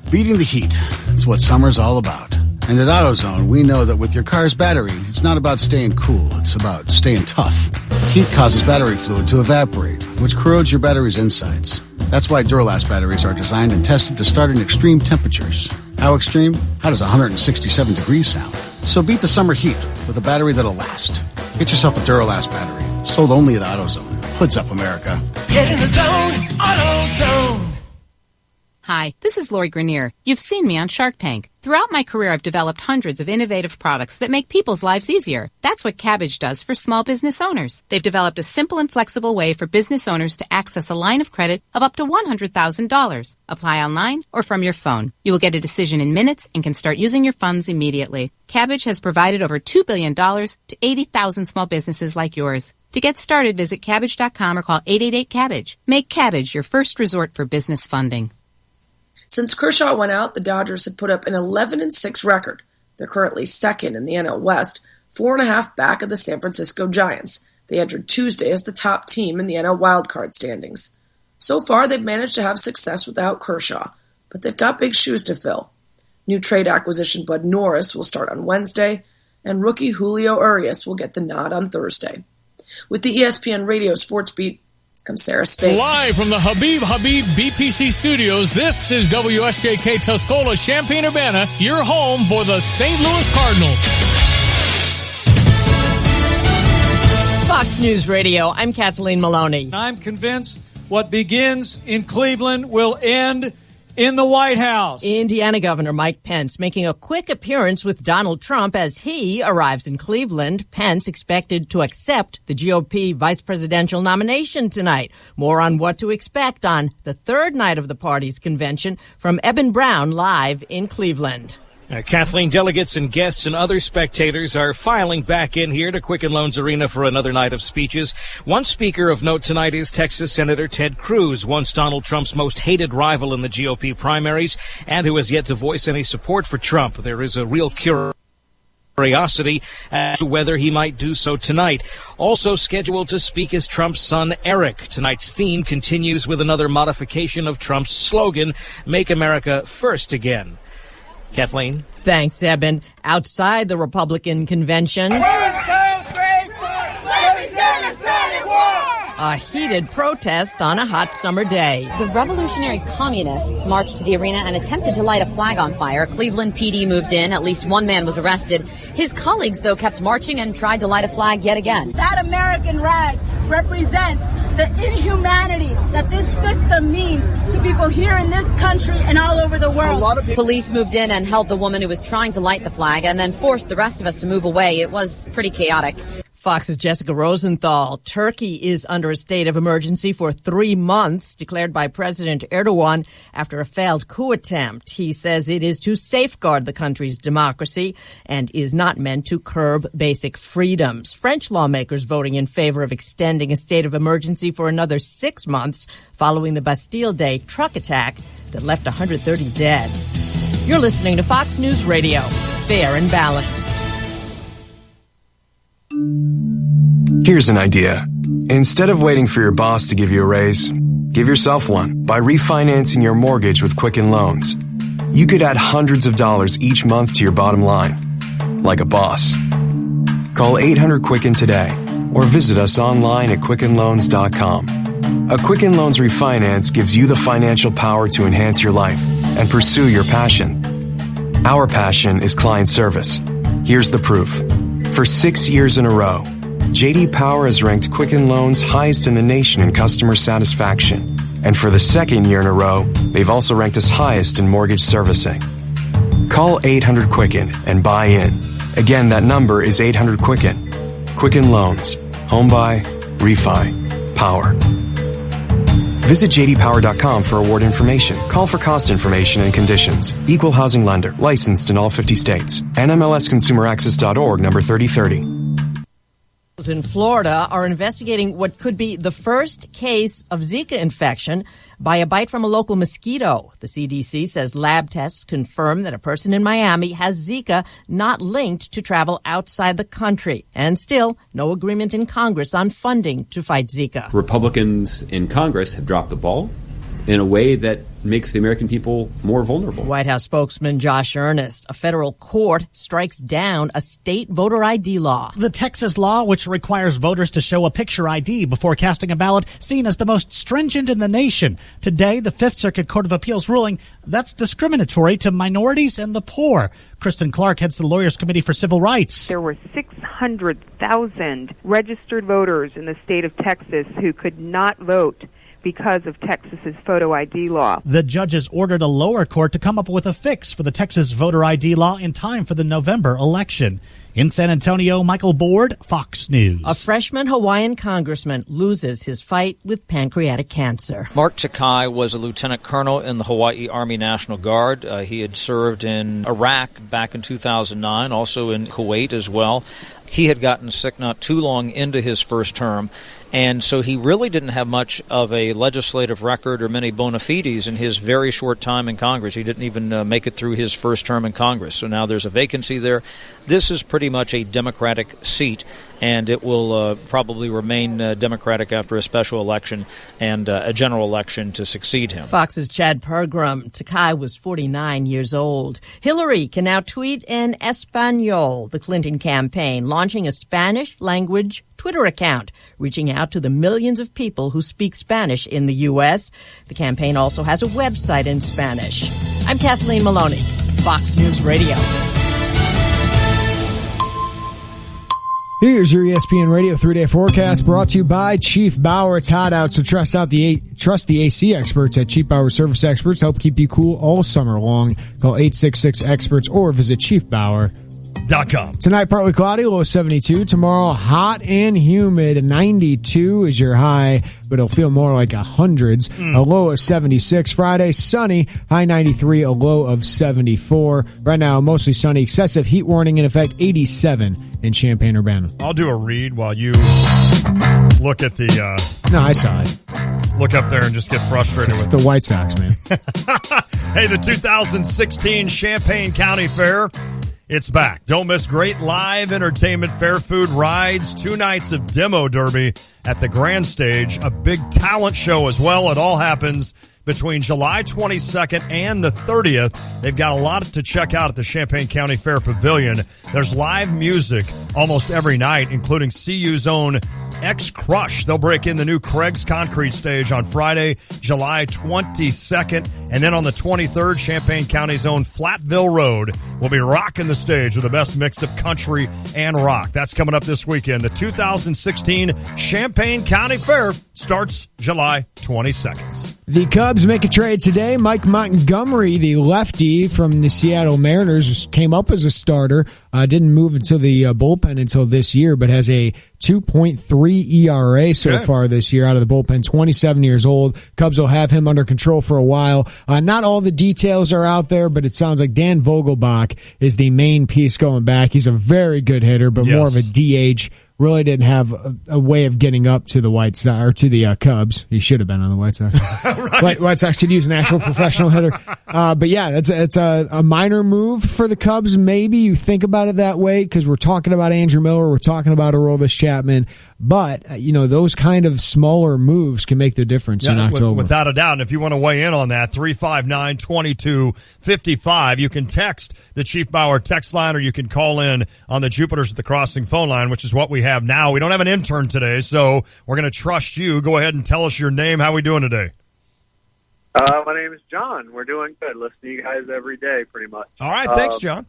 Beating the heat is what summer's all about. And at AutoZone, we know that with your car's battery, it's not about staying cool, it's about staying tough. Heat causes battery fluid to evaporate, which corrodes your battery's insides. That's why Duralast batteries are designed and tested to start in extreme temperatures. How extreme? How does 167 degrees sound? So beat the summer heat with a battery that'll last. Get yourself a Duralast battery, sold only at AutoZone. Hoods up, America. Get in the zone, AutoZone. Hi, this is Lori Grenier. You've seen me on Shark Tank. Throughout my career, I've developed hundreds of innovative products that make people's lives easier. That's what Cabbage does for small business owners. They've developed a simple and flexible way for business owners to access a line of credit of up to $100,000. Apply online or from your phone. You will get a decision in minutes and can start using your funds immediately. Cabbage has provided over $2 billion to 80,000 small businesses like yours. To get started, visit Cabbage.com or call 888-CABBAGE. Make Cabbage your first resort for business funding. Since Kershaw went out, the Dodgers have put up an 11-6 record. They're currently second in the NL West, 4.5 back of the San Francisco Giants. They entered Tuesday as the top team in the NL wildcard standings. So far, they've managed to have success without Kershaw, but they've got big shoes to fill. New trade acquisition Bud Norris will start on Wednesday, and rookie Julio Urias will get the nod on Thursday. With the ESPN Radio Sports Beat, I'm Sarah Spade. Live from the Habib BPC studios, this is WSJK Tuscola, Champaign-Urbana, your home for the St. Louis Cardinals. Fox News Radio, I'm Kathleen Maloney. I'm convinced what begins in Cleveland will end in the White House. Indiana Governor Mike Pence making a quick appearance with Donald Trump as he arrives in Cleveland. Pence expected to accept the GOP vice presidential nomination tonight. More on what to expect on the third night of the party's convention from Eben Brown live in Cleveland. Kathleen, delegates and guests and other spectators are filing back in here to Quicken Loans Arena for another night of speeches. One speaker of note tonight is Texas Senator Ted Cruz, once Donald Trump's most hated rival in the GOP primaries, and who has yet to voice any support for Trump. There is a real curiosity as to whether he might do so tonight. Also scheduled to speak is Trump's son, Eric. Tonight's theme continues with another modification of Trump's slogan, Make America First Again. Kathleen? Thanks, Eben. Outside the Republican convention, a heated protest on a hot summer day. The revolutionary communists marched to the arena and attempted to light a flag on fire. Cleveland PD moved in. At least one man was arrested. His colleagues, though, kept marching and tried to light a flag yet again. That American rag represents the inhumanity that this system means to people here in this country and all over the world. Police moved in and held the woman who was trying to light the flag and then forced the rest of us to move away. It was pretty chaotic. Fox's Jessica Rosenthal. Turkey is under a state of emergency for 3 months, declared by President Erdogan after a failed coup attempt. He says it is to safeguard the country's democracy and is not meant to curb basic freedoms. French lawmakers voting in favor of extending a state of emergency for another 6 months following the Bastille Day truck attack that left 130 dead. You're listening to Fox News Radio, fair and balanced. Here's an idea. Instead of waiting for your boss to give you a raise, give yourself one by refinancing your mortgage with Quicken Loans. You could add hundreds of dollars each month to your bottom line, like a boss. Call 800-QUICKEN today or visit us online at QuickenLoans.com. A Quicken Loans refinance gives you the financial power to enhance your life and pursue your passion. Our passion is client service. Here's the proof. For 6 years in a row, J.D. Power has ranked Quicken Loans highest in the nation in customer satisfaction. And for the second year in a row, they've also ranked us highest in mortgage servicing. Call 800-QUICKEN and buy in. Again, that number is 800-QUICKEN. Quicken Loans. Home buy, refi, power. Visit jdpower.com for award information. Call for cost information and conditions. Equal housing lender. Licensed in all 50 states. NMLSconsumeraccess.org, number 3030. In Florida are investigating what could be the first case of Zika infection by a bite from a local mosquito. The CDC says lab tests confirm that a person in Miami has Zika, not linked to travel outside the country. And still, no agreement in Congress on funding to fight Zika. Republicans in Congress have dropped the ball in a way that makes the American people more vulnerable. White House spokesman Josh Earnest. A federal court strikes down a state voter ID law. The Texas law, which requires voters to show a picture ID before casting a ballot, seen as the most stringent in the nation. Today, the Fifth Circuit Court of Appeals ruling that's discriminatory to minorities and the poor. Kristen Clark heads the Lawyers Committee for Civil Rights. There were 600,000 registered voters in the state of Texas who could not vote because of Texas's photo ID law. The judges ordered a lower court to come up with a fix for the Texas voter ID law in time for the November election. In San Antonio, Michael Board, Fox News. A freshman Hawaiian congressman loses his fight with pancreatic cancer. Mark Takai was a lieutenant colonel in the Hawaii Army National Guard. He had served in Iraq back in 2009, also in Kuwait as well. He had gotten sick not too long into his first term, and so he really didn't have much of a legislative record or many bona fides in his very short time in Congress. He didn't even make it through his first term in Congress. So now there's a vacancy there. This is pretty much a Democratic seat, and it will probably remain Democratic after a special election and a general election to succeed him. Fox's Chad Pergram. Takai was 49 years old. Hillary can now tweet in Espanol, the Clinton campaign, launching a Spanish-language Twitter account, reaching out to the millions of people who speak Spanish in the U.S. The campaign also has a website in Spanish. I'm Kathleen Maloney, Fox News Radio. Here's your ESPN Radio 3-day forecast brought to you by Chief Bauer. It's hot out, so trust the AC experts at Chief Bauer Service Experts. Help keep you cool all summer long. Call 866-EXPERTS or visit chiefbauer.com. Tonight, partly cloudy, low 72. Tomorrow, hot and humid. 92 is your high, but it'll feel more like hundreds. A low of 76. Friday, sunny, high 93, a low of 74. Right now, mostly sunny. Excessive heat warning in effect, 87 in Champaign-Urbana. I'll do a read while you look at the... No, I saw it. Look up there and just get frustrated It's with the White Sox, man. Hey, the 2016 Champaign County Fair, it's back. Don't miss great live entertainment, fair food, rides, 2 nights of demo derby at the grand stage, a big talent show as well. It all happens between July 22nd and the 30th. They've got a lot to check out at the Champaign County Fair Pavilion. There's live music almost every night, including CU's own X-Crush. They'll break in the new Craig's Concrete Stage on Friday, July 22nd. And then on the 23rd, Champaign County's own Flatville Road will be rocking the stage with the best mix of country and rock. That's coming up this weekend. The 2016 Champaign County Fair starts July 22nd. The Cubs make a trade today. Mike Montgomery, the lefty from the Seattle Mariners, came up as a starter. Didn't move into the bullpen until this year, but has a 2.3 ERA so far this year out of the bullpen. 27 years old. Cubs will have him under control for a while. Not all the details are out there, but it sounds like Dan Vogelbach is the main piece going back. He's a very good hitter, but more of a DH. Really didn't have a way of getting up to the White Sox or to the Cubs. He should have been on the White Sox. Right. White Sox could use an actual professional hitter. But yeah, it's a minor move for the Cubs. Maybe you think about it that way because we're talking about Andrew Miller, we're talking about Aroldis Chapman. But those kind of smaller moves can make the difference in October. Without a doubt. And if you want to weigh in on that, 359-2255. You can text the Chief Bauer text line, or you can call in on the Jupiters at the Crossing phone line, which is what we have now. We don't have an intern today, so we're going to trust you. Go ahead and tell us your name. How are we doing today? My name is John. We're doing good. Listen to you guys every day, pretty much. All right. Thanks, John.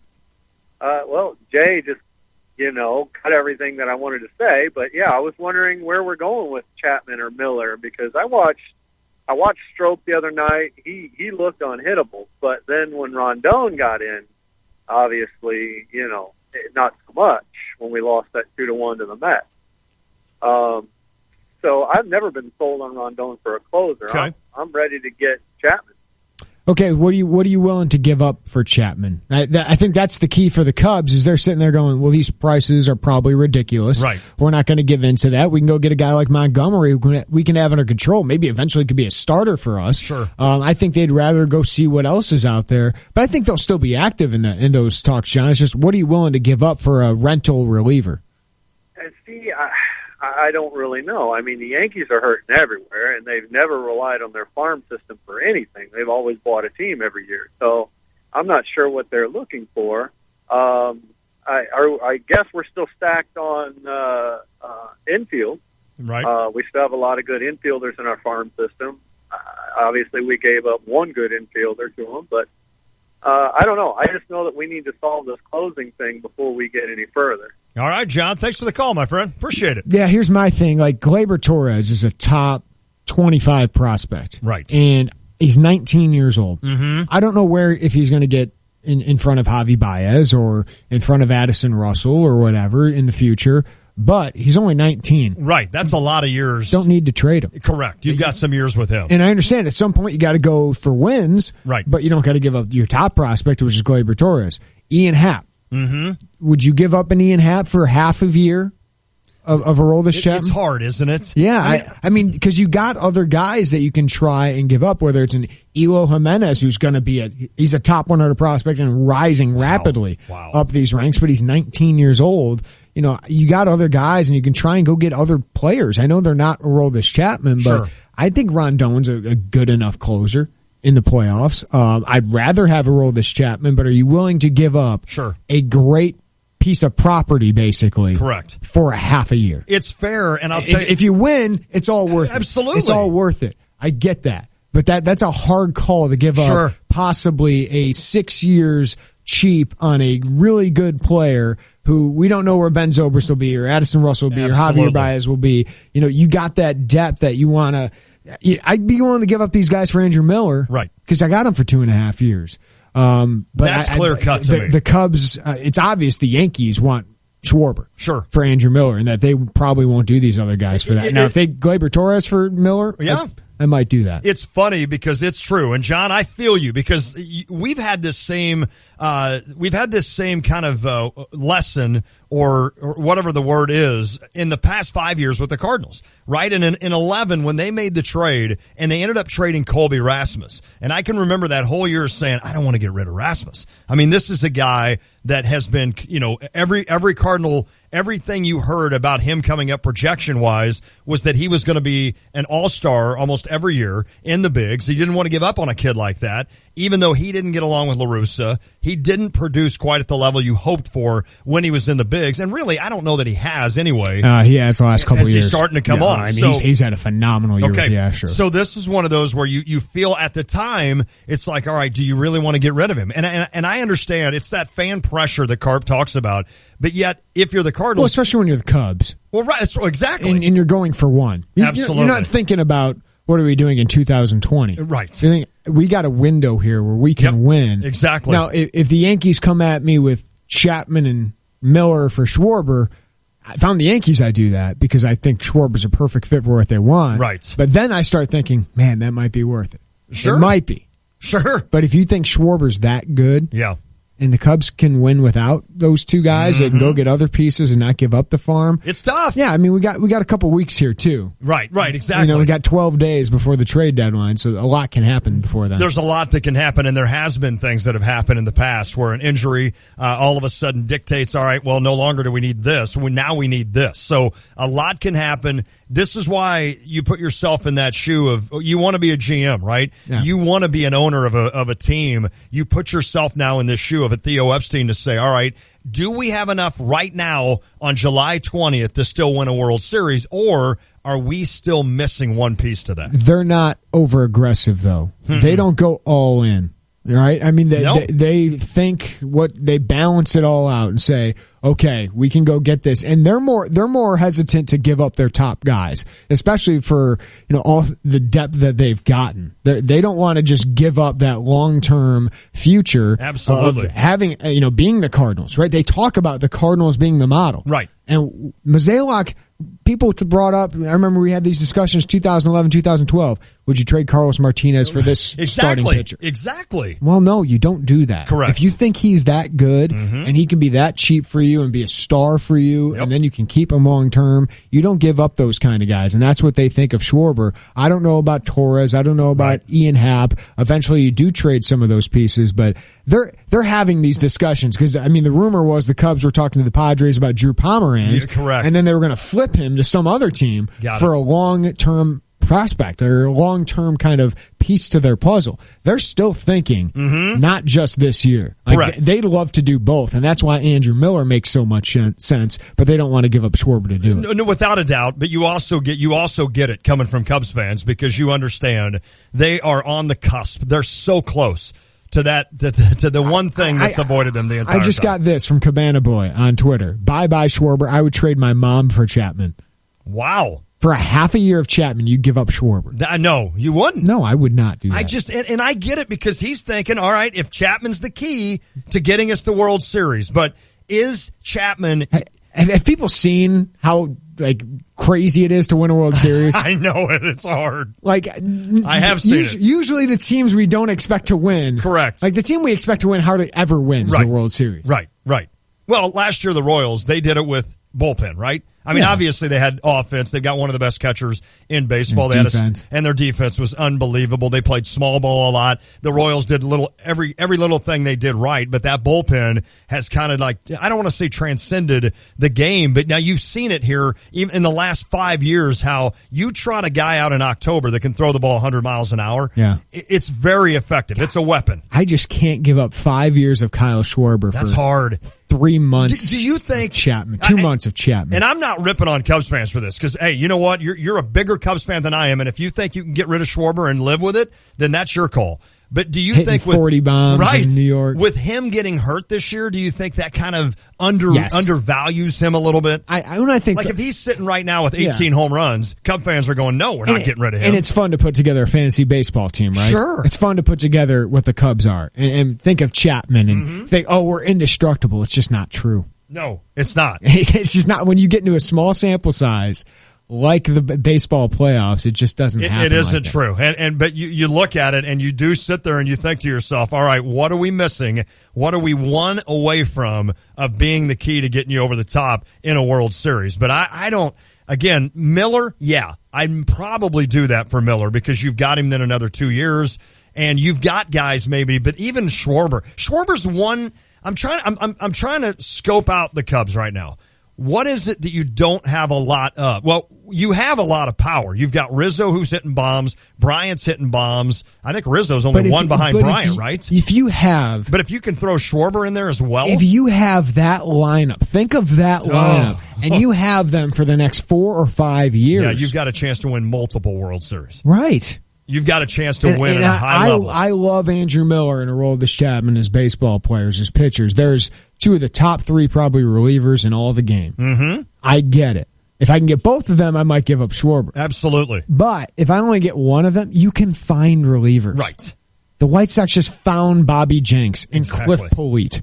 Well, Jay just, cut everything that I wanted to say. But, yeah, I was wondering where we're going with Chapman or Miller, because I watched Strope the other night. He looked unhittable. But then when Rondon got in, obviously, not so much when we lost that 2-1 to the Mets. So I've never been sold on Rondon for a closer. Okay. I'm ready to get Chapman. Okay, what are you willing to give up for Chapman? I think that's the key for the Cubs is they're sitting there going, well, these prices are probably ridiculous. Right. We're not going to give in to that. We can go get a guy like Montgomery who we can have under control. Maybe eventually could be a starter for us. Sure. I think they'd rather go see what else is out there. But I think they'll still be active in those talks, John. It's just what are you willing to give up for a rental reliever? And see, I don't really know. I mean, the Yankees are hurting everywhere, and they've never relied on their farm system for anything. They've always bought a team every year. So I'm not sure what they're looking for. I guess we're still stacked on infield. Right. We still have a lot of good infielders in our farm system. Obviously, we gave up one good infielder to them, but I don't know. I just know that we need to solve this closing thing before we get any further. All right, John. Thanks for the call, my friend. Appreciate it. Yeah, here's my thing. Like, Gleyber Torres is a top 25 prospect. Right. And he's 19 years old. Mm-hmm. I don't know if he's going to get in front of Javi Baez or in front of Addison Russell or whatever in the future, but he's only 19. Right. That's a lot of years. Don't need to trade him. Correct. You've got some years with him. And I understand at some point you got to go for wins. Right. But you don't got to give up your top prospect, which is Gleyber Torres. Ian Happ. Mm-hmm. Would you give up an Ian Happ for half a year of Aroldis Chapman? It's hard, isn't it? Yeah, I mean, because you got other guys that you can try and give up, whether it's an Eloy Jimenez, who's going to be he's a top 100 prospect and rising rapidly up these ranks, but he's 19 years old. You know, you got other guys, and you can try and go get other players. I know they're not Aroldis Chapman, but Sure. I think Rondon's a good enough closer in the playoffs. I'd rather have Aroldis Chapman, but are you willing to give up a great piece of property, basically, correct, for a half a year? It's fair, and I'll tell you, if you win, it's all worth it. Absolutely. It's all worth it. I get that. But that's a hard call to give up possibly a 6 years cheap on a really good player who we don't know where Ben Zobrist will be or Addison Russell will be or Javier Baez will be. You know, you got that depth that you want to. I'd be willing to give up these guys for Andrew Miller, right? Because I got him for 2.5 years. But that's clear cut to me. The Cubs, it's obvious the Yankees want Schwarber, for Andrew Miller, and that they probably won't do these other guys for that. Now, if they Gleyber Torres for Miller, I might do that. It's funny because it's true, and John, I feel you because we've had this same kind of lesson or whatever the word is in the past 5 years with the Cardinals, right? And in 11, when they made the trade and they ended up trading Colby Rasmus, and I can remember that whole year saying, I don't want to get rid of Rasmus. I mean, this is a guy that has been, you know, every Cardinal, everything you heard about him coming up projection wise was that he was going to be an all-star almost every year in the bigs. He didn't want to give up on a kid like that. Even though he didn't get along with La Russa, he didn't produce quite at the level you hoped for when he was in the bigs. And really, I don't know that he has anyway. He has the last couple of years. He's starting to come on. I mean, he's had a phenomenal year with the Astros. So this is one of those where you feel at the time, it's like, all right, do you really want to get rid of him? And I understand it's that fan pressure that Carp talks about. But yet, if you're the Cardinals. Well, especially when you're the Cubs. Well, right. Exactly. And you're going for one. Absolutely. You're not thinking about, what are we doing in 2020? Right. You're thinking, we got a window here where we can win. Exactly. Now, if the Yankees come at me with Chapman and Miller for Schwarber, if I'm the Yankees, I do that because I think Schwarber's a perfect fit for what they want. Right. But then I start thinking, man, that might be worth it. Sure. It might be. Sure. But if you think Schwarber's that good, and the Cubs can win without those two guys, they can go get other pieces and not give up the farm. It's tough. Yeah, I mean, we got a couple weeks here too. Right, exactly. You know, we got 12 days before the trade deadline, so a lot can happen before then. There's a lot that can happen, and there has been things that have happened in the past where an injury all of a sudden dictates, all right, well, no longer do we need this. Now we need this. So a lot can happen. This is why you put yourself in that shoe of you want to be a GM, right? Yeah. You want to be an owner of a team. You put yourself now in this shoe of a Theo Epstein to say, all right, do we have enough right now on July 20th to still win a World Series, or are we still missing one piece to that? They're not over aggressive though. They don't go all in. Right? I mean, they think they balance it all out and say, okay, we can go get this. And they're more hesitant to give up their top guys, especially for, you know, all the depth that they've gotten. They don't want to just give up that long-term future Absolutely. of having, you know, being the Cardinals, right? They talk about the Cardinals being the model. Right. And Mozeliak people brought up, I remember we had these discussions 2011, 2012. Would you trade Carlos Martinez for this starting pitcher? Exactly. Well, no, you don't do that. Correct. If you think he's that good and he can be that cheap for you and be a star for you, and then you can keep him long term, you don't give up those kind of guys. And that's what they think of Schwarber. I don't know about Torres. I don't know about Ian Happ. Eventually, you do trade some of those pieces, but they're having these discussions because, I mean, the rumor was the Cubs were talking to the Padres about Drew Pomeranz. Yeah, correct. And then they were going to flip him to some other team for a long-term prospect or a long-term kind of piece to their puzzle. They're still thinking not just this year. Like, they'd love to do both, and that's why Andrew Miller makes so much sense, but they don't want to give up Schwarber to do it. No, without a doubt, but you also get it coming from Cubs fans because you understand they are on the cusp. They're so close to that to the one thing that's avoided them the entire time. I just got this from Cabana Boy on Twitter. Bye-bye Schwarber. I would trade my mom for Chapman. Wow. For a half a year of Chapman, you'd give up Schwarber. No, you wouldn't. No, I would not do that. And I get it because he's thinking, all right, if Chapman's the key to getting us the World Series, but is Chapman... Have people seen how crazy it is to win a World Series? I know it. It's hard. I have seen it. Usually the teams we don't expect to win. Correct. Like the team we expect to win hardly ever wins the World Series. Right. Well, last year the Royals, they did it with bullpen, right? I mean, obviously they had offense. They've got one of the best catchers in baseball. They and their defense was unbelievable. They played small ball a lot. The Royals did every little thing they did right, but that bullpen has kind of I don't want to say transcended the game, but now you've seen it here even in the last 5 years how you trot a guy out in October that can throw the ball 100 miles an hour. Yeah. It's very effective. It's a weapon. I just can't give up 5 years of Kyle Schwarber. That's hard. 3 months. Do you think Chapman? 2 months of Chapman. And I'm not ripping on Cubs fans for this because, hey, you know what? You're a bigger Cubs fan than I am, and if you think you can get rid of Schwarber and live with it, then that's your call. But do you think with 40 bombs in New York, with him getting hurt this year, do you think that kind of undervalues him a little bit? I think if he's sitting right now with 18 home runs, Cub fans are going, no, we're not getting rid of him. And it's fun to put together a fantasy baseball team, right? Sure. It's fun to put together what the Cubs are and think of Chapman and think, oh, we're indestructible. It's just not true. No, it's not. It's just not. When you get into a small sample size like the baseball playoffs, it just doesn't happen. It isn't true. But you look at it and you do sit there and you think to yourself, all right, what are we missing? What are we one away from of being the key to getting you over the top in a World Series? But I don't. Again, Miller, I'd probably do that for Miller because you've got him then another 2 years and you've got guys maybe, but even Schwarber's one. I'm trying to scope out the Cubs right now. What is it that you don't have a lot of? Well, you have a lot of power. You've got Rizzo who's hitting bombs. Bryant's hitting bombs. I think Rizzo's only one behind Bryant, right? But if you can throw Schwarber in there as well. If you have that lineup, think of that lineup, and you have them for the next 4 or 5 years. Yeah, you've got a chance to win multiple World Series. Right. You've got a chance to win at a high level. I love Andrew Miller and Aroldis Chapman as baseball players, as pitchers. There's 2 of the top 3 probably relievers in all the game. Mm-hmm. I get it. If I can get both of them, I might give up Schwarber. Absolutely. But if I only get one of them, you can find relievers. Right. The White Sox just found Bobby Jenks and Cliff Polite.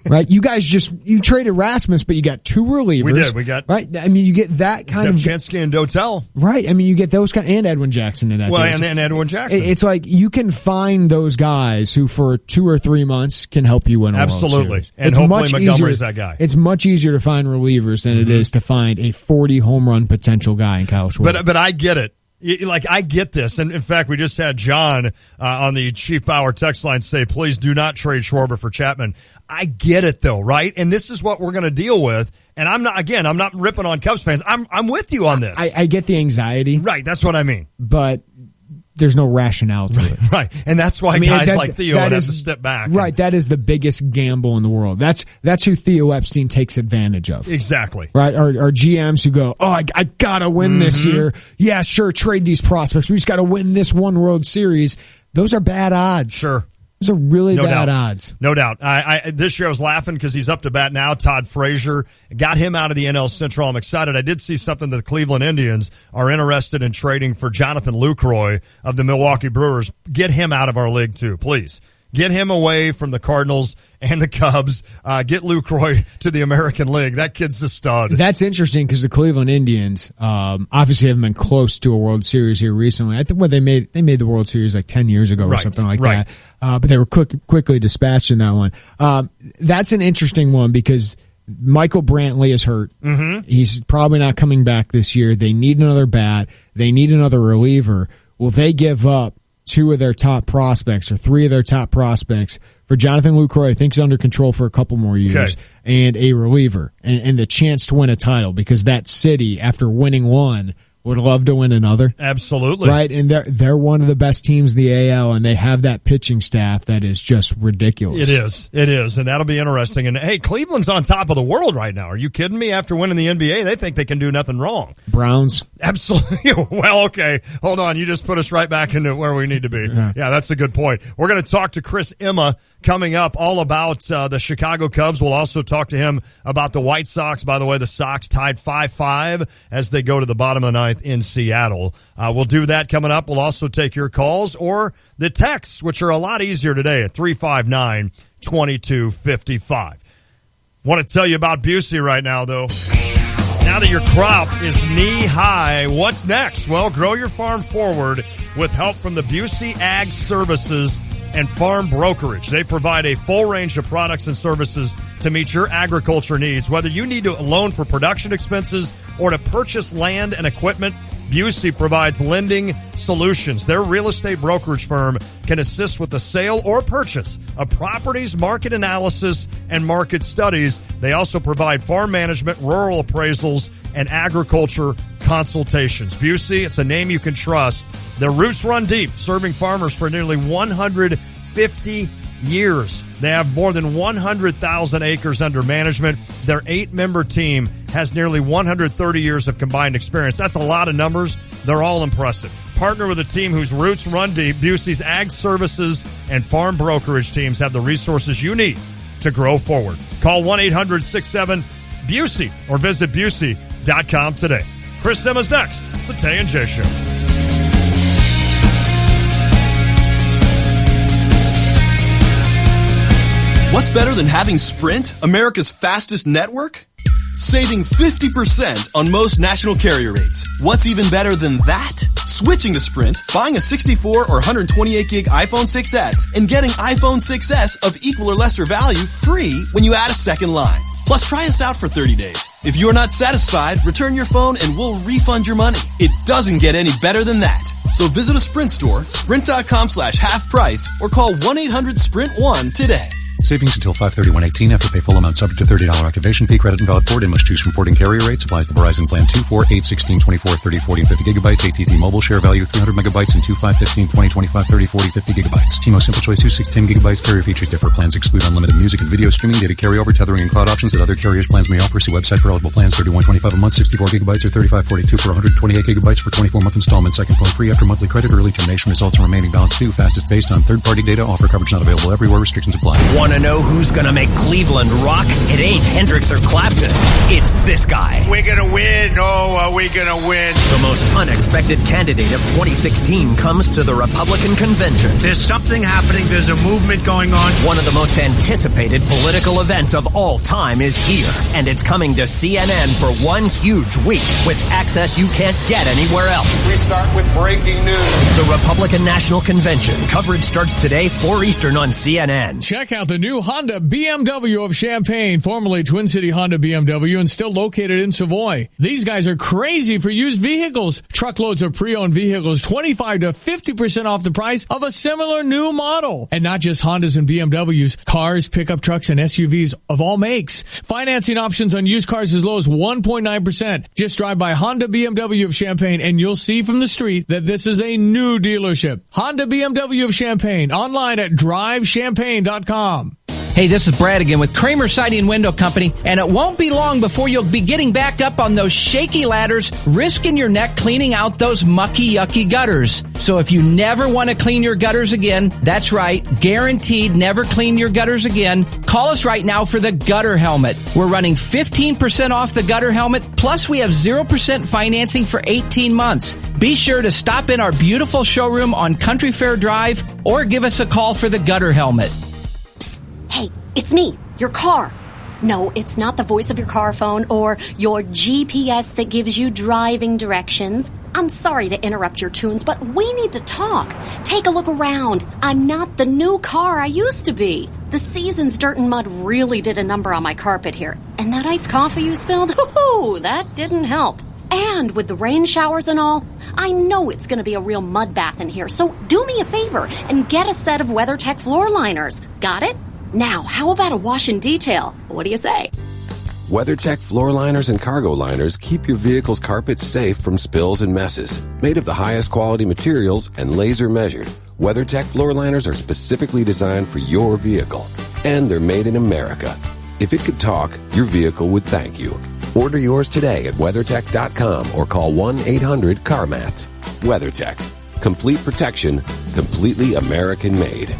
Right. You guys you traded Rasmus, but you got 2 relievers. We got. Right. I mean, you get that kind of. Shevchensky and Dotel. Right. I mean, you get those and Edwin Jackson in that. Well, and Edwin Jackson. It's like you can find those guys who for 2 or 3 months can help you win a World Series. And it's hopefully Montgomery's that guy. It's much easier to find relievers than it is to find a 40 home run potential guy in Kyle Schwarber. But I get it. I get this. And in fact, we just had John on the Chief Bauer text line say, please do not trade Schwarber for Chapman. I get it, though, right? And this is what we're going to deal with. And I'm not ripping on Cubs fans. I'm with you on this. I get the anxiety. Right. That's what I mean. But there's no rationale to it. Right. And that's why guys like Theo have to step back. Right. That is the biggest gamble in the world. That's who Theo Epstein takes advantage of. Exactly. Right. Our GMs who go, oh, I got to win this year. Yeah, sure. Trade these prospects. We just got to win this one World Series. Those are bad odds. Sure. Those are really bad odds. No doubt. This year I was laughing because he's up to bat now. Todd Frazier got him out of the NL Central. I'm excited. I did see something that the Cleveland Indians are interested in trading for Jonathan Lucroy of the Milwaukee Brewers. Get him out of our league too, please. Get him away from the Cardinals and the Cubs. Get Lucroy to the American League. That kid's a stud. That's interesting because the Cleveland Indians obviously haven't been close to a World Series here recently. I think they made the World Series like 10 years ago or something like that. But they were quickly dispatched in that one. That's an interesting one because Michael Brantley is hurt. Mm-hmm. He's probably not coming back this year. They need another bat. They need another reliever. Will they give up 2 of their top prospects or 3 of their top prospects for Jonathan Lucroy? I think he's under control for a couple more years, and a reliever and the chance to win a title because that city, after winning one, would love to win another. Absolutely. Right, and they're one of the best teams in the AL, and they have that pitching staff that is just ridiculous. It is, and that'll be interesting. And, hey, Cleveland's on top of the world right now. Are you kidding me? After winning the NBA, they think they can do nothing wrong. Browns. Absolutely. Well, okay. Hold on. You just put us right back into where we need to be. Yeah, that's a good point. We're going to talk to Chris Emma coming up all about the Chicago Cubs. We'll also talk to him about the White Sox. By the way, the Sox tied 5-5 as they go to the bottom of the ninth in Seattle. We'll do that coming up. We'll also take your calls or the texts, which are a lot easier today at 359-2255. Want to tell you about Busey right now, though. Now that your crop is knee-high, what's next? Well, grow your farm forward with help from the Busey Ag Services and Farm Brokerage. They provide a full range of products and services to meet your agriculture needs. Whether you need a loan for production expenses or to purchase land and equipment, Busey provides lending solutions. Their real estate brokerage firm can assist with the sale or purchase of properties, market analysis, and market studies. They also provide farm management, rural appraisals, and agriculture consultations. Busey, it's a name you can trust. Their roots run deep, serving farmers for nearly 150 years. They have more than 100,000 acres under management. Their 8-member team has nearly 130 years of combined experience. That's a lot of numbers. They're all impressive. Partner with a team whose roots run deep. Busey's Ag Services and Farm Brokerage teams have the resources you need to grow forward. Call 1-800-67-BUSEY or visit Busey.com today. Chris Emma's next. It's the Tay and J Show. What's better than having Sprint, America's fastest network? Saving 50% on most national carrier rates. What's even better than that? Switching to Sprint, buying a 64 or 128 gig iPhone 6S, and getting iPhone 6S of equal or lesser value free when you add a second line. Plus, try us out for 30 days. If you're not satisfied, return your phone and we'll refund your money. It doesn't get any better than that. So visit a Sprint store, sprint.com/half price, or call 1-800-SPRINT1 today. Savings until 5/31/18 after pay full amount subject to $30 activation fee. Credit invalid port and must choose from porting carrier rates. Applies to Verizon Plan 2, 4, 8, 16, 24, 30, 40, and 50 gigabytes. AT&T Mobile share value 300 megabytes and 2, 5, 15, 20, 25, 30, 40, 50 gigabytes. T-Mo Simple Choice 2, 6, 10 gigabytes. Carrier features differ. Plans exclude unlimited music and video streaming, data carryover, tethering, and cloud options that other carriers' plans may offer. See website for eligible plans. $31.25 a month, 64 gigabytes, or $35.42 for 128 gigabytes for 24-month installment. Second phone free after monthly credit. Early termination results in remaining balance due. Fastest based on third-party data. Offer coverage not available everywhere. Restrictions apply. Want to know who's going to make Cleveland rock? It ain't Hendrix or Clapton. It's this guy. We're going to win. Oh, are we going to win? The most unexpected candidate of 2016 comes to the Republican convention. There's something happening. There's a movement going on. One of the most anticipated political events of all time is here, and it's coming to CNN for one huge week with access you can't get anywhere else. We start with breaking news. The Republican National Convention. Coverage starts today, 4 Eastern on CNN. Check out the new Honda BMW of Champaign, formerly Twin City Honda BMW, and still located in Savoy. These guys are crazy for used vehicles. Truckloads of pre-owned vehicles, 25 to 50% off the price of a similar new model. And not just Hondas and BMWs, cars, pickup trucks, and SUVs of all makes. Financing options on used cars as low as 1.9%. Just drive by Honda BMW of Champaign and you'll see from the street that this is a new dealership. Honda BMW of Champaign, online at drivechampaign.com. Hey, this is Brad again with Kramer Siding and Window Company, and it won't be long before you'll be getting back up on those shaky ladders, risking your neck cleaning out those mucky, yucky gutters. So if you never want to clean your gutters again, that's right, guaranteed never clean your gutters again, call us right now for the Gutter Helmet. We're running 15% off the Gutter Helmet, plus we have 0% financing for 18 months. Be sure to stop in our beautiful showroom on Country Fair Drive or give us a call for the Gutter Helmet. Hey, it's me, your car. No, it's not the voice of your car phone or your GPS that gives you driving directions. I'm sorry to interrupt your tunes, but we need to talk. Take a look around. I'm not the new car I used to be. The season's dirt and mud really did a number on my carpet here. And that iced coffee you spilled, that didn't help. And with the rain showers and all, I know it's going to be a real mud bath in here. So do me a favor and get a set of WeatherTech floor liners. Got it? Now, how about a wash and detail? What do you say? WeatherTech floor liners and cargo liners keep your vehicle's carpet safe from spills and messes. Made of the highest quality materials and laser measured, WeatherTech floor liners are specifically designed for your vehicle. And they're made in America. If it could talk, your vehicle would thank you. Order yours today at WeatherTech.com or call 1-800-CarMats. WeatherTech. Complete protection, completely American made.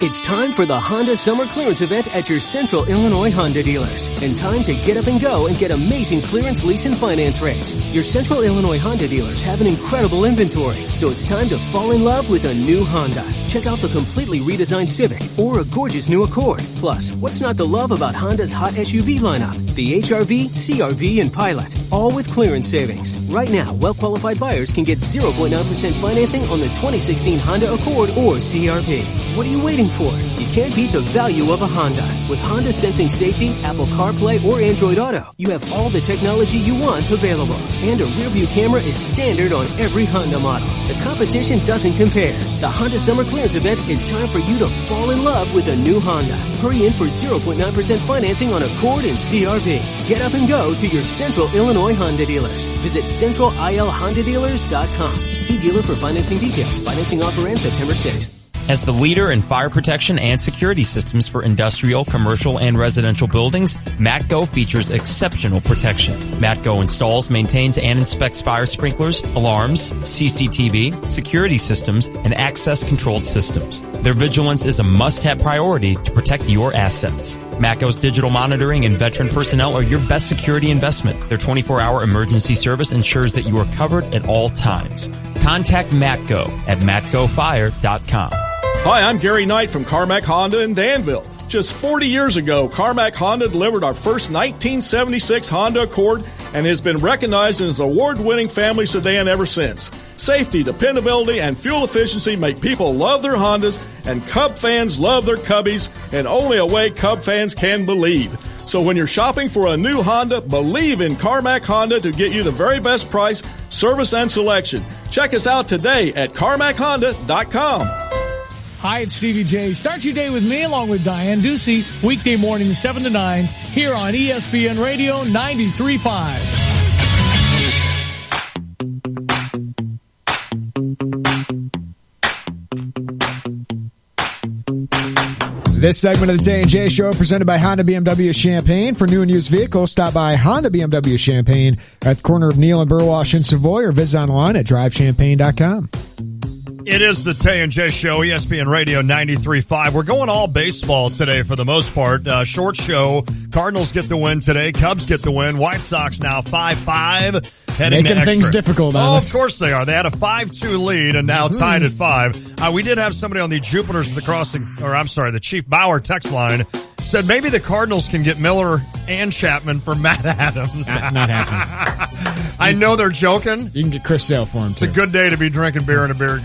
It's time for the Honda Summer Clearance Event at your Central Illinois Honda dealers. And time to get up and go and get amazing clearance lease and finance rates. Your Central Illinois Honda dealers have an incredible inventory, so it's time to fall in love with a new Honda. Check out the completely redesigned Civic or a gorgeous new Accord. Plus, what's not to love about Honda's hot SUV lineup? The HR-V, CR-V, and Pilot, all with clearance savings. Right now, well-qualified buyers can get 0.9% financing on the 2016 Honda Accord or CR-V. What are you waiting for? You can't beat the value of a Honda. With Honda Sensing Safety, Apple CarPlay, or Android Auto, you have all the technology you want available. And a rear-view camera is standard on every Honda model. The competition doesn't compare. The Honda Summer Clearance Event is time for you to fall in love with a new Honda. Hurry in for 0.9% financing on Accord and CR-V. Get up and go to your Central Illinois Honda dealers. Visit centralilhondadealers.com. See dealer for financing details. Financing offer ends September 6th. As the leader in fire protection and security systems for industrial, commercial, and residential buildings, Matco features exceptional protection. Matco installs, maintains, and inspects fire sprinklers, alarms, CCTV, security systems, and access-controlled systems. Their vigilance is a must-have priority to protect your assets. Matco's digital monitoring and veteran personnel are your best security investment. Their 24-hour emergency service ensures that you are covered at all times. Contact Matco at matcofire.com. Hi, I'm Gary Knight from Carmack Honda in Danville. Just 40 years ago, Carmack Honda delivered our first 1976 Honda Accord and has been recognized as an award-winning family sedan ever since. Safety, dependability, and fuel efficiency make people love their Hondas, and Cub fans love their Cubbies, and only a way Cub fans can believe. So when you're shopping for a new Honda, believe in Carmack Honda to get you the very best price, service, and selection. Check us out today at CarmackHonda.com. Hi, it's Stevie J. Start your day with me along with Diane Ducey, weekday mornings 7 to 9, here on ESPN Radio 93.5. This segment of the Tay and J Show presented by Honda BMW Champaign. For new and used vehicles, stop by Honda BMW Champaign at the corner of Neal and Burwash in Savoy or visit online at drivechampaign.com. It is the Tay and J Show, ESPN Radio 93.5. We're going all baseball today for the most part. Short show. Cardinals get the win today. Cubs get the win. White Sox now 5-5. Heading Making to extra. things difficult. Of course they are. They had a 5-2 lead and now tied at 5. We did have somebody on the Jupiters of the Crossing, the Chief Bauer text line said maybe the Cardinals can get Miller and Chapman for Matt Adams. Not happening. I know they're joking. You can get Chris Sale for him, too. It's a good day to be drinking beer in a beer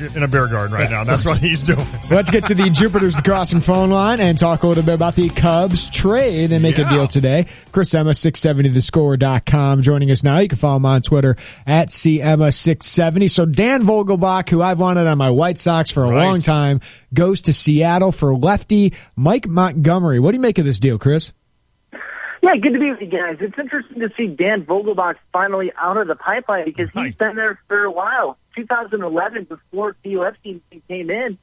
garden right now. That's what he's doing. Let's get to the Jupiters of the Crossing phone line and talk a little bit about the Cubs trade and make a deal today. Chris Emma, 670thescore.com, joining us now. You can follow him on Twitter at CEmma670. So Dan Vogelbach, who I've wanted on my White Sox for a long time, goes to Seattle for lefty Mike Montgomery. What do you make of this deal, Chris? Yeah, good to be with you guys. It's interesting to see Dan Vogelbach finally out of the pipeline because he's been there for a while. 2011, before Theo Epstein came in,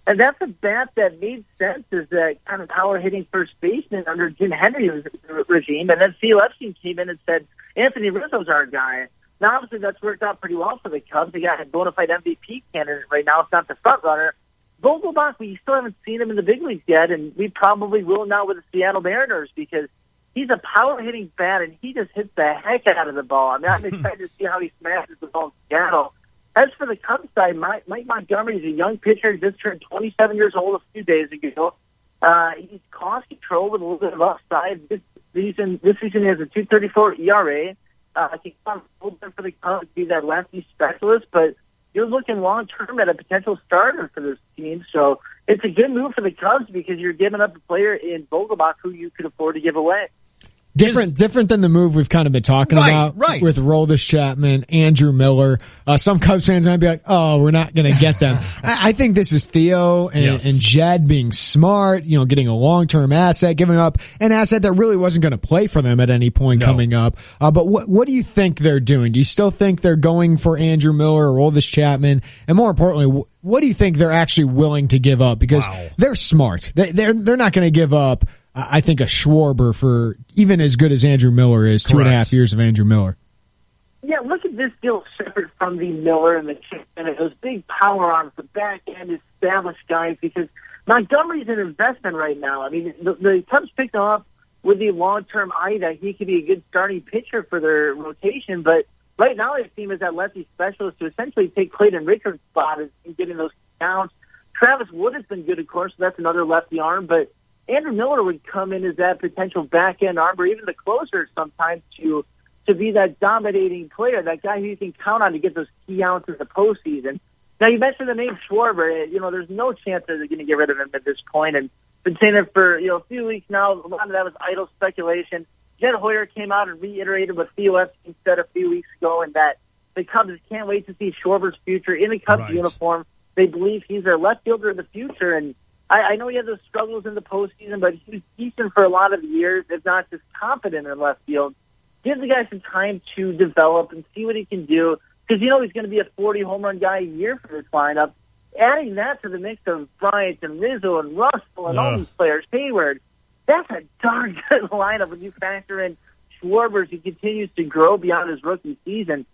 And that's a bat that made sense as that kind of power-hitting first baseman under Jim Henry's regime. And then Theo Epstein came in and said, Anthony Rizzo's our guy. Now, obviously, that's worked out pretty well for the Cubs. They got a bona fide MVP candidate right now. It's not the front runner. Vogelbach, we still haven't seen him in the big leagues yet, and we probably will now with the Seattle Mariners because he's a power-hitting bat, and he just hits the heck out of the ball. I mean, I'm excited to see how he smashes the ball in Seattle. As for the Cubs side, Mike Montgomery is a young pitcher, just turned 27 years old a few days ago. He's cost control with a little bit of upside. This season he has a 2.34 ERA. He comes a little bit for the Cubs to be that lefty specialist, but you're looking long-term at a potential starter for this team. So it's a good move for the Cubs because you're giving up a player in Vogelbach who you could afford to give away. Different than the move we've kind of been talking about with Aroldis Chapman, Andrew Miller. Some Cubs fans might be like, oh, we're not going to get them. I think this is Theo and Jed being smart, getting a long-term asset, giving up an asset that really wasn't going to play for them at any point coming up. But what do you think they're doing? Do you still think they're going for Andrew Miller, Aroldis Chapman? And more importantly, what do you think they're actually willing to give up? Because they're smart. They're not going to give up, I think, a Schwarber for even as good as Andrew Miller is, 2.5 years of Andrew Miller. Yeah, look at this deal separate from the Miller and the Chapman and those big power arms, the back end established guys, because Montgomery's an investment right now. I mean, the Cubs picked him up with the long-term eye that he could be a good starting pitcher for their rotation, but right now his team is that lefty specialist to essentially take Clayton Richards' spot in getting those counts. Travis Wood has been good, of course, so that's another lefty arm, but Andrew Miller would come in as that potential back-end arm or even the closer sometimes to be that dominating player, that guy who you can count on to get those key outs in the postseason. Now, you mentioned the name Schwarber. There's no chance that they're going to get rid of him at this point, and been saying it for a few weeks now. A lot of that was idle speculation. Jed Hoyer came out and reiterated what Theo Epstein said a few weeks ago, and that the Cubs can't wait to see Schwarber's future in a Cubs uniform. They believe he's their left fielder of the future, and I know he had those struggles in the postseason, but he was decent for a lot of the years, if not just competent in left field. Give the guy some time to develop and see what he can do, because he's going to be a 40 home run guy a year for this lineup. Adding that to the mix of Bryant and Rizzo and Russell and all these players, Hayward, that's a darn good lineup when you factor in Schwarber, who continues to grow beyond his rookie season.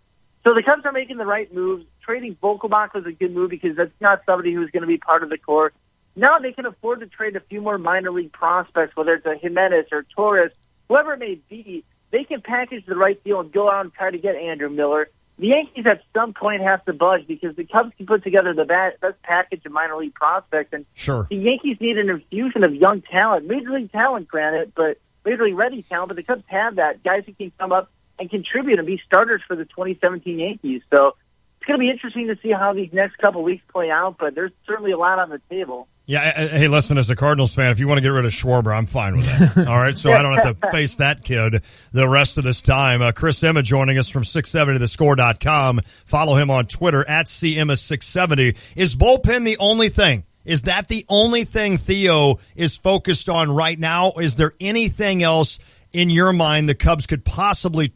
So the Cubs are making the right moves. Trading Vogelbach was a good move because that's not somebody who's going to be part of the core. Now they can afford to trade a few more minor league prospects, whether it's a Jimenez or Torres, whoever it may be. They can package the right deal and go out and try to get Andrew Miller. The Yankees at some point have to budge because the Cubs can put together the best package of minor league prospects. And the Yankees need an infusion of young talent, major league talent, granted, but major league ready talent. But the Cubs have that, guys who can come up and contribute and be starters for the 2017 Yankees. So it's going to be interesting to see how these next couple weeks play out, but there's certainly a lot on the table. Yeah, hey, listen, as a Cardinals fan, if you want to get rid of Schwarber, I'm fine with that. All right, so I don't have to face that kid the rest of this time. Chris Emma joining us from 670thescore.com. Follow him on Twitter at CEmma670. Is bullpen the only thing? Is that the only thing Theo is focused on right now? Is there anything else in your mind the Cubs could possibly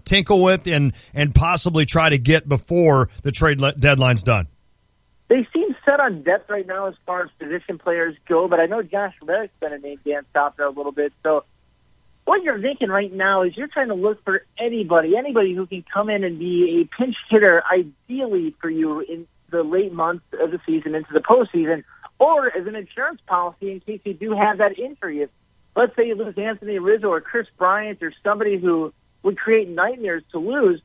tinkle with and possibly try to get before the trade deadline's done? They seem set on depth right now as far as position players go, but I know Josh Reddick's been a name dance out there a little bit. So what you're thinking right now is you're trying to look for anybody who can come in and be a pinch hitter, ideally for you in the late months of the season into the postseason, or as an insurance policy in case you do have that injury. If, let's say you lose Anthony Rizzo or Chris Bryant or somebody who would create nightmares to lose,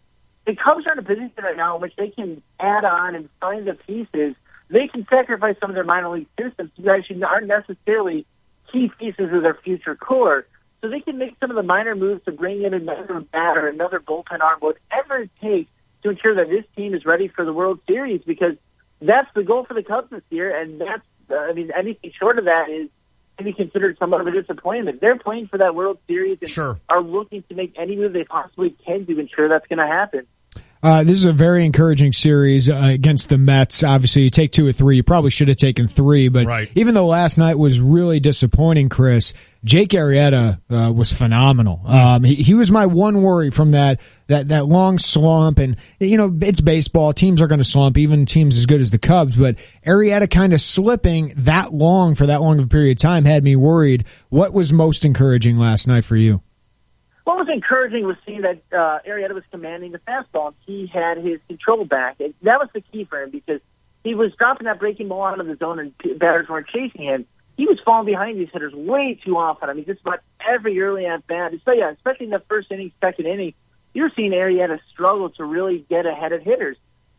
the Cubs are in a position right now in which they can add on and find the pieces. They can sacrifice some of their minor league systems who actually aren't necessarily key pieces of their future core. So they can make some of the minor moves to bring in another batter, another bullpen arm, whatever it takes to ensure that this team is ready for the World Series, because that's the goal for the Cubs this year, and that's, anything short of that is to be considered somewhat of a disappointment. They're playing for that World Series and are looking to make any move they possibly can to ensure that's going to happen. This is a very encouraging series against the Mets. Obviously, you take 2 or 3. You probably should have taken 3, but even though last night was really disappointing, Chris, Jake Arrieta was phenomenal. He was my one worry from that long slump. And, it's baseball. Teams are going to slump, even teams as good as the Cubs. But Arrieta kind of slipping that long for that long of a period of time had me worried. What was most encouraging last night for you? What was encouraging was seeing that Arrieta was commanding the fastball. He had his control back. And that was the key for him because he was dropping that breaking ball out of the zone and batters weren't chasing him. He was falling behind these hitters way too often. I mean, just about every early at-bat, especially in the first inning, second inning, you're seeing Arrieta struggle to really get ahead of hitters.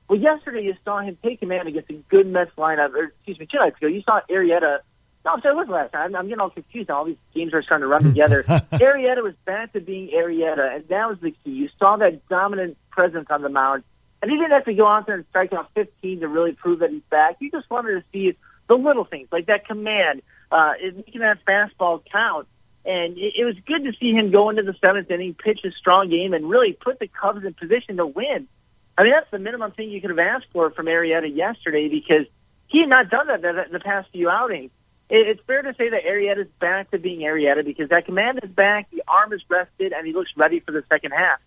Well, yesterday you saw him take command against a good Mets lineup, 2 nights ago. You saw Arrieta. No, so it was last time. I'm getting all confused now. All these games are starting to run together. Arrieta was back to being Arrieta, and that was the key. You saw that dominant presence on the mound, and he didn't have to go out there and strike out 15 to really prove that he's back. You just wanted to see the little things, like that command, making that fastball count. And it was good to see him go into the seventh inning, pitch a strong game, and really put the Cubs in position to win. I mean, that's the minimum thing you could have asked for from Arrieta yesterday because he had not done that the past few outings. It's fair to say that Arrieta's back to being Arrieta because that command is back, the arm is rested, and he looks ready for the second half.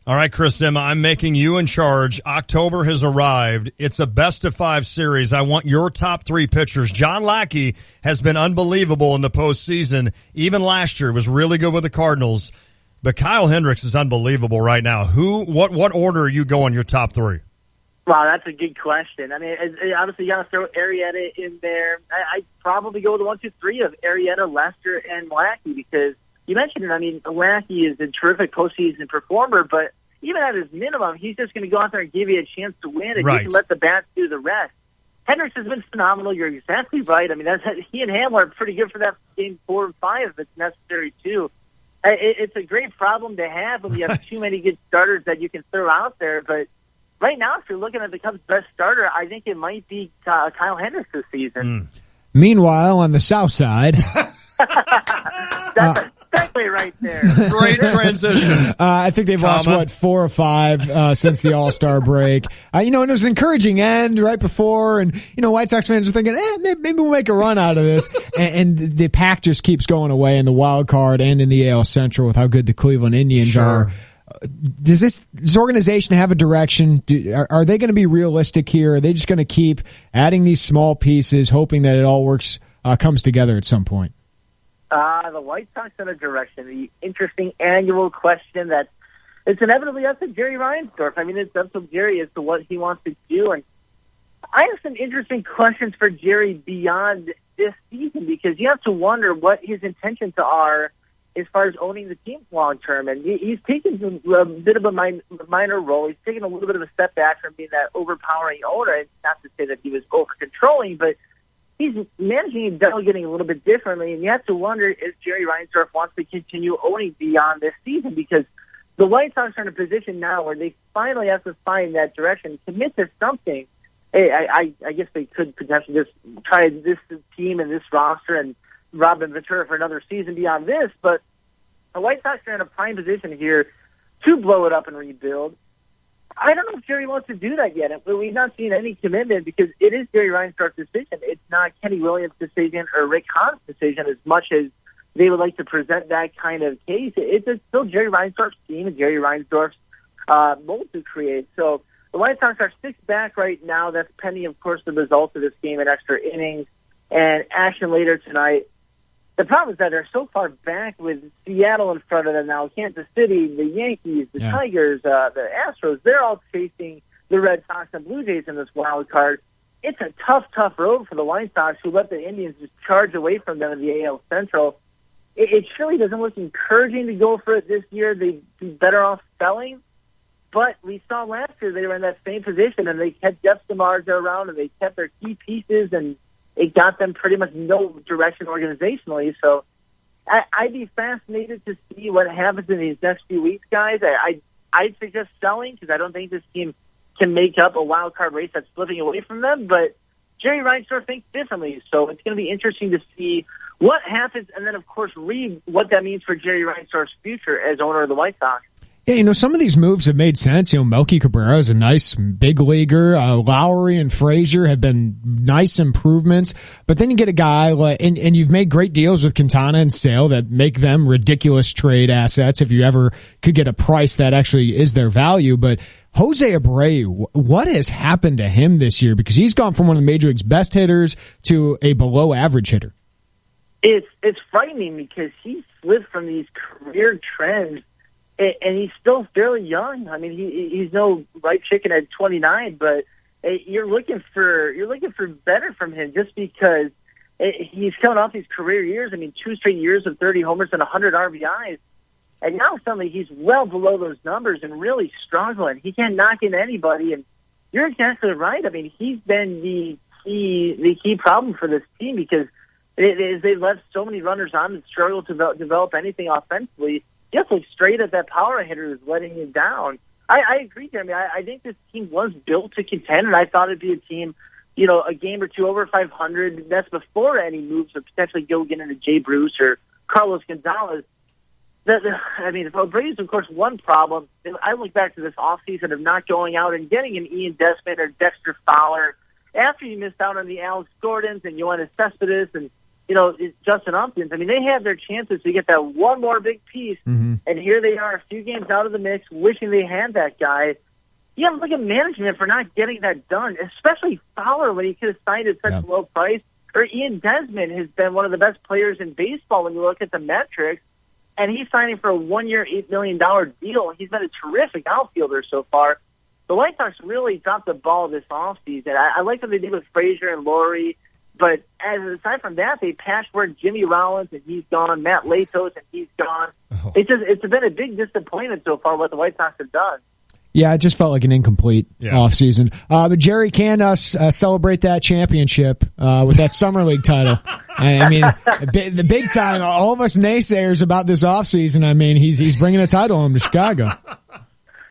All right, Chris Emma, I'm making you in charge. October has arrived. It's a best-of-5 series. I want your top 3 pitchers. John Lackey has been unbelievable in the postseason. Even last year was really good with the Cardinals. But Kyle Hendricks is unbelievable right now. What order are you going your top 3? Wow, that's a good question. I mean, obviously you got to throw Arrieta in there. I'd probably go with the 1, 2, 3 of Arrieta, Lester, and Lackey because you mentioned it. I mean, Lackey is a terrific postseason performer, but even at his minimum, he's just going to go out there and give you a chance to win, and you can let the bats do the rest. Hendricks has been phenomenal. You're exactly right. I mean, he and Hamler are pretty good for that game 4 and 5 if it's necessary, too. It's a great problem to have when you have too many good starters that you can throw out there, but right now, if you're looking at the Cubs' best starter, I think it might be Kyle Hendricks this season. Meanwhile, on the south side... That's exactly right there. Great transition. I think they've lost, 4 or 5 since the All-Star break. And it was an encouraging end right before, and, White Sox fans are thinking, maybe we'll make a run out of this. and the pack just keeps going away in the wild card and in the AL Central with how good the Cleveland Indians are. Does this organization have a direction? Are they going to be realistic here? Are they just going to keep adding these small pieces, hoping that it all comes together at some point? The White Sox have a direction. The interesting annual question that it's inevitably up to Jerry Reinsdorf. I mean, it's up to Jerry as to what he wants to do. And I have some interesting questions for Jerry beyond this season because you have to wonder what his intentions are as far as owning the team long term. And he's taken a bit of a minor role. He's taken a little bit of a step back from being that overpowering owner. It's not to say that he was over-controlling, but he's managing and delegating a little bit differently. And you have to wonder if Jerry Reinsdorf wants to continue owning beyond this season because the White Sox are in a position now where they finally have to find that direction, commit to something. Hey, I guess they could potentially just try this team and this roster and Robin Ventura for another season beyond this, but the White Sox are in a prime position here to blow it up and rebuild. I don't know if Jerry wants to do that yet. We've not seen any commitment because it is Jerry Reinsdorf's decision. It's not Kenny Williams' decision or Rick Hahn's decision as much as they would like to present that kind of case. It's still Jerry Reinsdorf's team and Jerry Reinsdorf's mold to create. So the White Sox are 6 back right now. That's pending, of course, the results of this game in extra innings and action later tonight. The problem is that they're so far back with Seattle in front of them now, Kansas City, the Yankees, the Tigers, the Astros. They're all chasing the Red Sox and Blue Jays in this wild card. It's a tough road for the White Sox who let the Indians just charge away from them in the AL Central. It surely doesn't look encouraging to go for it this year. They'd be better off selling. But we saw last year they were in that same position, and they kept Jeff Samardzija around, and they kept their key pieces, and it got them pretty much no direction organizationally. So I'd be fascinated to see what happens in these next few weeks, guys. I'd suggest selling because I don't think this team can make up a wild card race that's slipping away from them. But Jerry Reinsdorf thinks differently, so it's going to be interesting to see what happens and then, of course, read what that means for Jerry Reinsdorf's future as owner of the White Sox. Yeah, some of these moves have made sense. Melky Cabrera is a nice big leaguer. Lowry and Frazier have been nice improvements. But then you get a guy and you've made great deals with Quintana and Sale that make them ridiculous trade assets if you ever could get a price that actually is their value. But Jose Abreu, what has happened to him this year? Because he's gone from one of the Major League's best hitters to a below average hitter. It's frightening because he slipped from these career trends. And he's still fairly young. I mean, he's no right chicken at 29, but you're looking for better from him just because he's coming off these career years. I mean, 2 straight years of 30 homers and 100 RBIs, and now suddenly he's well below those numbers and really struggling. He can't knock in anybody, and you're exactly right. I mean, he's been the key problem for this team because they've left so many runners on and struggle to develop anything offensively. Just look straight at that power hitter is letting him down. I agree, Jeremy. I think this team was built to contend, and I thought it'd be a team, a game or two over 500. That's before any moves of potentially go get into Jay Bruce or Carlos Gonzalez. Abreu's, of course, one problem. I look back to this offseason of not going out and getting an Ian Desmond or Dexter Fowler after you missed out on the Alex Gordons and Yoenis Cespedes and Justin Upton. I mean, they had their chances to get that one more big piece, and here they are a few games out of the mix, wishing they had that guy. You have to look at management for not getting that done, especially Fowler when he could have signed at such a low price, or Ian Desmond has been one of the best players in baseball when you look at the metrics, and he's signing for a 1-year, $8 million deal. He's been a terrific outfielder so far. The White Sox really dropped the ball this offseason. I like what they did with Frazier and Lowry. But aside from that, they patchworked Jimmy Rollins, and he's gone. Matt Latos, and he's gone. Oh. It's been a big disappointment so far what the White Sox have done. Yeah, it just felt like an incomplete offseason. But Jerry can celebrate that championship with that Summer League title. I mean, the big time, all of us naysayers about this offseason, I mean, he's bringing a title home to Chicago.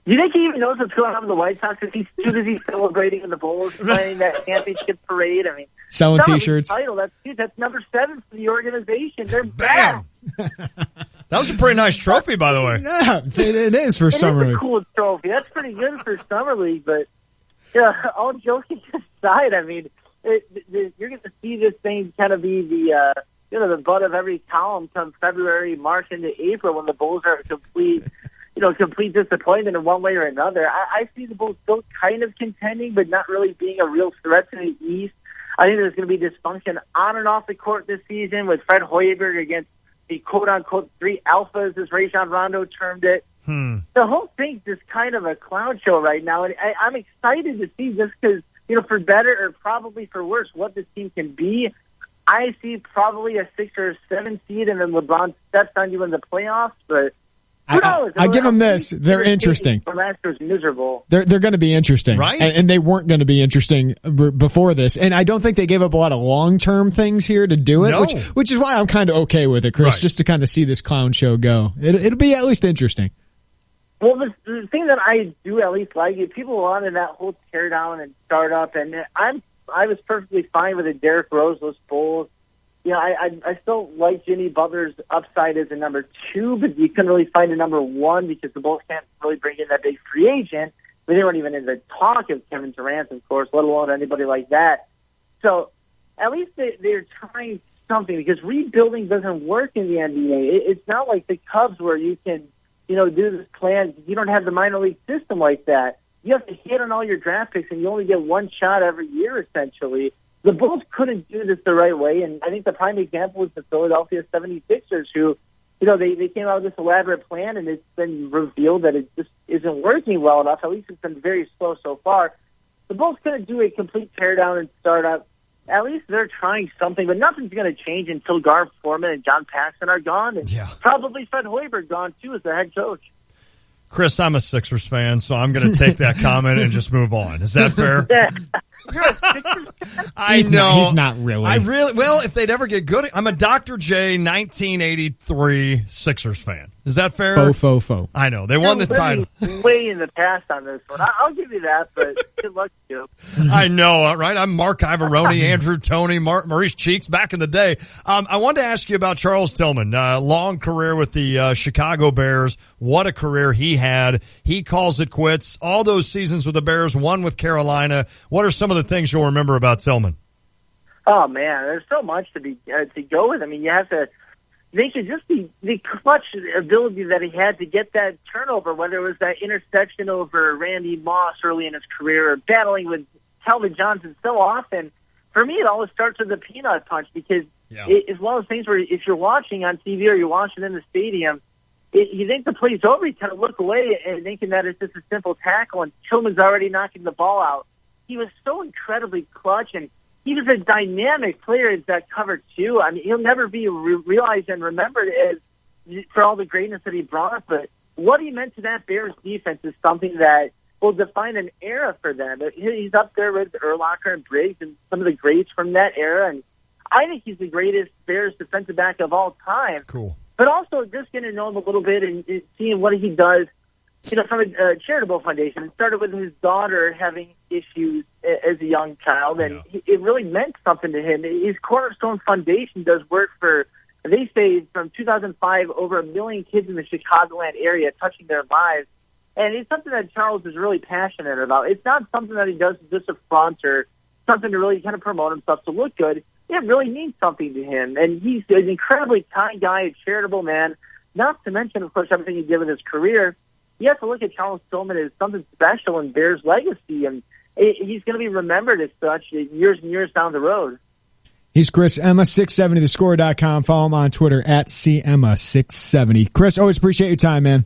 Do you think he even knows what's going on with the White Sox? Is he too busy celebrating in the Bulls, playing that championship parade? I mean, selling T-shirts. Title, that's number 7 for the organization. They're back. That was a pretty nice trophy, by the way. Yeah, it is for Summer League. It's a cool trophy. That's pretty good for Summer League. But all joking aside, I mean, you're going to see this thing kind of be the butt of every column come February, March, into April when the Bulls are complete disappointment in one way or another. I see the Bulls still kind of contending, but not really being a real threat to the East. I think there's going to be dysfunction on and off the court this season with Fred Hoiberg against the quote-unquote 3 alphas, as Rajon Rondo termed it. The whole thing's just kind of a clown show right now, and I'm excited to see just because, for better or probably for worse, what this team can be. I see probably a 6 or 7 seed, and then LeBron steps on you in the playoffs, but I give them this. They're interesting. Last year was miserable. They're going to be interesting. Right? And they weren't going to be interesting before this. And I don't think they gave up a lot of long-term things here to do it, No. which is why I'm kind of okay with it, Chris, Right. just to kind of see this clown show go. It'll be at least interesting. Well, the thing that I do at least like is people wanted that whole teardown and startup, and I was perfectly fine with the Derrick Rose-less Bulls. I still like Jimmy Butler's upside as a number 2, but you couldn't really find a number 1 because the Bulls can't really bring in that big free agent. But they weren't even in the talk of Kevin Durant, of course, let alone anybody like that. So at least they're trying something because rebuilding doesn't work in the NBA. It's not like the Cubs where you can, do this plan. You don't have the minor league system like that. You have to hit on all your draft picks, and you only get one shot every year, essentially. The Bulls couldn't do this the right way, and I think the prime example was the Philadelphia 76ers, who, they came out with this elaborate plan, and it's been revealed that it just isn't working well enough. At least it's been very slow so far. The Bulls couldn't do a complete teardown and startup. At least they're trying something, but nothing's going to change until Garth Foreman and John Paxson are gone, and probably Fred Hoiberg gone, too, as the head coach. Chris, I'm a Sixers fan, so I'm going to take that comment and just move on. Is that fair? You're a Sixers fan? I know. He's not really. Well, if they'd ever get good, I'm a Dr. J 1983 Sixers fan. Is that fair? Faux. I know. They won the title. Way in the past on this one. I'll give you that, but good luck to you. I know, right? I'm Mark Ivaroni, Andrew Toney, Maurice Cheeks back in the day. I wanted to ask you about Charles Tillman. Long career with the Chicago Bears. What a career he had. He calls it quits. All those seasons with the Bears, one with Carolina. What are some of the things you'll remember about Tillman? Oh, man, there's so much to go with. I mean, you have to think of just the clutch ability that he had to get that turnover, whether it was that interception over Randy Moss early in his career or battling with Calvin Johnson so often. For me, it always starts with the peanut punch because it's one of those things where if you're watching on TV or you're watching in the stadium, you think the play's over, you kind of look away and thinking that it's just a simple tackle, and Tillman's already knocking the ball out. He was so incredibly clutch, and he was a dynamic player in that cover, too. I mean, he'll never be realized and remembered as for all the greatness that he brought, but what he meant to that Bears defense is something that will define an era for them. He's up there with Urlacher and Briggs and some of the greats from that era, and I think he's the greatest Bears defensive back of all time. Cool. But also just getting to know him a little bit and seeing what he does, from a charitable foundation. It started with his daughter having issues as a young child, and it really meant something to him. His Cornerstone Foundation does work for, they say, from 2005, over 1 million kids in the Chicagoland area, touching their lives. And it's something that Charles is really passionate about. It's not something that he does just a front or something to really kind of promote himself to look good. It really means something to him. And he's an incredibly kind guy, a charitable man, not to mention, of course, everything he did with his career. You have to look at Charles Tillman as something special in Bears legacy, and he's going to be remembered as such years and years down the road. He's Chris Emma, 670thescore.com. Follow him on Twitter at CEmma670. Chris, always appreciate your time, man.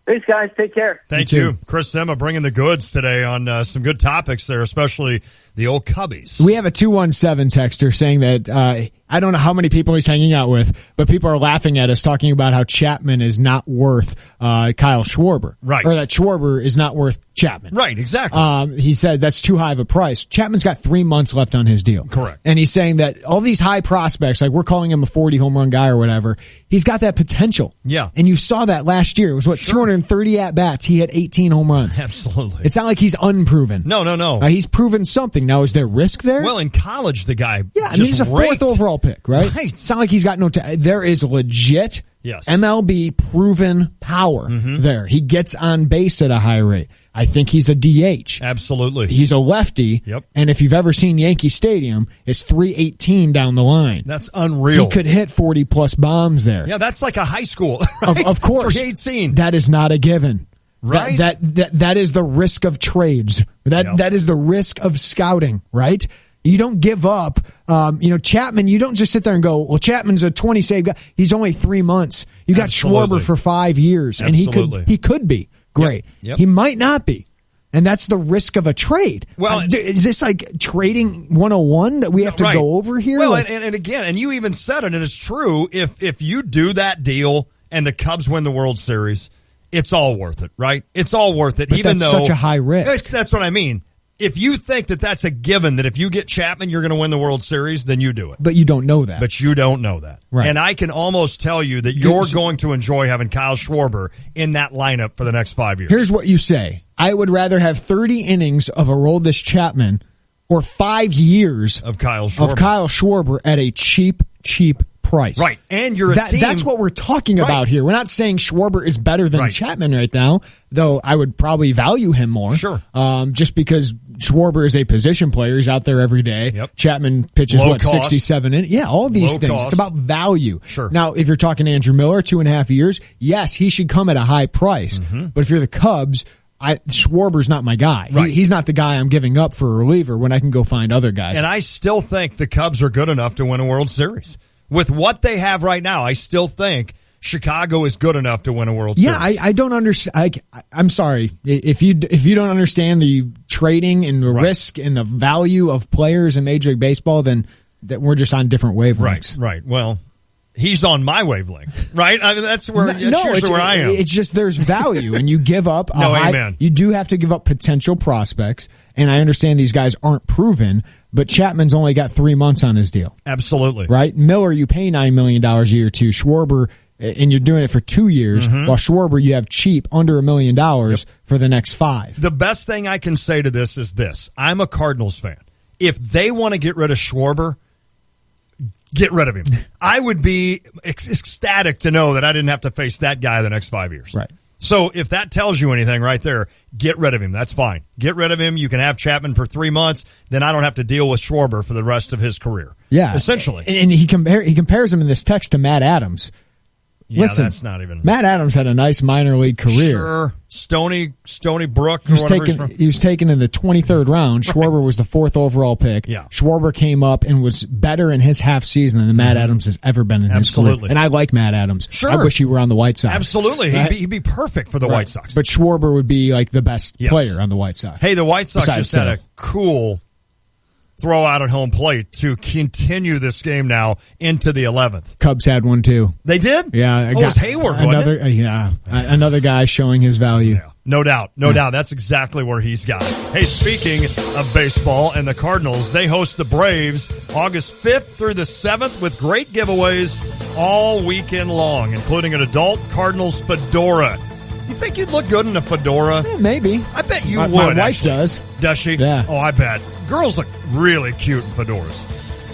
Thanks, guys. Take care. Thank you. Chris Emma bringing the goods today on some good topics there, especially the old Cubbies. We have a 217 texter saying that I don't know how many people he's hanging out with, but people are laughing at us talking about how Chapman is not worth Kyle Schwarber. Right. Or that Schwarber is not worth Chapman. Right, exactly. He says that's too high of a price. Chapman's got 3 months left on his deal. Correct. And he's saying that all these high prospects, like we're calling him a 40 home run guy or whatever, he's got that potential. Yeah. And you saw that last year. It was 230 at-bats. He had 18 home runs. Absolutely. It's not like he's unproven. No. He's proven something. Now, is there risk there? Well, in college, the guy he's a raked. 4th overall pick, right? It's not like he's got there is legit MLB proven power there. He gets on base at a high rate. I think he's a DH. Absolutely. He's a lefty. Yep. And if you've ever seen Yankee Stadium, it's 318 down the line. That's unreal. He could hit 40-plus bombs there. Yeah, that's like a high school. Right? Of course. 318. That is not a given. Right. That is the risk of trades. That is the risk of scouting, right? You don't give up. Chapman, you don't just sit there and go, well, Chapman's a 20-save guy. He's only 3 months. You got Schwarber for 5 years, and he could be great. Yep. He might not be. And that's the risk of a trade. Well, is this like trading 101 that we have to go over here? Well, and again, and you even said it, and it's true, if you do that deal and the Cubs win the World Series, it's all worth it, right? It's all worth it, but even that's though such a high risk. That's what I mean. If you think that that's a given, that if you get Chapman, you're going to win the World Series, then you do it. But you don't know that. But you don't know that. Right. And I can almost tell you that you're going to enjoy having Kyle Schwarber in that lineup for the next 5 years. Here's what you say. I would rather have 30 innings of Aroldis Chapman or 5 years of Kyle Schwarber at a cheap price. Right. And you're a team. That's what we're talking about here. We're not saying Schwarber is better than Chapman right now, though I would probably value him more. Sure. Just because Schwarber is a position player. He's out there every day. Yep. Chapman pitches, Low cost. 67 innings? Yeah, all these things. Cost. It's about value. Sure. Now, if you're talking Andrew Miller, 2.5 years, yes, he should come at a high price. Mm-hmm. But if you're the Cubs, Schwarber's not my guy. Right. He's not the guy I'm giving up for a reliever when I can go find other guys. And I still think the Cubs are good enough to win a World Series. With what they have right now, I still think Chicago is good enough to win a World Series. Yeah, I don't understand. I'm sorry. If you don't understand the trading and the risk and the value of players in Major League Baseball, then that we're just on different wavelengths. Right. Well, he's on my wavelength, right? I mean, that's where usually where I am. It's just there's value, and you give up. Amen. You do have to give up potential prospects, and I understand these guys aren't proven, but Chapman's only got 3 months on his deal. Absolutely. Right? Miller, you pay $9 million a year to. Schwarber, and you're doing it for 2 years, while Schwarber, you have cheap, under $1 million for the next 5. The best thing I can say to this is this. I'm a Cardinals fan. If they want to get rid of Schwarber, get rid of him. I would be ecstatic to know that I didn't have to face that guy the next 5 years. Right. So if that tells you anything right there, get rid of him. That's fine. Get rid of him. You can have Chapman for 3 months. Then I don't have to deal with Schwarber for the rest of his career. Yeah. Essentially. And he compares him in this text to Matt Adams. Yeah, Listen, that's not even. Matt Adams had a nice minor league career. Sure. Stony Brook. He was taken in the 23rd round. Schwarber was the 4th overall pick. Yeah. Schwarber came up and was better in his half season than Matt Adams has ever been in his career. And I like Matt Adams. Sure. I wish he were on the White Sox. Absolutely. Right? He'd be perfect for the White Sox. But Schwarber would be like the best player on the White Sox. Hey, the White Sox just had a cool throw out at home plate to continue this game now into the 11th. Cubs had one too. They did? Yeah. It was Hayward, wasn't it? Another guy showing his value. Yeah. No doubt. No doubt. That's exactly where he's got it. Hey, speaking of baseball and the Cardinals, they host the Braves August 5th through the 7th with great giveaways all weekend long, including an adult Cardinals fedora. You think you'd look good in a fedora? Yeah, maybe. I bet you would. My wife does. Does she? Yeah. Oh, I bet. Girls look really cute in fedoras.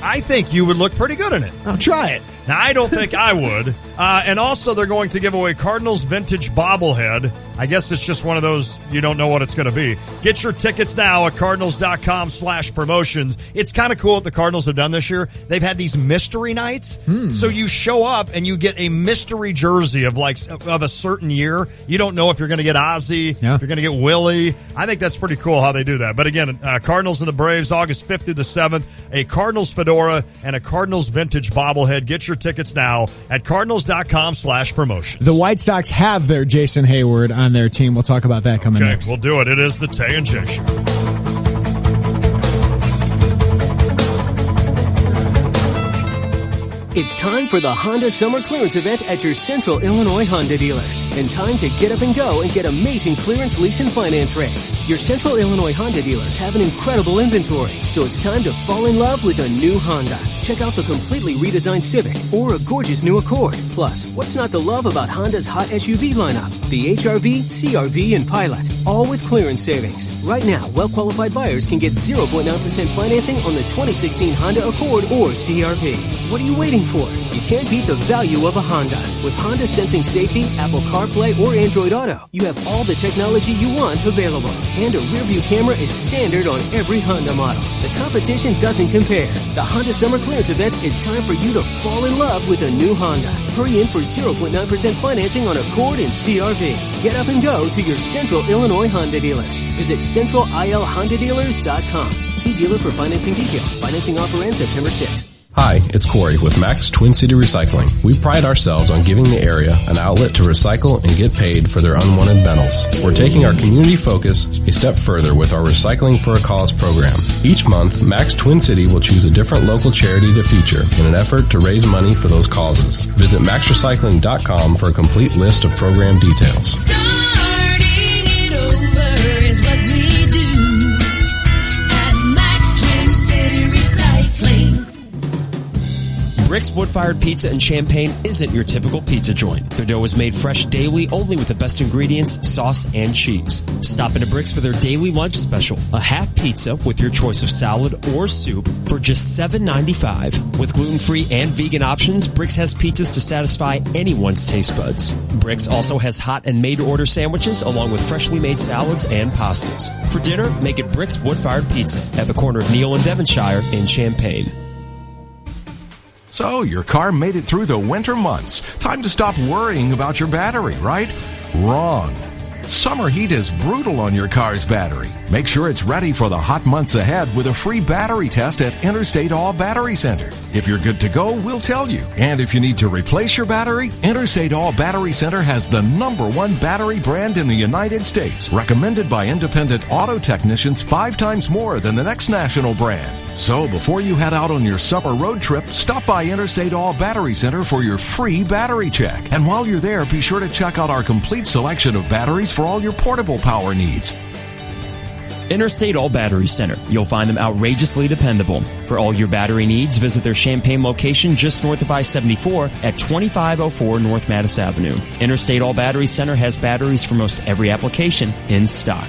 I think you would look pretty good in it. I'll try it. Now, I don't think I would. And also, they're going to give away Cardinals Vintage Bobblehead. I guess it's just one of those, you don't know what it's going to be. Get your tickets now at cardinals.com/promotions. It's kind of cool what the Cardinals have done this year. They've had these mystery nights. So you show up and you get a mystery jersey of a certain year. You don't know if you're going to get Ozzie, if you're going to get Willie. I think that's pretty cool how they do that. But again, Cardinals and the Braves, August 5th through the 7th, a Cardinals fedora and a Cardinals Vintage Bobblehead. Get your tickets now at cardinals.com/promotions. The White Sox have their Jason Hayward on their team. We'll talk about that coming next. We'll do it. It is the Tay and J Show. It's time for the Honda Summer Clearance Event at your Central Illinois Honda dealers. And time to get up and go and get amazing clearance lease and finance rates. Your Central Illinois Honda dealers have an incredible inventory, so it's time to fall in love with a new Honda. Check out the completely redesigned Civic or a gorgeous new Accord. Plus, what's not to love about Honda's hot SUV lineup? The HR-V, CR-V, and Pilot, all with clearance savings. Right now, well-qualified buyers can get 0.9% financing on the 2016 Honda Accord or CR-V. What are you waiting for? You can't beat the value of a Honda. With Honda Sensing Safety, Apple CarPlay, or Android Auto, you have all the technology you want available. And a rear-view camera is standard on every Honda model. The competition doesn't compare. The Honda Summer Clearance Event is time for you to fall in love with a new Honda. Hurry in for 0.9% financing on Accord and CR-V. Get up and go to your Central Illinois Honda dealers. Visit centralilhondadealers.com. See dealer for financing details. Financing offer ends September 6th. Hi, it's Corey with Max Twin City Recycling. We pride ourselves on giving the area an outlet to recycle and get paid for their unwanted bundles. We're taking our community focus a step further with our Recycling for a Cause program. Each month, Max Twin City will choose a different local charity to feature in an effort to raise money for those causes. Visit maxrecycling.com for a complete list of program details. Starting it over is what we do at Max Twin City Recycling. Rick's Wood-Fired Pizza in Champaign isn't your typical pizza joint. Their dough is made fresh daily, only with the best ingredients, sauce, and cheese. Stop into Brick's for their daily lunch special, a half pizza with your choice of salad or soup for just $7.95. With gluten-free and vegan options, Brick's has pizzas to satisfy anyone's taste buds. Brick's also has hot and made-to-order sandwiches along with freshly made salads and pastas. For dinner, make it Brick's Wood-Fired Pizza at the corner of Neal and Devonshire in Champaign. So, your car made it through the winter months. Time to stop worrying about your battery, right? Wrong. Summer heat is brutal on your car's battery. Make sure it's ready for the hot months ahead with a free battery test at Interstate All Battery Center. If you're good to go, we'll tell you. And if you need to replace your battery, Interstate All Battery Center has the #1 battery brand in the United States, recommended by independent auto technicians 5 times more than the next national brand. So before you head out on your summer road trip, stop by Interstate All Battery Center for your free battery check. And while you're there, be sure to check out our complete selection of batteries for all your portable power needs. Interstate All Battery Center. You'll find them outrageously dependable. For all your battery needs, visit their Champaign location just north of I-74 at 2504 North Mattis Avenue. Interstate All Battery Center has batteries for most every application in stock.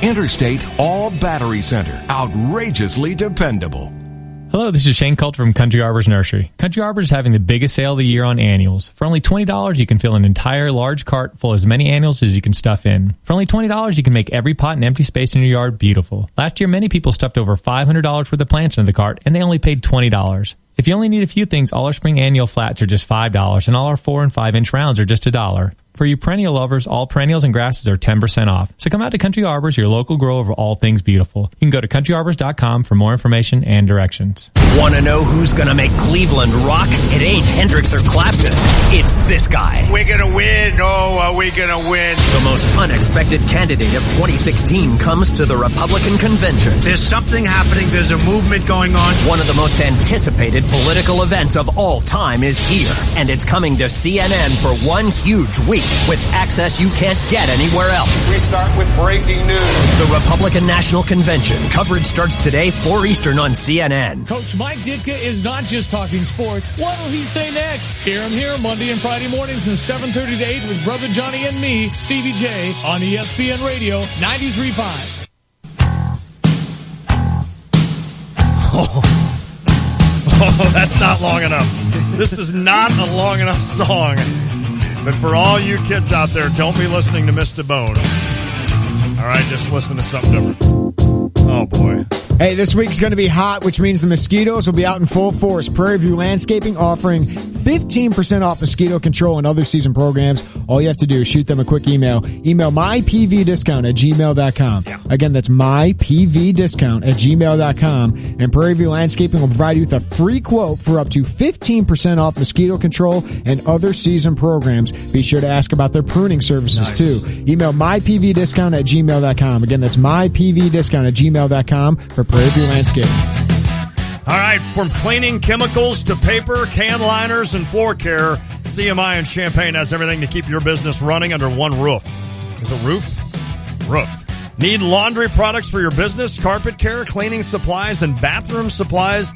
Interstate All Battery Center. Outrageously dependable. Hello, this is Shane Colt from Country Arbors Nursery. Country Arbors is having the biggest sale of the year on annuals. For only $20, you can fill an entire large cart full of as many annuals as you can stuff in. For only $20, you can make every pot and empty space in your yard beautiful. Last year, many people stuffed over $500 worth of plants into the cart, and they only paid $20. If you only need a few things, all our spring annual flats are just $5, and all our 4 and 5-inch rounds are just $1. For you perennial lovers, all perennials and grasses are 10% off. So come out to Country Arbors, your local grower of all things beautiful. You can go to countryarbors.com for more information and directions. Want to know who's going to make Cleveland rock? It ain't Hendrix or Clapton. It's this guy. We're going to win. Oh, are we going to win? The most unexpected candidate of 2016 comes to the Republican convention. There's something happening. There's a movement going on. One of the most anticipated political events of all time is here, and it's coming to CNN for one huge week with access you can't get anywhere else. We start with breaking news. The Republican National Convention. Coverage starts today, 4 Eastern on CNN. Coach Mike Ditka is not just talking sports. What will he say next? Hear him here Monday and Friday mornings from 7:30 to 8 with Brother Johnny and me, Stevie J, on ESPN Radio 93.5. Oh, that's not long enough. This is not a long enough song. But for all you kids out there, don't be listening to Mr. Bone. All right, just listen to something different. Oh, boy. Hey, this week's going to be hot, which means the mosquitoes will be out in full force. Prairie View Landscaping offering 15% off mosquito control and other season programs. All you have to do is shoot them a quick email. Email mypvdiscount@gmail.com. Yeah. Again, that's mypvdiscount@gmail.com. And Prairie View Landscaping will provide you with a free quote for up to 15% off mosquito control and other season programs. Be sure to ask about their pruning services, too. Email mypvdiscount@gmail.com. Again, that's mypvdiscount@gmail.com for Prairie View Landscaping. All right, from cleaning chemicals to paper, can liners, and floor care, CMI and Champaign has everything to keep your business running under one roof. Is it roof? Roof. Need laundry products for your business, carpet care, cleaning supplies, and bathroom supplies?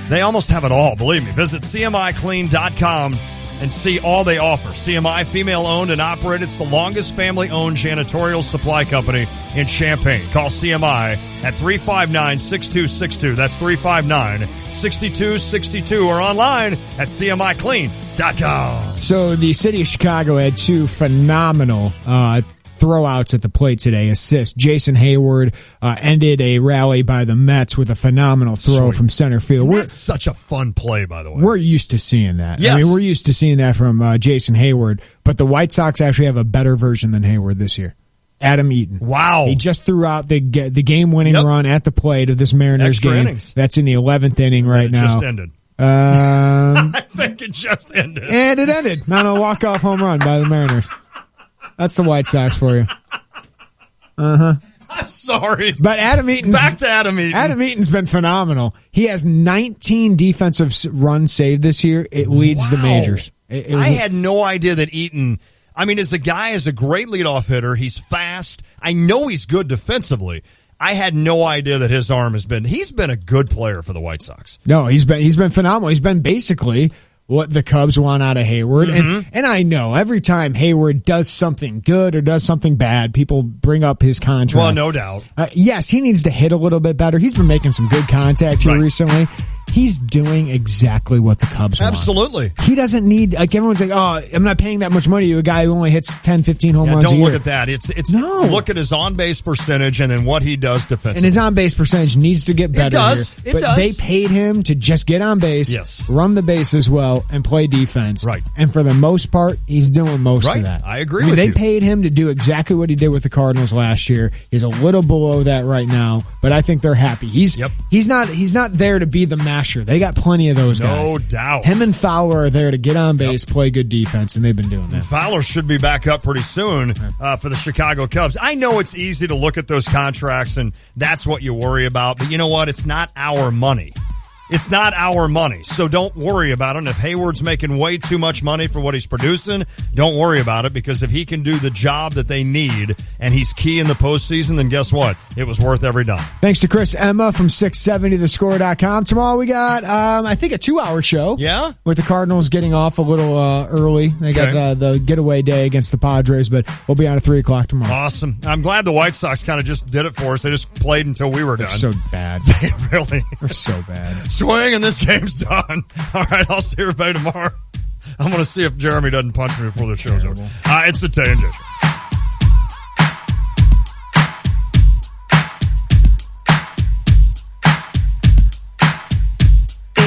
They almost have it all, believe me. Visit CMIClean.com and see all they offer. CMI, female-owned and operated. It's the longest family-owned janitorial supply company in Champaign. Call CMI at 359-6262. That's 359-6262 or online at CMIClean.com. So the city of Chicago had 2 phenomenal throwouts at the plate today. Assists. Jason Hayward ended a rally by the Mets with a phenomenal throw from center field. That's such a fun play, by the way. We're used to seeing that. Yes. I mean, we're used to seeing that from Jason Hayward, but the White Sox actually have a better version than Hayward this year. Adam Eaton. Wow. He just threw out the game-winning run at the plate of this Mariners Extra game. innings. That's in the 11th inning right now. It just ended. I think it just ended. And it ended. On a walk-off home run by the Mariners. That's the White Sox for you. Uh-huh. I'm sorry. But Adam Eaton's... Back to Adam Eaton. Adam Eaton's been phenomenal. He has 19 defensive runs saved this year. It leads the majors. I had no idea that Eaton... I mean, as a guy, is a great leadoff hitter. He's fast. I know he's good defensively. I had no idea that his arm has been... He's been a good player for the White Sox. No, he's been phenomenal. He's been basically what the Cubs want out of Hayward. Mm-hmm. And I know every time Hayward does something good or does something bad, people bring up his contract. Well, no doubt. Yes, he needs to hit a little bit better. He's been making some good contact here recently. He's doing exactly what the Cubs want. Absolutely. He doesn't need, like, everyone's like, oh, I'm not paying that much money to a guy who only hits 10, 15 home runs a year. Don't look at that. It's look at his on-base percentage and then what he does defensively. And his on-base percentage needs to get better. It does. Here. But they paid him to just get on base, run the bases well, and play defense. Right. And for the most part, he's doing most of that. I agree with you. They paid him to do exactly what he did with the Cardinals last year. He's a little below that right now, but I think they're happy. He's not there to be the Asher. They got plenty of those guys. No doubt. Him and Fowler are there to get on base, play good defense, and they've been doing that. Fowler should be back up pretty soon for the Chicago Cubs. I know it's easy to look at those contracts, and that's what you worry about. But you know what? It's not our money. It's not our money, so don't worry about it. And if Hayward's making way too much money for what he's producing, don't worry about it, because if he can do the job that they need and he's key in the postseason, then guess what? It was worth every dime. Thanks to Chris Emma from 670thescore.com. Tomorrow we got, I think, a 2-hour show. Yeah? With the Cardinals getting off a little early. They got the getaway day against the Padres, but we'll be on at 3 o'clock tomorrow. Awesome. I'm glad the White Sox kind of just did it for us. They just played until we were done. They're so bad. They really. They're so bad. Swing and this game's done. All right, I'll see everybody tomorrow. I'm going to see if Jeremy doesn't punch me before the show's over. It's the Tay and J Show.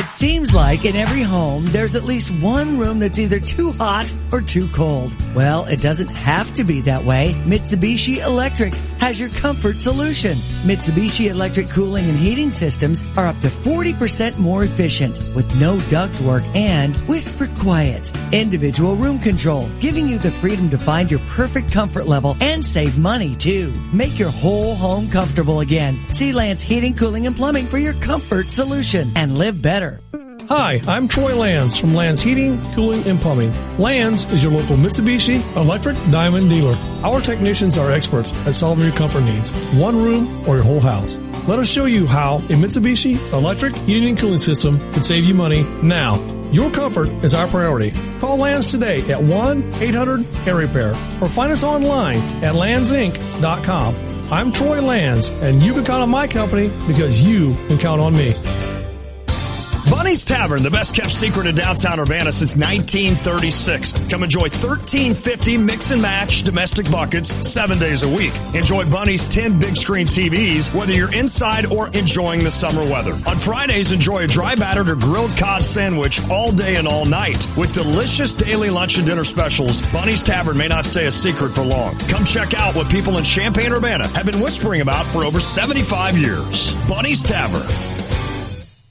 Seems like in every home, there's at least one room that's either too hot or too cold. Well, it doesn't have to be that way. Mitsubishi Electric has your comfort solution. Mitsubishi Electric cooling and heating systems are up to 40% more efficient with no ductwork and whisper quiet. Individual room control, giving you the freedom to find your perfect comfort level and save money too. Make your whole home comfortable again. See Lance Heating, Cooling, and Plumbing for your comfort solution and live better. Hi, I'm Troy Lands from Lands Heating, Cooling, and Plumbing. Lands is your local Mitsubishi Electric Diamond dealer. Our technicians are experts at solving your comfort needs, one room or your whole house. Let us show you how a Mitsubishi Electric Heating and Cooling System can save you money now. Your comfort is our priority. Call Lands today at 1-800-AIR-REPAIR or find us online at landsinc.com. I'm Troy Lands, and you can count on my company because you can count on me. Bunny's Tavern, the best kept secret in downtown Urbana since 1936. Come enjoy $13.50 mix and match domestic buckets 7 days a week. Enjoy Bunny's 10 big screen TVs, whether you're inside or enjoying the summer weather. On Fridays, enjoy a dry battered or grilled cod sandwich all day and all night. With delicious daily lunch and dinner specials, Bunny's Tavern may not stay a secret for long. Come check out what people in Champaign-Urbana have been whispering about for over 75 years. Bunny's Tavern.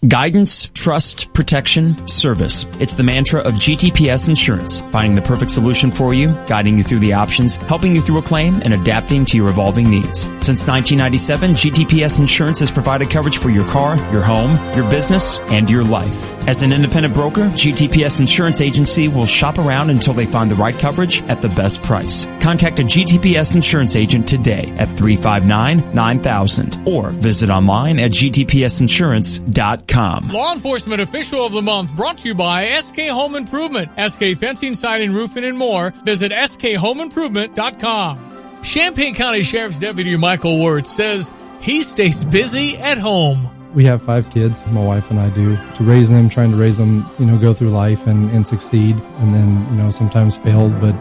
Guidance, trust, protection, service. It's the mantra of GTPS Insurance. Finding the perfect solution for you, guiding you through the options, helping you through a claim, and adapting to your evolving needs. Since 1997, GTPS Insurance has provided coverage for your car, your home, your business, and your life. As an independent broker, GTPS Insurance Agency will shop around until they find the right coverage at the best price. Contact a GTPS Insurance agent today at 359-9000 or visit online at gtpsinsurance.com. Law Enforcement Official of the Month brought to you by SK Home Improvement. SK Fencing, Siding, Roofing, and more. Visit skhomeimprovement.com. Champaign County Sheriff's Deputy Michael Wirtz says he stays busy at home. We have 5 kids, my wife and I do, to raise them, trying to raise them, go through life and succeed, and then, sometimes failed, but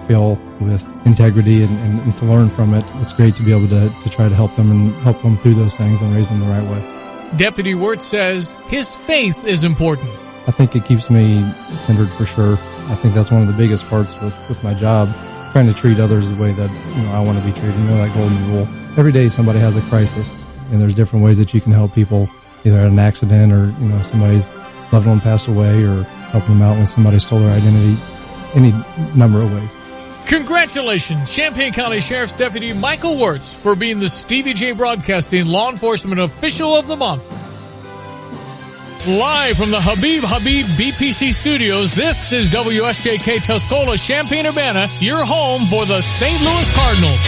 fail with integrity and to learn from it. It's great to be able to try to help them and help them through those things and raise them the right way. Deputy Wirtz says his faith is important. I think it keeps me centered for sure. I think that's one of the biggest parts with my job, trying to treat others the way that I want to be treated, that golden rule. Every day somebody has a crisis, and there's different ways that you can help people, either at an accident or, somebody's loved one passed away, or helping them out when somebody stole their identity, any number of ways. Congratulations, Champaign County Sheriff's Deputy Michael Wirtz, for being the Stevie J Broadcasting Law Enforcement Official of the Month. Live from the Habib BPC Studios, this is WSJK Tuscola, Champaign-Urbana, your home for the St. Louis Cardinals.